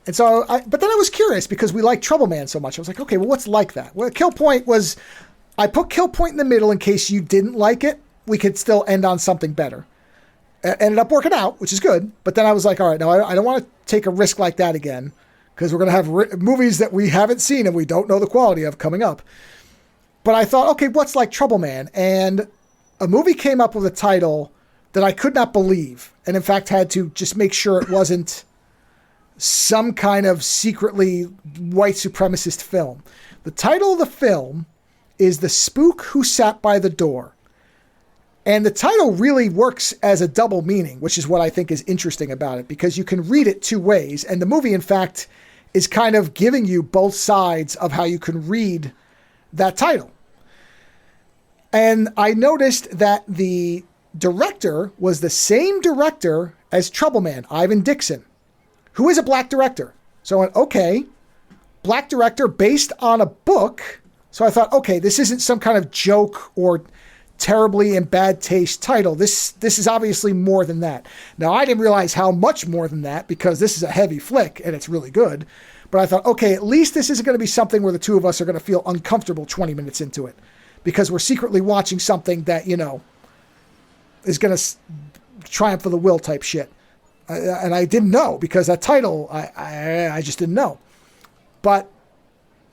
And so, but then I was curious because we like Trouble Man so much. I was like, okay, well, what's like that? Well, Kill Point was, I put Kill Point in the middle in case you didn't like it. We could still end on something better. Ended up working out, which is good. But then I was like, all right, no, I don't want to take a risk like that again because we're going to have movies that we haven't seen and we don't know the quality of coming up. But I thought, okay, what's like Trouble Man? And a movie came up with a title that I could not believe. And in fact, had to just make sure it wasn't some kind of secretly white supremacist film. The title of the film is The Spook Who Sat by the Door. And the title really works as a double meaning, which is what I think is interesting about it, because you can read it two ways. And the movie, in fact, is kind of giving you both sides of how you can read that title. And I noticed that the director was the same director as Trouble Man, Ivan Dixon, who is a black director. So I went, okay, black director based on a book. So I thought, okay, this isn't some kind of joke or terribly in bad taste title. This is obviously more than that. Now, I didn't realize how much more than that because this is a heavy flick and it's really good. But I thought, okay, at least this isn't going to be something where the two of us are going to feel uncomfortable 20 minutes into it because we're secretly watching something that, is going to triumph for the will type shit. And I didn't know because that title, I just didn't know. But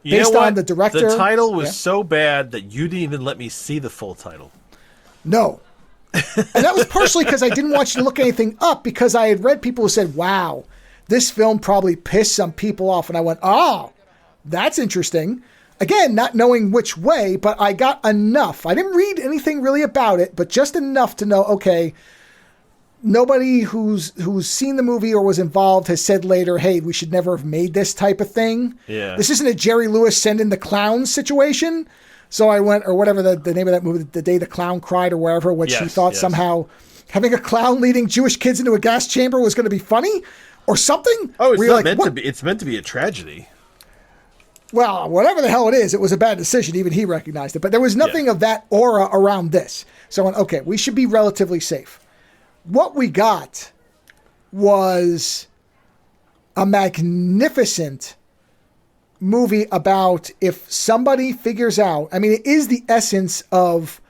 based on the director... The title was so bad that you didn't even let me see the full title. No. And that was partially because I didn't want you to look anything up because I had read people who said, wow, this film probably pissed some people off. And I went, oh, that's interesting. Again, not knowing which way, but I got enough. I didn't read anything really about it, but just enough to know, okay, nobody who's seen the movie or was involved has said later, hey, we should never have made this type of thing. Yeah. This isn't a Jerry Lewis send in the clowns situation. So I went, or whatever the name of that movie, The Day the Clown Cried or wherever, which he thought somehow having a clown leading Jewish kids into a gas chamber was going to be funny or something. Oh, it's not meant to be. It's meant to be a tragedy. Well, whatever the hell it is, it was a bad decision. Even he recognized it. But there was nothing of that aura around this. So I went, okay, we should be relatively safe. What we got was a magnificent movie about if somebody figures out, I mean, it is the essence of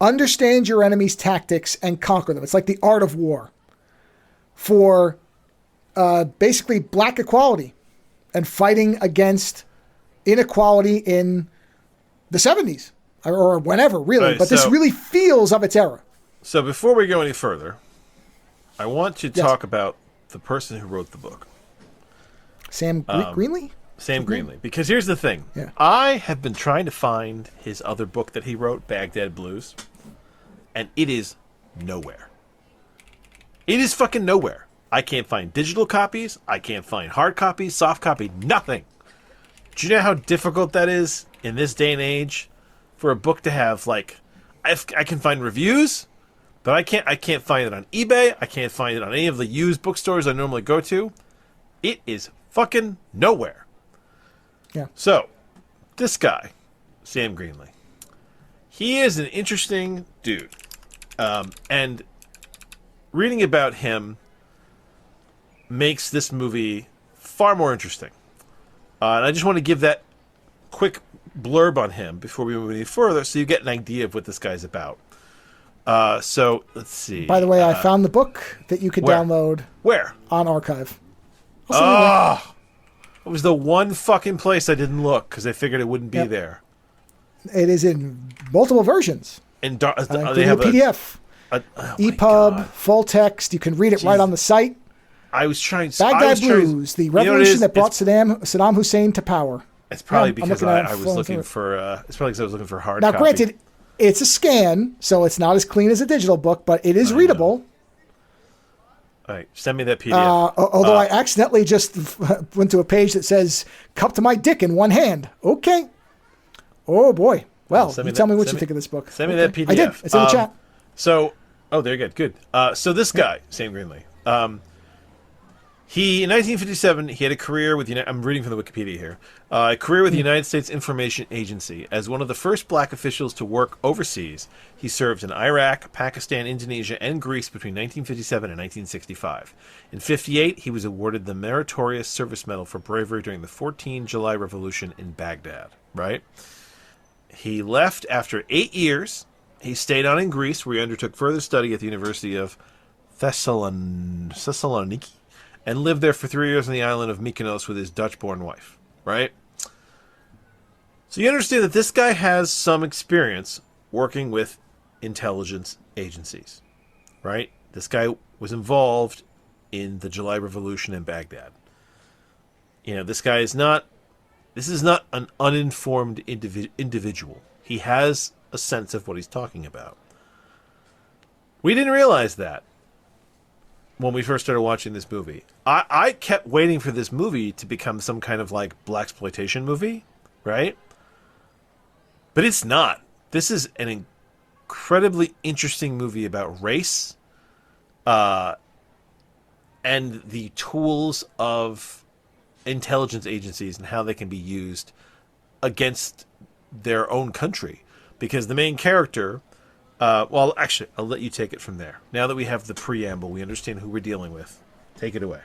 understand your enemy's tactics and conquer them. It's like the art of war for basically black equality and fighting against inequality in the 70s or whenever, really. Right, but this really feels of its era. So before we go any further, I want to talk about the person who wrote the book. Sam Greenlee? Sam Greenlee. Because here's the thing. Yeah. I have been trying to find his other book that he wrote, Baghdad Blues, and it is nowhere. It is fucking nowhere. I can't find digital copies. I can't find hard copies, soft copy, nothing. Do you know how difficult that is in this day and age for a book to have, like, I can find reviews, but I can't find it on eBay. I can't find it on any of the used bookstores I normally go to. It is fucking nowhere. Yeah. So, this guy, Sam Greenlee, he is an interesting dude. And reading about him makes this movie far more interesting. And I just want to give that quick blurb on him before we move any further so you get an idea of what this guy's about. So, let's see. By the way, I found the book that you could download. Where? On Archive. Oh! It was the one fucking place I didn't look because I figured it wouldn't be there. It is in multiple versions. And they have a PDF. EPUB, full text. You can read it right on the site. I was trying... Baghdad Blues, the revolution that brought Saddam Hussein to power. It's probably because I was looking for... it's probably because I was looking for hard copy. Now, granted, it's a scan, so it's not as clean as a digital book, but it is readable. All right, send me that PDF. Although I accidentally just went to a page that says, cup to my dick in one hand. Okay. Oh, boy. Well, tell me what you think of this book. Send me that PDF. I did. It's in the chat. So, there you go. Good. So this guy, Sam Greenlee, In 1957, he had a career with I'm reading from the Wikipedia here. A career with the United States Information Agency. As one of the first black officials to work overseas, he served in Iraq, Pakistan, Indonesia, and Greece between 1957 and 1965. In 58, he was awarded the Meritorious Service Medal for bravery during the 14 July Revolution in Baghdad. Right? He left after 8 years. He stayed on in Greece, where he undertook further study at the University of Thessaloniki, and lived there for 3 years on the island of Mykonos with his Dutch-born wife, right? So you understand that this guy has some experience working with intelligence agencies, right? This guy was involved in the July Revolution in Baghdad. This guy is not... This is not an uninformed individual. He has a sense of what he's talking about. We didn't realize that when we first started watching this movie. I kept waiting for this movie to become some kind of like blaxploitation movie, right? But it's not. This is an incredibly interesting movie about race, and the tools of intelligence agencies and how they can be used against their own country. Because the main character... well, actually, I'll let you take it from there. Now that we have the preamble, we understand who we're dealing with. Take it away.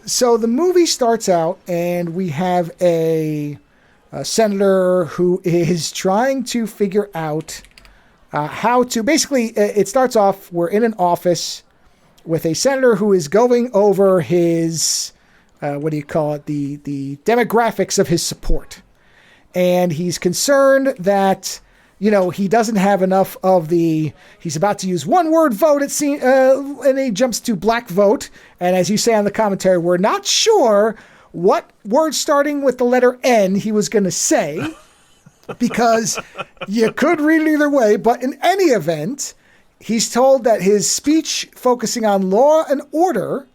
So the movie starts out, and we have a senator who is trying to figure out how to... Basically, it starts off, we're in an office with a senator who is going over his... what do you call it? The demographics of his support. And he's concerned that... he doesn't have enough of the... He's about to use one-word vote, and he jumps to black vote. And as you say on the commentary, we're not sure what word starting with the letter N he was going to say, because you could read it either way. But in any event, he's told that his speech focusing on law and order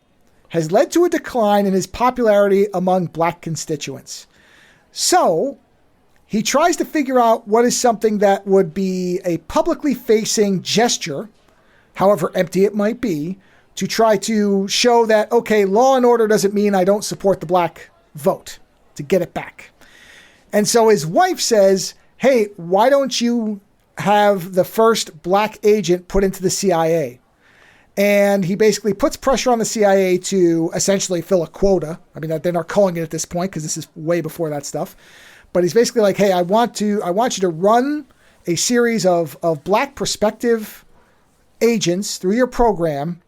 has led to a decline in his popularity among black constituents. So... he tries to figure out what is something that would be a publicly facing gesture, however empty it might be, to try to show that, okay, law and order doesn't mean I don't support the black vote, to get it back. And so his wife says, hey, why don't you have the first black agent put into the CIA? And he basically puts pressure on the CIA to essentially fill a quota. I mean, they're not calling it at this point because this is way before that stuff. But he's basically like, hey, I want you to run a series of black prospective agents through your program.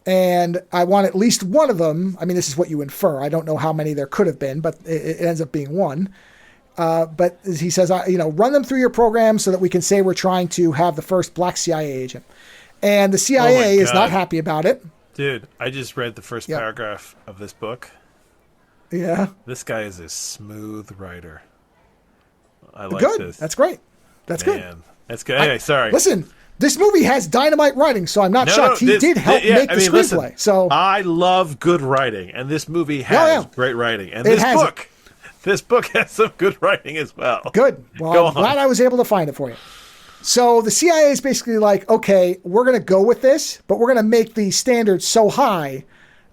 And I want at least one of them. I mean, this is what you infer. I don't know how many there could have been, but it ends up being one. But he says, run them through your program so that we can say we're trying to have the first black CIA agent. And the CIA is not happy about it. Dude, I just read the first paragraph of this book. Yeah. This guy is a smooth writer. I like good. this. That's great. That's good. That's good. Anyway, sorry. Listen, this movie has dynamite writing, so I'm not shocked. He did help make the screenplay. Listen, so I love good writing, and this movie has great writing. And this book has some good writing as well. Good. Well, I'm glad I was able to find it for you. So the CIA is basically like, okay, we're going to go with this, but we're going to make the standards so high,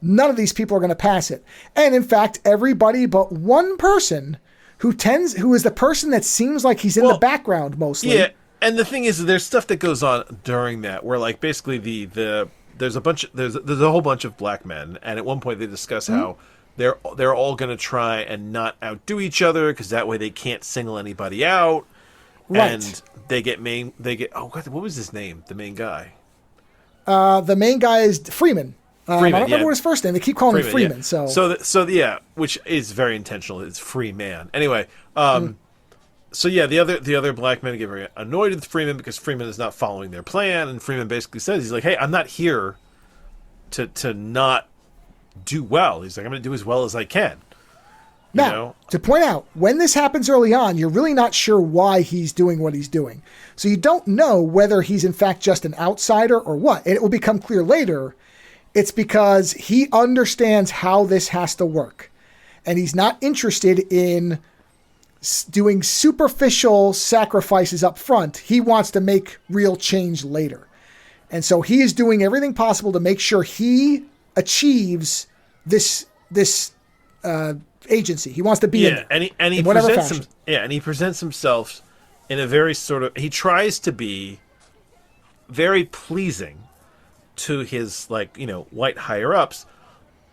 none of these people are going to pass it. And in fact, everybody but one person who is the person that seems like he's in the background mostly. Yeah, and the thing is, there's stuff that goes on during that where, like, basically there's a whole bunch of black men, and at one point they discuss how they're all going to try and not outdo each other because that way they can't single anybody out. Right. And they get what was his name? The main guy. The main guy is Freeman. I don't remember what his first name. They keep calling him Freeman. Yeah. So which is very intentional. It's free man. Anyway, so yeah, the other black men get very annoyed with Freeman because Freeman is not following their plan, and Freeman basically says, he's like, hey, I'm not here to not do well. He's like, I'm going to do as well as I can. Now, to point out, when this happens early on, you're really not sure why he's doing what he's doing. So you don't know whether he's in fact just an outsider or what. And it will become clear later. It's because he understands how this has to work. And he's not interested in doing superficial sacrifices up front. He wants to make real change later. And so he is doing everything possible to make sure he achieves this agency. He wants to be in there, and he in whatever presents fashion. and he presents himself in a very sort of, he tries to be very pleasing to his, like, white higher ups,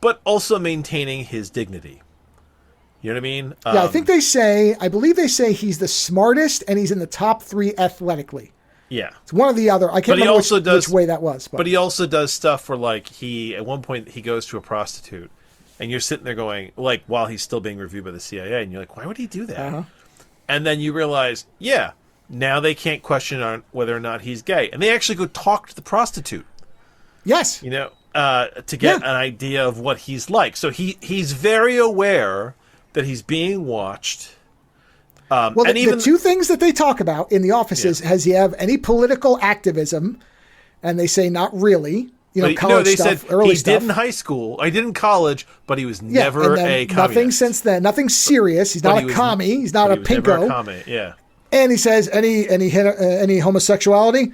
but also maintaining his dignity. You know what I mean? Yeah, I believe they say he's the smartest and he's in the top 3 athletically. Yeah. It's one or the other. I can't remember which way that was. But he also does stuff where, like, at one point he goes to a prostitute and you're sitting there going, like, while he's still being reviewed by the CIA, and you're like, why would he do that? Uh-huh. And then you realize, now they can't question on whether or not he's gay. And they actually go talk to the prostitute. Yes. To get an idea of what he's like. So he's very aware that he's being watched. Well, the two things that they talk about in the office is, has he have any political activism? And they say not really. College they stuff, said early he stuff. did in high school. I did in college, but he was never a communist. Nothing since then. Nothing serious. He's not a commie. He's not a pinko. Never a commie. Yeah. And he says, any homosexuality?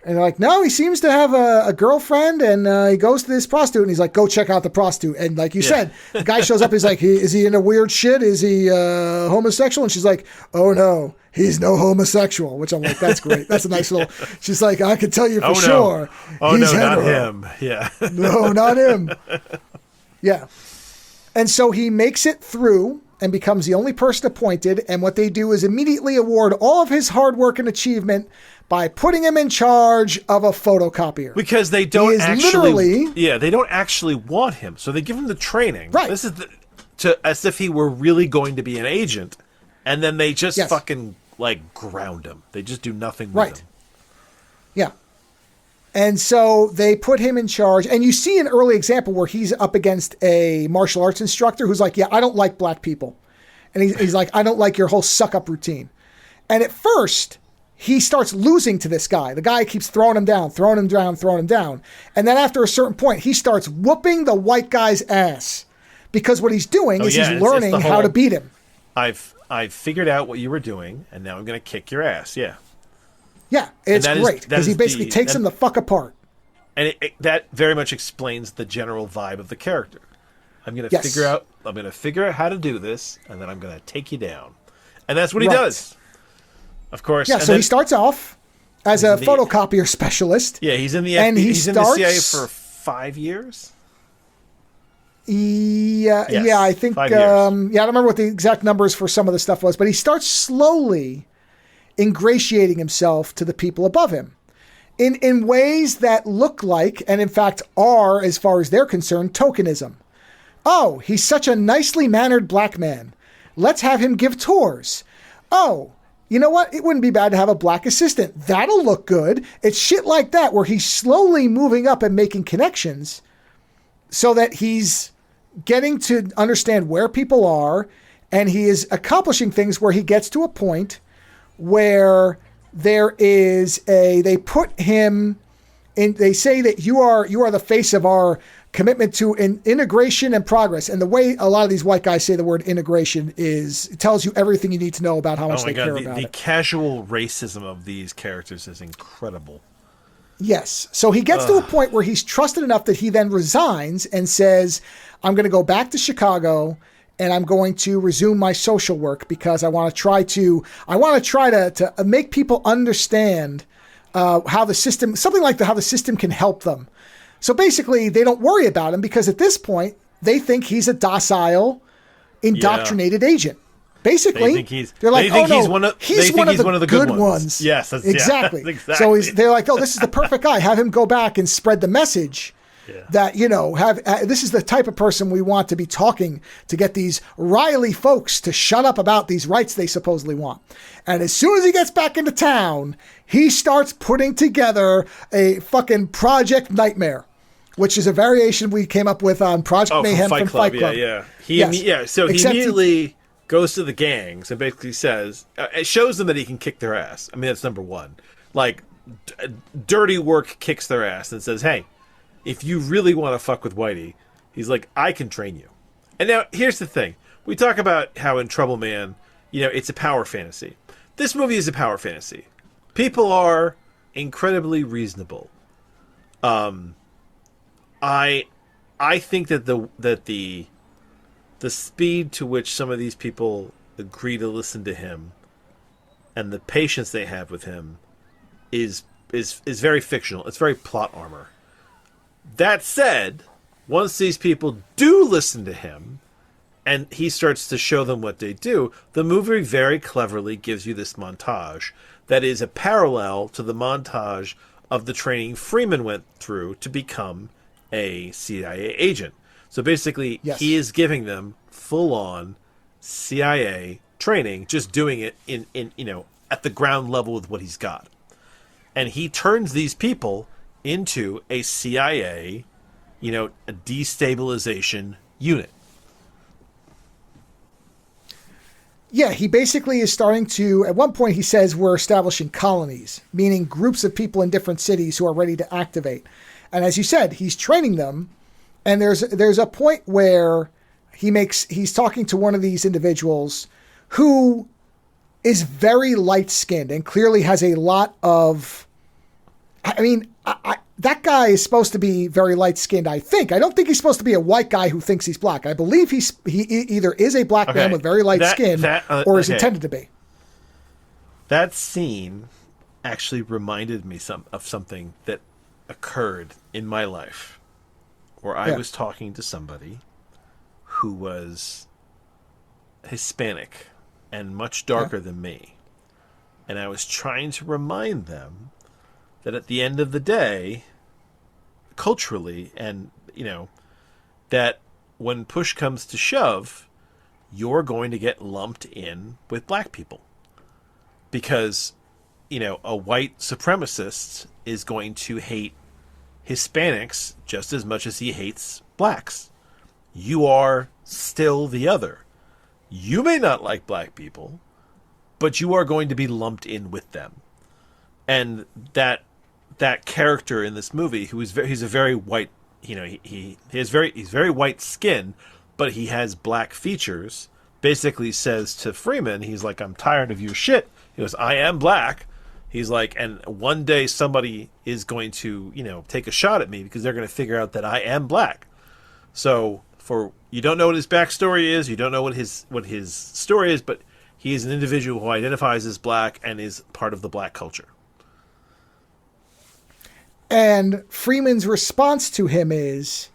And they're like, no, he seems to have a girlfriend, and he goes to this prostitute, and he's like, go check out the prostitute. And like you said, the guy shows up, he's like, is he into weird shit? Is he homosexual? And she's like, oh no, he's no homosexual, which I'm like, that's great. That's a nice little, she's like, I can tell you for sure. Oh he's no, hetero. not him. Yeah. No, not him. Yeah. And so he makes it through and becomes the only person appointed. And what they do is immediately award all of his hard work and achievement by putting him in charge of a photocopier. Because they don't they don't actually want him. So they give him the training. Right. This is as if he were really going to be an agent. And then they just fucking, like, ground him. They just do nothing with him. Yeah. And so they put him in charge. And you see an early example where he's up against a martial arts instructor who's like, I don't like black people. And he's like, I don't like your whole suck-up routine. And at first, he starts losing to this guy. The guy keeps throwing him down. And then after a certain point, he starts whooping the white guy's ass. Because what he's doing is he's learning how to beat him. I've figured out what you were doing, and now I'm going to kick your ass. Yeah. Yeah, it's great. Because he basically takes him the fuck apart. And that very much explains the general vibe of the character. I'm going to figure out how to do this, and then I'm going to take you down. And that's what he does. Of course. Yeah, so he starts off as a photocopier specialist. Yeah, he's in the he's in the CIA for 5 years. Yeah, Yes, yeah, I think. 5 years. I don't remember what the exact numbers for some of the stuff was, but he starts slowly ingratiating himself to the people above him in ways that look like, and in fact are, as far as they're concerned, tokenism. Oh, he's such a nicely mannered black man. Let's have him give tours. Oh, you know what? It wouldn't be bad to have a black assistant. That'll look good. It's shit like that where he's slowly moving up and making connections so that he's getting to understand where people are, and he is accomplishing things where he gets to a point where they put him in, they say that you are the face of our commitment to integration and progress. And the way a lot of these white guys say the word integration it tells you everything you need to know about how much they care about it. The casual racism of these characters is incredible. Yes. So he gets to a point where he's trusted enough that he then resigns and says, I'm going to go back to Chicago and I'm going to resume my social work because I want to try to make people understand how the system, something like how the system can help them. So basically they don't worry about him because at this point they think he's a docile, indoctrinated agent. Basically, they're like, he's one of the good ones. Yes, exactly. Yeah, exactly. So they're like, oh, this is the perfect guy. Have him go back and spread the message that, this is the type of person we want to be talking to get these Riley folks to shut up about these rights they supposedly want. And as soon as he gets back into town, he starts putting together a fucking Project Nightmare, which is a variation we came up with on Project Mayhem from Fight Club. Yeah. So he immediately goes to the gangs and basically says, it shows them that he can kick their ass. I mean, that's number one. Like, dirty work kicks their ass and says, hey, if you really want to fuck with Whitey, he's like, I can train you. And now, here's the thing. We talk about how in Trouble Man, it's a power fantasy. This movie is a power fantasy. People are incredibly reasonable. I I think that the speed to which some of these people agree to listen to him and the patience they have with him is very fictional. It's very plot armor. That said, once these people do listen to him and he starts to show them what they do, the movie very cleverly gives you this montage that is a parallel to the montage of the training Freeman went through to become a CIA agent. So basically, yes. He is giving them full-on CIA training, just doing it in at the ground level with what he's got. And he turns these people into a CIA, a destabilization unit. Yeah, he basically is starting to, at one point he says we're establishing colonies, meaning groups of people in different cities who are ready to activate. And as you said, he's training them. And there's a point where he's talking to one of these individuals who is very light-skinned and clearly has a lot of, that guy is supposed to be very light-skinned, I think. I don't think he's supposed to be a white guy who thinks he's black. I believe he either is a black man with very light skin or is intended to be. That scene actually reminded me of something that occurred in my life where I was talking to somebody who was Hispanic and much darker than me. And I was trying to remind them that at the end of the day, culturally, and, that when push comes to shove, you're going to get lumped in with black people. Because, a white supremacist is going to hate Hispanics just as much as he hates blacks. You are still the other. You may not like black people, but you are going to be lumped in with them. And that character in this movie, he's a very white, he's very white skin, but he has black features, basically says to Freeman, he's like, I'm tired of your shit. He goes, I am black. He's like, and one day somebody is going to, take a shot at me because they're going to figure out that I am black. So you don't know what his backstory is, you don't know what his story is, but he is an individual who identifies as black and is part of the black culture. And Freeman's response to him is,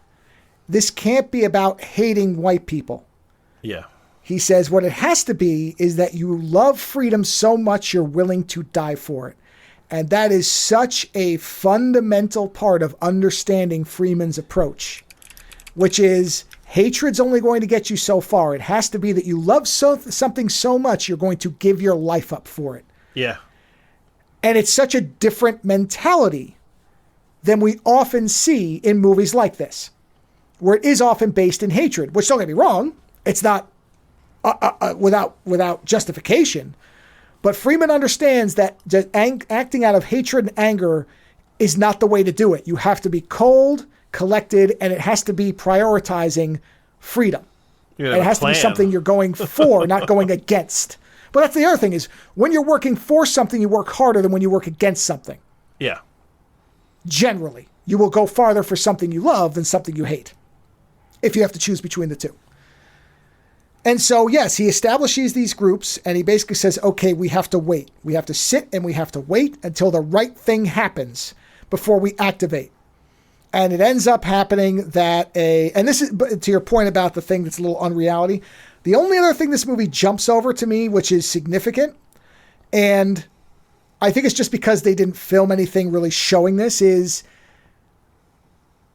this can't be about hating white people. Yeah. He says what it has to be is that you love freedom so much you're willing to die for it. And that is such a fundamental part of understanding Freeman's approach, which is hatred's only going to get you so far. It has to be that you love something so much you're going to give your life up for it. Yeah. And it's such a different mentality than we often see in movies like this, where it is often based in hatred, which, don't get me wrong, it's not without justification. But Freeman understands that just acting out of hatred and anger is not the way to do it. You have to be cold, collected, and it has to be prioritizing freedom. It has to be something you're going for, not going against. But that's the other thing is, when you're working for something, you work harder than when you work against something. Yeah. Generally, you will go farther for something you love than something you hate, if you have to choose between the two. And so, yes, he establishes these groups, and he basically says, okay, we have to wait. We have to sit and we have to wait until the right thing happens before we activate. And it ends up happening that and this is to your point about the thing that's a little unreality. The only other thing this movie jumps over to me, which is significant, and I think it's just because they didn't film anything really showing this, is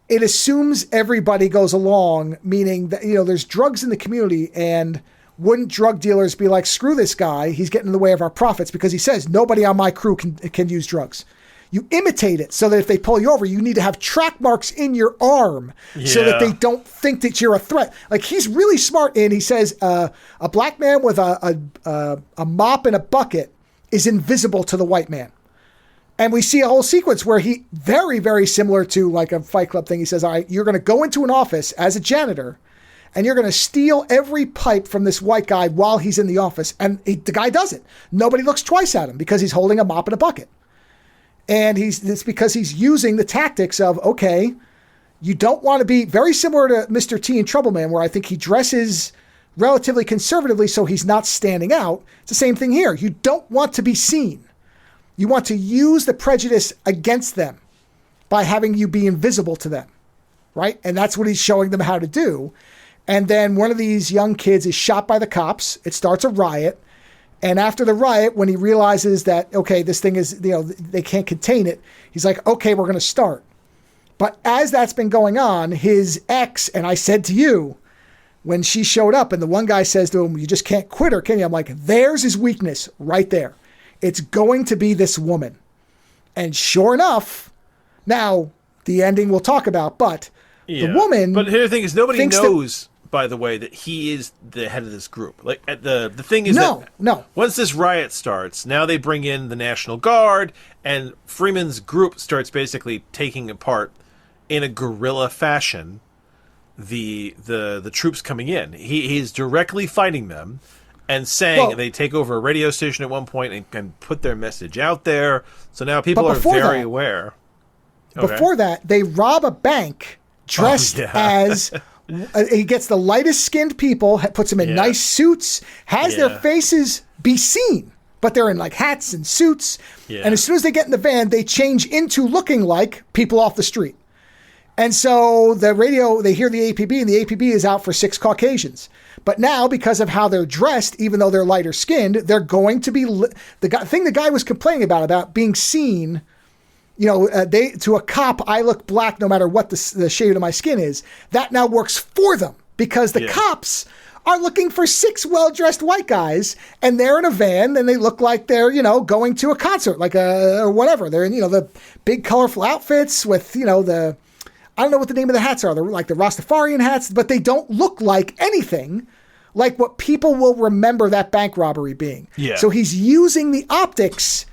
it assumes everybody goes along, meaning that, there's drugs in the community, and wouldn't drug dealers be like, screw this guy, he's getting in the way of our profits, because he says nobody on my crew can use drugs. You imitate it so that if they pull you over, you need to have track marks in your arm so that they don't think that you're a threat. Like, he's really smart, and he says a black man with a mop and a bucket is invisible to the white man. And we see a whole sequence where he, very, very similar to like a Fight Club thing, he says, all right, you're going to go into an office as a janitor and you're going to steal every pipe from this white guy while he's in the office. And the guy does it. Nobody looks twice at him because he's holding a mop and a bucket. And it's because he's using the tactics of, okay, You don't want to be very similar to Mr. T in Trouble Man, where I think he dresses relatively conservatively so he's not standing out. It's the same thing here. You don't want to be seen. You want to use the prejudice against them by having you be invisible to them, right? And that's what he's showing them how to do. And then one of these young kids is shot by the cops. It starts a riot. And after the riot, when he realizes that, okay, this thing is, they can't contain it, he's like, okay, we're going to start. But as that's been going on, his ex, and I said to you, when she showed up and the one guy says to him, you just can't quit her, can you? I'm like, there's his weakness right there. It's going to be this woman. And sure enough, now the ending we'll talk about, but the woman. But here the thing is, nobody knows, by the way, that he is the head of this group. Like the thing is no. Once this riot starts, now they bring in the National Guard, and Freeman's group starts basically taking apart in a guerrilla fashion the troops coming in. He's directly fighting them and saying they take over a radio station at one point and can put their message out there. So now people are very aware. Okay. Before that, they rob a bank dressed as... he gets the lightest skinned people, puts them in nice suits, has their faces be seen, but they're in like hats and suits. Yeah. And as soon as they get in the van, they change into looking like people off the street. And so the radio, they hear the APB, and the APB is out for 6 Caucasians. But now, because of how they're dressed, even though they're lighter skinned, they're going to be the guy was complaining about being seen. To a cop, I look black no matter what the shade of my skin is. That now works for them because the cops are looking for 6 well-dressed white guys, and they're in a van, and they look like they're, going to a concert, like or whatever. They're in, the big colorful outfits with, I don't know what the name of the hats are. They're like the Rastafarian hats, but they don't look like anything like what people will remember that bank robbery being. Yeah. So he's using the optics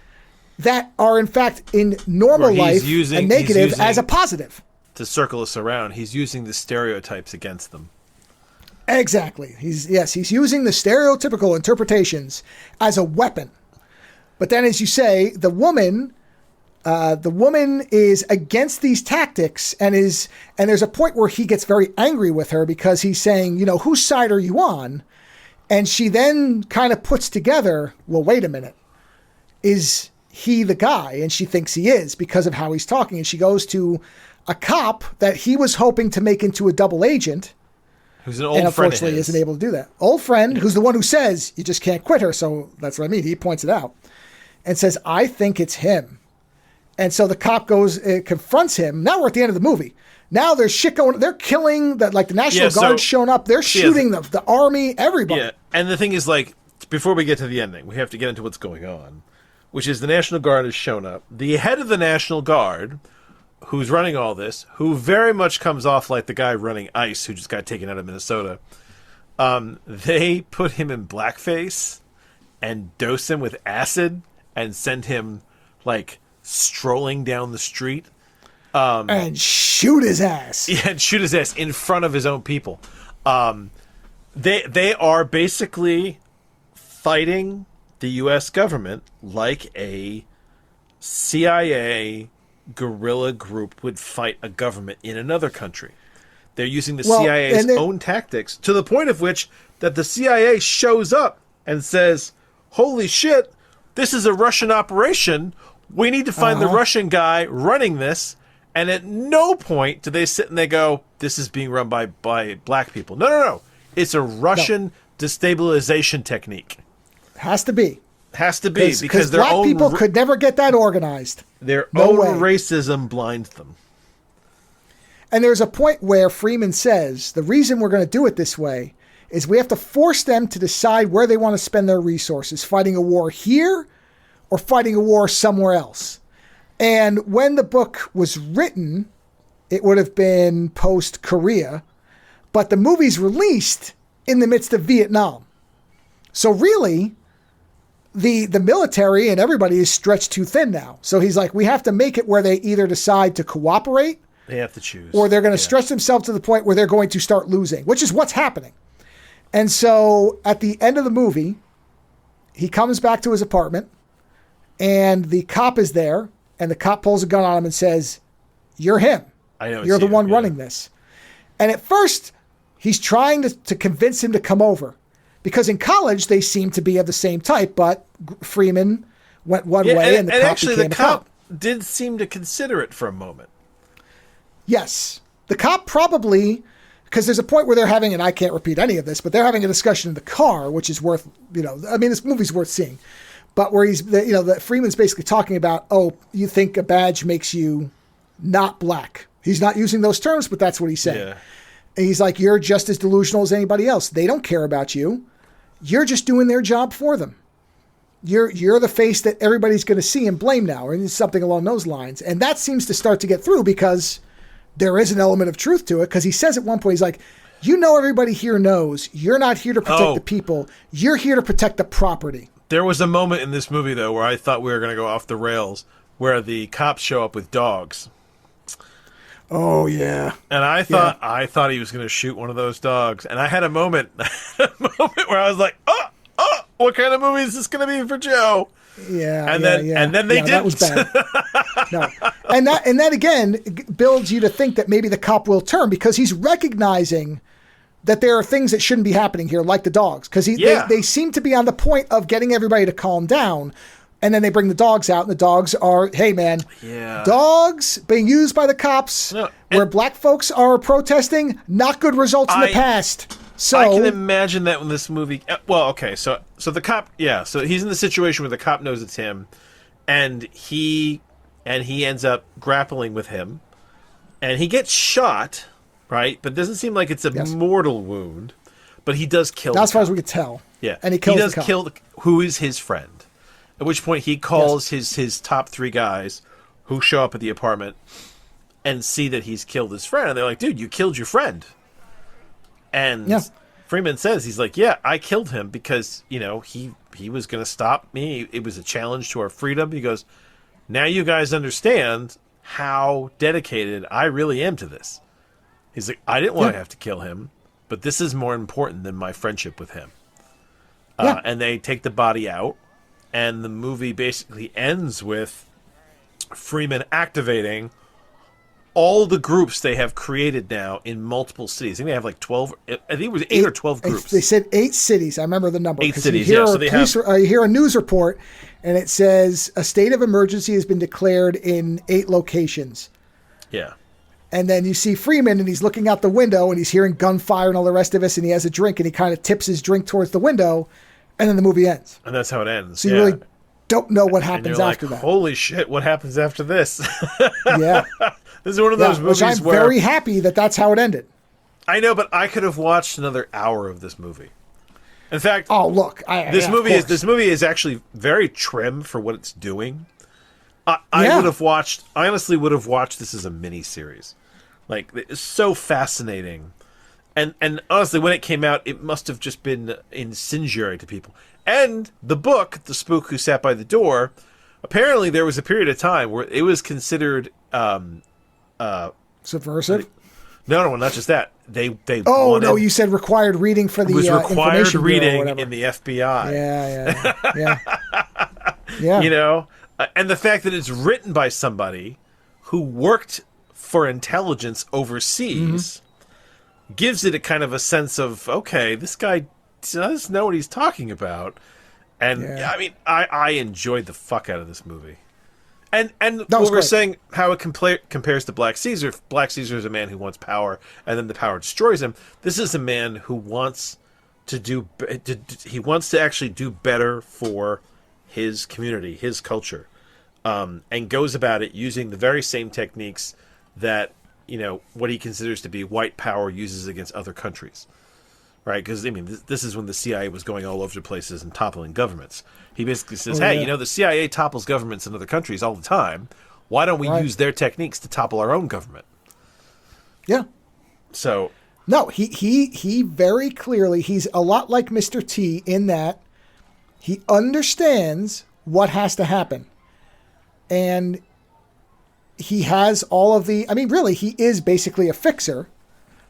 that are in fact in normal life a negative as a positive. To circle us around, he's using the stereotypes against them. Exactly. He's using the stereotypical interpretations as a weapon. But then, as you say, the woman is against these tactics and there's a point where he gets very angry with her because he's saying, whose side are you on? And she then kind of puts together, well, wait a minute, is he the guy? And she thinks he is because of how he's talking. And she goes to a cop that he was hoping to make into a double agent. Who's an old friend. And unfortunately isn't able to do that. Old friend, who's the one who says, you just can't quit her. So that's what I mean. He points it out and says, I think it's him. And so the cop goes, confronts him. Now we're at the end of the movie. Now there's shit going. They're killing the National Guard's shown up. They're shooting the army, everybody. Yeah. And the thing is, before we get to the ending, we have to get into what's going on, which is the National Guard has shown up. The head of the National Guard, who's running all this, who very much comes off like the guy running ICE, who just got taken out of Minnesota. They put him in blackface and dose him with acid and send him strolling down the street. And shoot his ass. Yeah, and shoot his ass in front of his own people. They are basically fighting the U.S. government like a CIA guerrilla group would fight a government in another country. They're using the CIA's own tactics to the point of which that the CIA shows up and says, holy shit, this is a Russian operation. We need to find the Russian guy running this. And at no point do they sit and they go, this is being run by black people. No. It's a Russian destabilization technique. Has to be. Has to be. Because their black people could never get that organized. Their own racism blinds them. And there's a point where Freeman says, the reason we're going to do it this way is we have to force them to decide where they want to spend their resources, fighting a war here or fighting a war somewhere else. And when the book was written, it would have been post-Korea, but the movie's released in the midst of Vietnam. So really, the military and everybody is stretched too thin now. So he's like, we have to make it where they either decide to cooperate. They have to choose. Or they're going to stretch themselves to the point where they're going to start losing, which is what's happening. And so at the end of the movie, he comes back to his apartment and the cop is there and the cop pulls a gun on him and says, you're him. I know. You're the one running this. And at first, he's trying to convince him to come over. Because in college, they seem to be of the same type, but Freeman went one way and the cop actually, became the a cop. did seem to consider it for a moment. Yes. The cop probably, because there's a point where they're having, and I can't repeat any of this, but they're having a discussion in the car, which is worth, this movie's worth seeing. But where that Freeman's basically talking about, oh, you think a badge makes you not black. He's not using those terms, but that's what he said. Yeah. And he's like, you're just as delusional as anybody else. They don't care about you. You're just doing their job for them. You're the face that everybody's going to see and blame now, or something along those lines. And that seems to start to get through because there is an element of truth to it. Because he says at one point, he's like, everybody here knows you're not here to protect the people. You're here to protect the property. There was a moment in this movie, though, where I thought we were going to go off the rails, where the cops show up with dogs. Oh, yeah. And I thought he was going to shoot one of those dogs. And I had a moment where I was like, oh, what kind of movie is this going to be for Joe? Yeah. And then they didn't. That was bad. No. And that again builds you to think that maybe the cop will turn because he's recognizing that there are things that shouldn't be happening here, like the dogs. Because they seem to be on the point of getting everybody to calm down. And then they bring the dogs out, and the dogs are, hey, man, dogs being used by the cops where black folks are protesting, not good results in the past. So I can imagine that when this movie... Well, okay, so the cop... Yeah, so he's in the situation where the cop knows it's him, and he ends up grappling with him, and he gets shot, right? But it doesn't seem like it's a mortal wound, but he does kill Not as far as we could tell. Yeah. And he kills does the cop. kill who is his friend. At which point he calls his top three guys who show up at the apartment and see that he's killed his friend. And they're like, dude, you killed your friend. And Freeman says, he's like, yeah, I killed him because, he was going to stop me. It was a challenge to our freedom. He goes, now you guys understand how dedicated I really am to this. He's like, I didn't want to have to kill him, but this is more important than my friendship with him. And they take the body out. And the movie basically ends with Freeman activating all the groups they have created now in multiple cities. I think they have like 12. I think it was 8 or 12 groups. They said 8 cities. I remember the number. 8 cities, So you hear a news report, and it says a state of emergency has been declared in 8 locations. Yeah. And then you see Freeman, and he's looking out the window, and he's hearing gunfire and all the rest of us, and he has a drink, and he kind of tips his drink towards the window. And then the movie ends. And that's how it ends. So you really don't know what happens after that. Holy shit, what happens after this? Yeah. This is one of those movies which I'm where... very happy that that's how it ended. I know, but I could have watched another hour of this movie. In fact... Oh, look. This movie is actually very trim for what it's doing. I honestly would have watched this as a mini-series. Like, it's so fascinating. And honestly, when it came out, it must have just been incendiary to people. And the book, The Spook Who Sat by the Door, apparently there was a period of time where it was considered... subversive? No, not just that. They wanted, no, you said required reading for the it was required reading in the FBI. Yeah. And the fact that it's written by somebody who worked for intelligence overseas... gives it a kind of a sense of, okay, this guy does know what he's talking about. And I mean, I enjoyed the fuck out of this movie. And what we're saying, how it compares to Black Caesar. Black Caesar is a man who wants power, and then the power destroys him. This is a man who wants to actually do better for his community, his culture, and goes about it using the very same techniques that what he considers to be white power uses against other countries, right? Because, I mean, this is when the CIA was going all over the places and toppling governments. He basically says, the CIA topples governments in other countries all the time. Why don't we use their techniques to topple our own government? Yeah. So... No, he very clearly, he's a lot like Mr. T in that he understands what has to happen. And... he has all of the... I mean, really, he is basically a fixer,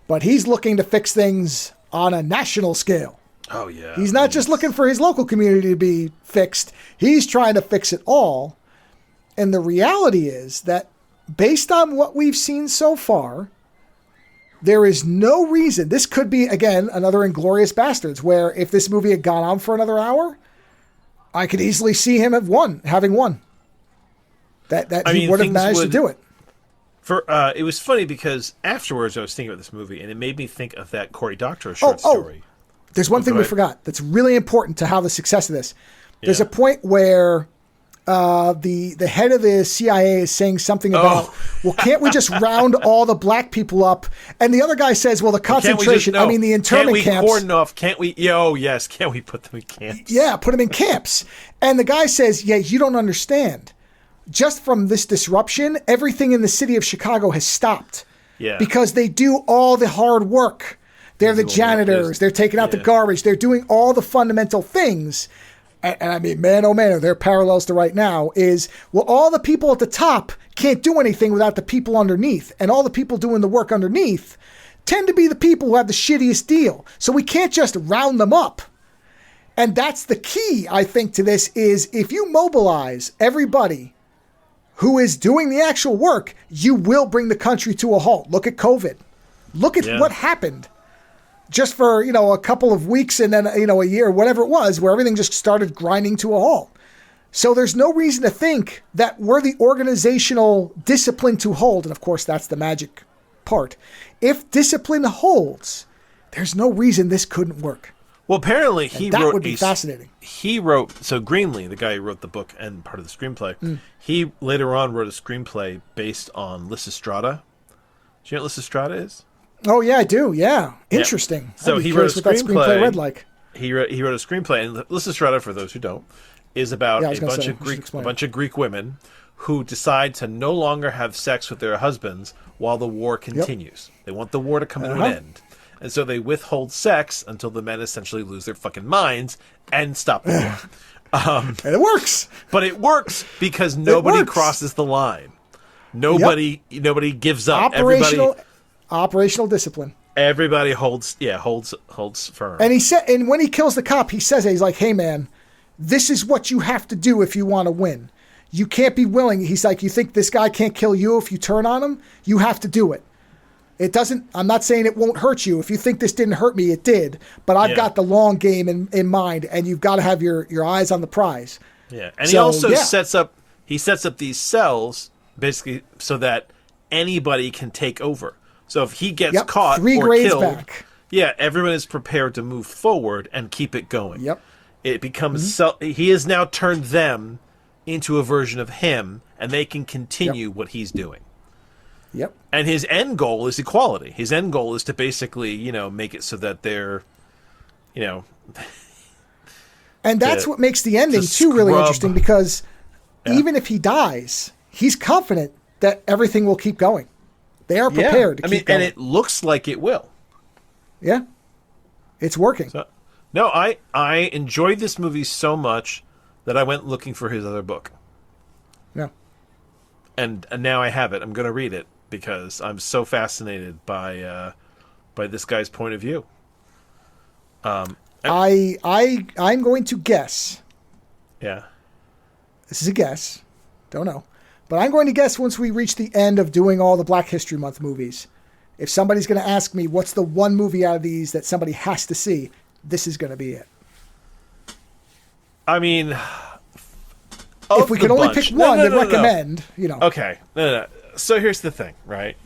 but he's looking to fix things on a national scale. Oh, yeah. He's not just looking for his local community to be fixed. He's trying to fix it all. And the reality is that based on what we've seen so far, there is no reason. This could be, again, another Inglourious Bastards, where if this movie had gone on for another hour, I could easily see him having won. He would have managed to do it. It was funny because afterwards I was thinking about this movie, and it made me think of that Cory Doctorow short story. There's one thing we forgot that's really important to how the success of this. There's a point where the head of the CIA is saying something about, well, can't we just round all the black people up? And the other guy says, well, the concentration, the internment camps. Can't we cordon off? Can't we? Yes. Can't we put them in camps? Yeah, put them in camps. And the guy says, yeah, you don't understand. Just from this disruption, everything in the city of Chicago has stopped. Yeah. Because they do all the hard work. They're the janitors. They're taking out the garbage. They're doing all the fundamental things. And I mean, man, oh man, there are parallels to right now is, well, all the people at the top can't do anything without the people underneath. And all the people doing the work underneath tend to be the people who have the shittiest deal. So we can't just round them up. And that's the key, I think, to this is if you mobilize everybody who is doing the actual work, you will bring the country to a halt. Look at COVID. Look at what happened. Just for, a couple of weeks and then, a year, whatever it was, where everything just started grinding to a halt. So there's no reason to think that we're the organizational discipline to hold. And of course, that's the magic part. If discipline holds, there's no reason this couldn't work. Well, apparently that would be fascinating. He wrote, so Greenlee, the guy who wrote the book and part of the screenplay, he later on wrote a screenplay based on Lysistrata. Do you know what Lysistrata is? Oh, yeah, I do. Yeah. Interesting. Yeah. So he wrote a screenplay. Read like. He wrote a screenplay, and Lysistrata, for those who don't, is about a bunch of Greek women who decide to no longer have sex with their husbands while the war continues. They want the war to come to an end. And so they withhold sex until the men essentially lose their fucking minds and stop the war. And it works. But it works because nobody crosses the line. Nobody gives up. Operational discipline. Everybody holds firm. And when he kills the cop, he says it. He's like, "Hey man, this is what you have to do if you want to win. You can't be willing." He's like, "You think this guy can't kill you if you turn on him? You have to do it. It doesn't. I'm not saying it won't hurt you. If you think this didn't hurt me, it did. But I've got the long game in mind, and you've got to have your eyes on the prize." Yeah, and he also sets up these cells basically so that anybody can take over. So if he gets caught 3 or grades killed, back. Everyone is prepared to move forward and keep it going. Yep. It becomes he has now turned them into a version of him, and they can continue what he's doing. Yep. And his end goal is equality. His end goal is to basically, make it so that they're, And that's what makes the ending too really interesting because even if he dies, he's confident that everything will keep going. They are prepared to keep going. And it looks like it will. Yeah. It's working. So, no, I enjoyed this movie so much that I went looking for his other book. Yeah. And now I have it. I'm going to read it because I'm so fascinated by this guy's point of view. I'm going to guess. Yeah. This is a guess. Don't know. But I'm going to guess once we reach the end of doing all the Black History Month movies, if somebody's going to ask me what's the one movie out of these that somebody has to see, this is going to be it. I mean, if we could only pick one to recommend, Okay. No. So here's the thing, right?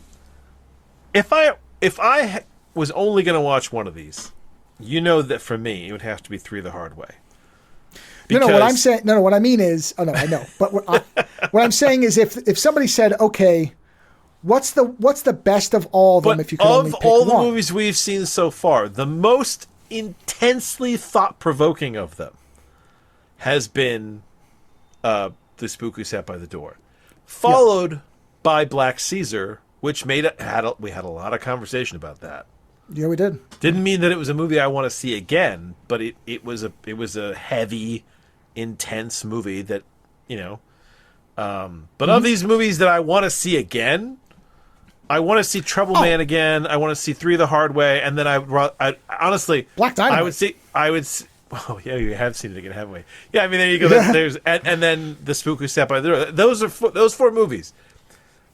If I was only going to watch one of these, that for me, it would have to be 3 the Hard Way. Because... what I'm saying, what I mean is, I know, but what I'm saying is, if somebody said, okay, what's the best of all of them? If you could only pick one. Of all the movies we've seen so far, the most intensely thought-provoking of them has been The Spook Who Sat by the Door, followed by Black Caesar, which we had a lot of conversation about that. Yeah, we did. Didn't mean that it was a movie I want to see again, but it was a heavy, intense movie that, but of these movies that I want to see again, I want to see Trouble Man again. I want to see 3 the Hard Way, and then I honestly, Black Dynamite. I would see. Oh yeah, you have seen it again, haven't we? Yeah, I mean there you go. There's and then The Spook Who Sat by the Door. Those 4 movies.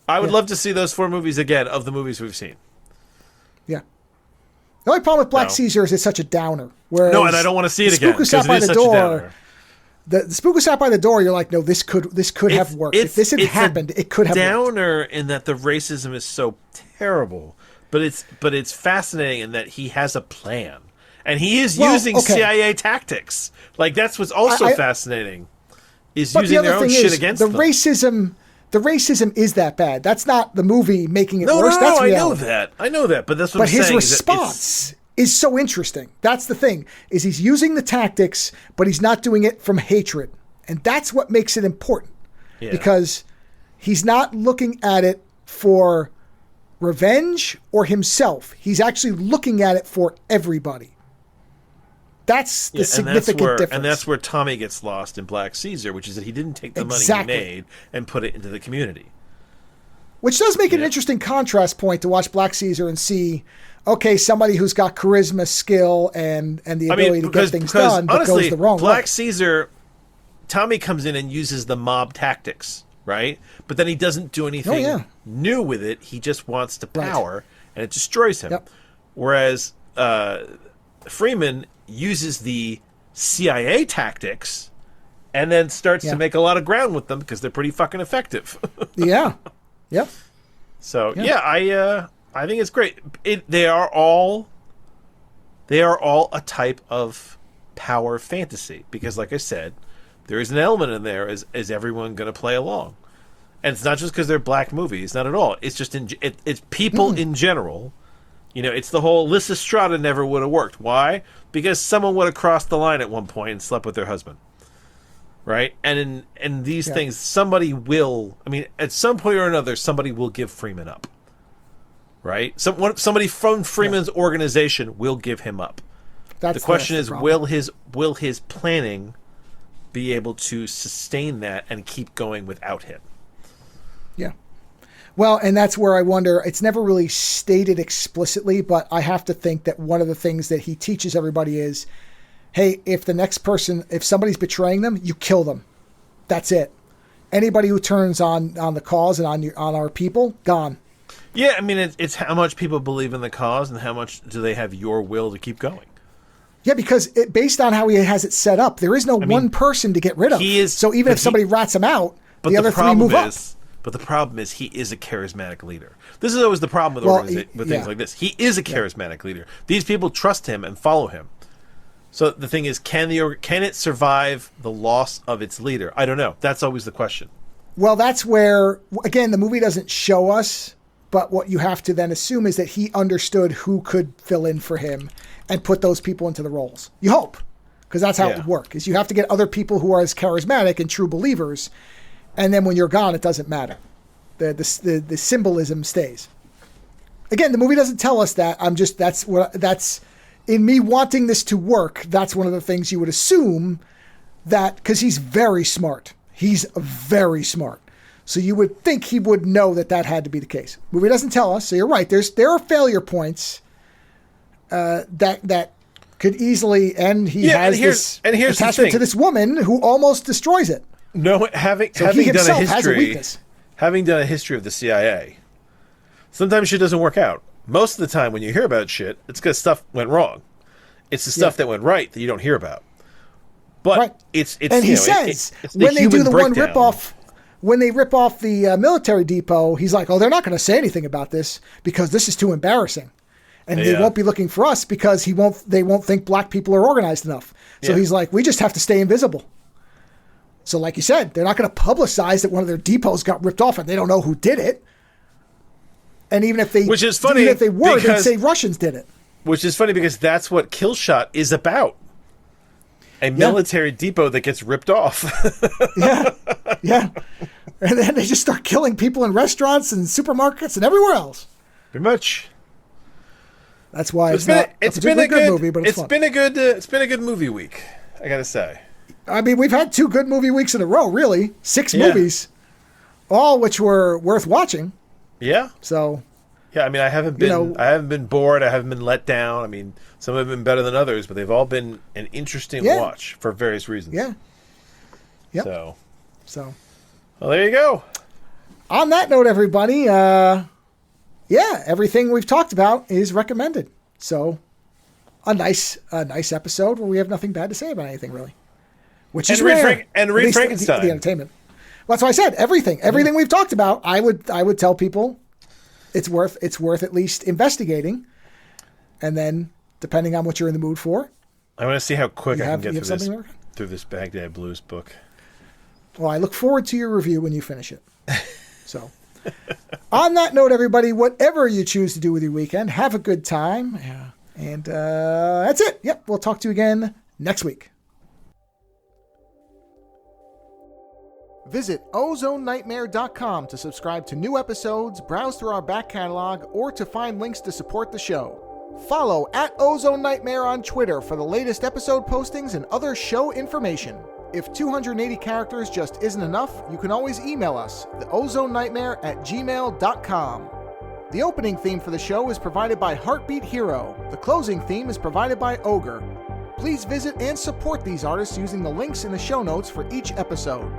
I would love to see those 4 movies again of the movies we've seen. Yeah. The only problem with Black Caesar is it's such a downer. Whereas no, and I don't want to see it again. Spook Who Sat by the Door. The Spook Who Sat by the Door, you're like, no, this could have worked. If this had happened, it could have downer worked. In that the racism is so terrible, but it's fascinating in that he has a plan. And he is using CIA tactics. Like, that's what's also fascinating. Is using their own shit against them. The racism is that bad. That's not the movie making it worse. No, that's reality. I know that. But that's what I'm saying. But his response is so interesting. That's the thing. Is he's using the tactics, but he's not doing it from hatred. And that's what makes it important. Yeah. Because he's not looking at it for revenge or himself. He's actually looking at it for everybody. That's the significant difference. And that's where Tommy gets lost in Black Caesar, which is that he didn't take the money he made and put it into the community. Which does make it an interesting contrast point to watch Black Caesar and see, okay, somebody who's got charisma, skill, and the ability to get things done, but honestly, goes the wrong way. Black Caesar, Tommy comes in and uses the mob tactics, right? But then he doesn't do anything new with it. He just wants to power, and it destroys him. Yep. Whereas Freeman uses the CIA tactics and then starts to make a lot of ground with them because they're pretty fucking effective. Yeah. Yep. So I think it's great. They are all a type of power fantasy because, like I said, there is an element in there. Is everyone going to play along? And it's not just because they're black movies, not at all. It's just it's people in general. You know, it's the whole Lysistrata never would have worked. Why? Because someone would have crossed the line at one point and slept with their husband. Right? And in these things, somebody will, at some point or another, somebody will give Freeman up. Right? Somebody from Freeman's organization will give him up. The question is, will his planning be able to sustain that and keep going without him? Yeah. Well, and that's where I wonder, it's never really stated explicitly, but I have to think that one of the things that he teaches everybody is, hey, if somebody's betraying them, you kill them. That's it. Anybody who turns on the cause and on our people, gone. Yeah, it's how much people believe in the cause and how much do they have your will to keep going. Yeah, because based on how he has it set up, there is no one person to get rid of. So even if somebody rats him out, the other 3 move up. But the problem is he is a charismatic leader. This is always the problem with things like this. He is a charismatic leader. These people trust him and follow him. So the thing is, can it survive the loss of its leader? I don't know. That's always the question. Well, that's where, again, the movie doesn't show us, but what you have to then assume is that he understood who could fill in for him and put those people into the roles. You hope, because that's how it would work, is you have to get other people who are as charismatic and true believers. And then when you're gone, it doesn't matter. The symbolism stays. Again, the movie doesn't tell us that. That's in me wanting this to work. That's one of the things you would assume that, because he's very smart. He's very smart. So you would think he would know that had to be the case. The movie doesn't tell us. So you're right. There are failure points that could easily, and he has this attachment to this woman who almost destroys it. No, having done a history of the CIA, sometimes shit doesn't work out. Most of the time when you hear about shit, it's because stuff went wrong. It's the stuff that went right that you don't hear about. But it's and he says when they do the one ripoff, when they rip off the military depot, he's like, "Oh, they're not going to say anything about this because this is too embarrassing, and they won't be looking for us because they won't think black people are organized enough." So he's like, "We just have to stay invisible." So like you said, they're not going to publicize that one of their depots got ripped off and they don't know who did it. And even if they, which is funny, even if they were, they'd say Russians did it. Which is funny because that's what Killshot is about. A military depot that gets ripped off. Yeah. And then they just start killing people in restaurants and supermarkets and everywhere else. Pretty much. That's why it's been a good movie, but it's fun. It's been a good movie week, I gotta say. We've had 2 good movie weeks in a row, really. 6 movies, all which were worth watching. Yeah. So. Yeah, I haven't been bored. I haven't been let down. Some have been better than others, but they've all been an interesting watch for various reasons. Yeah. Yep. So. Well, there you go. on that note, everybody, everything we've talked about is recommended. So a nice episode where we have nothing bad to say about anything, really. Which is rare. Read Frankenstein. The entertainment. Well, that's why I said everything we've talked about. I would tell people it's worth at least investigating, and then depending on what you're in the mood for. I want to see how quick I can get through this Baghdad Blues book. Well, I look forward to your review when you finish it. So, on that note, everybody, whatever you choose to do with your weekend, have a good time. Yeah. And that's it. Yep, we'll talk to you again next week. Visit OzoneNightmare.com to subscribe to new episodes, browse through our back catalog, or to find links to support the show. Follow @Ozone Nightmare on Twitter for the latest episode postings and other show information. If 280 characters just isn't enough, you can always email us, theozonenightmare@gmail.com. The opening theme for the show is provided by Heartbeat Hero. The closing theme is provided by Ogre. Please visit and support these artists using the links in the show notes for each episode.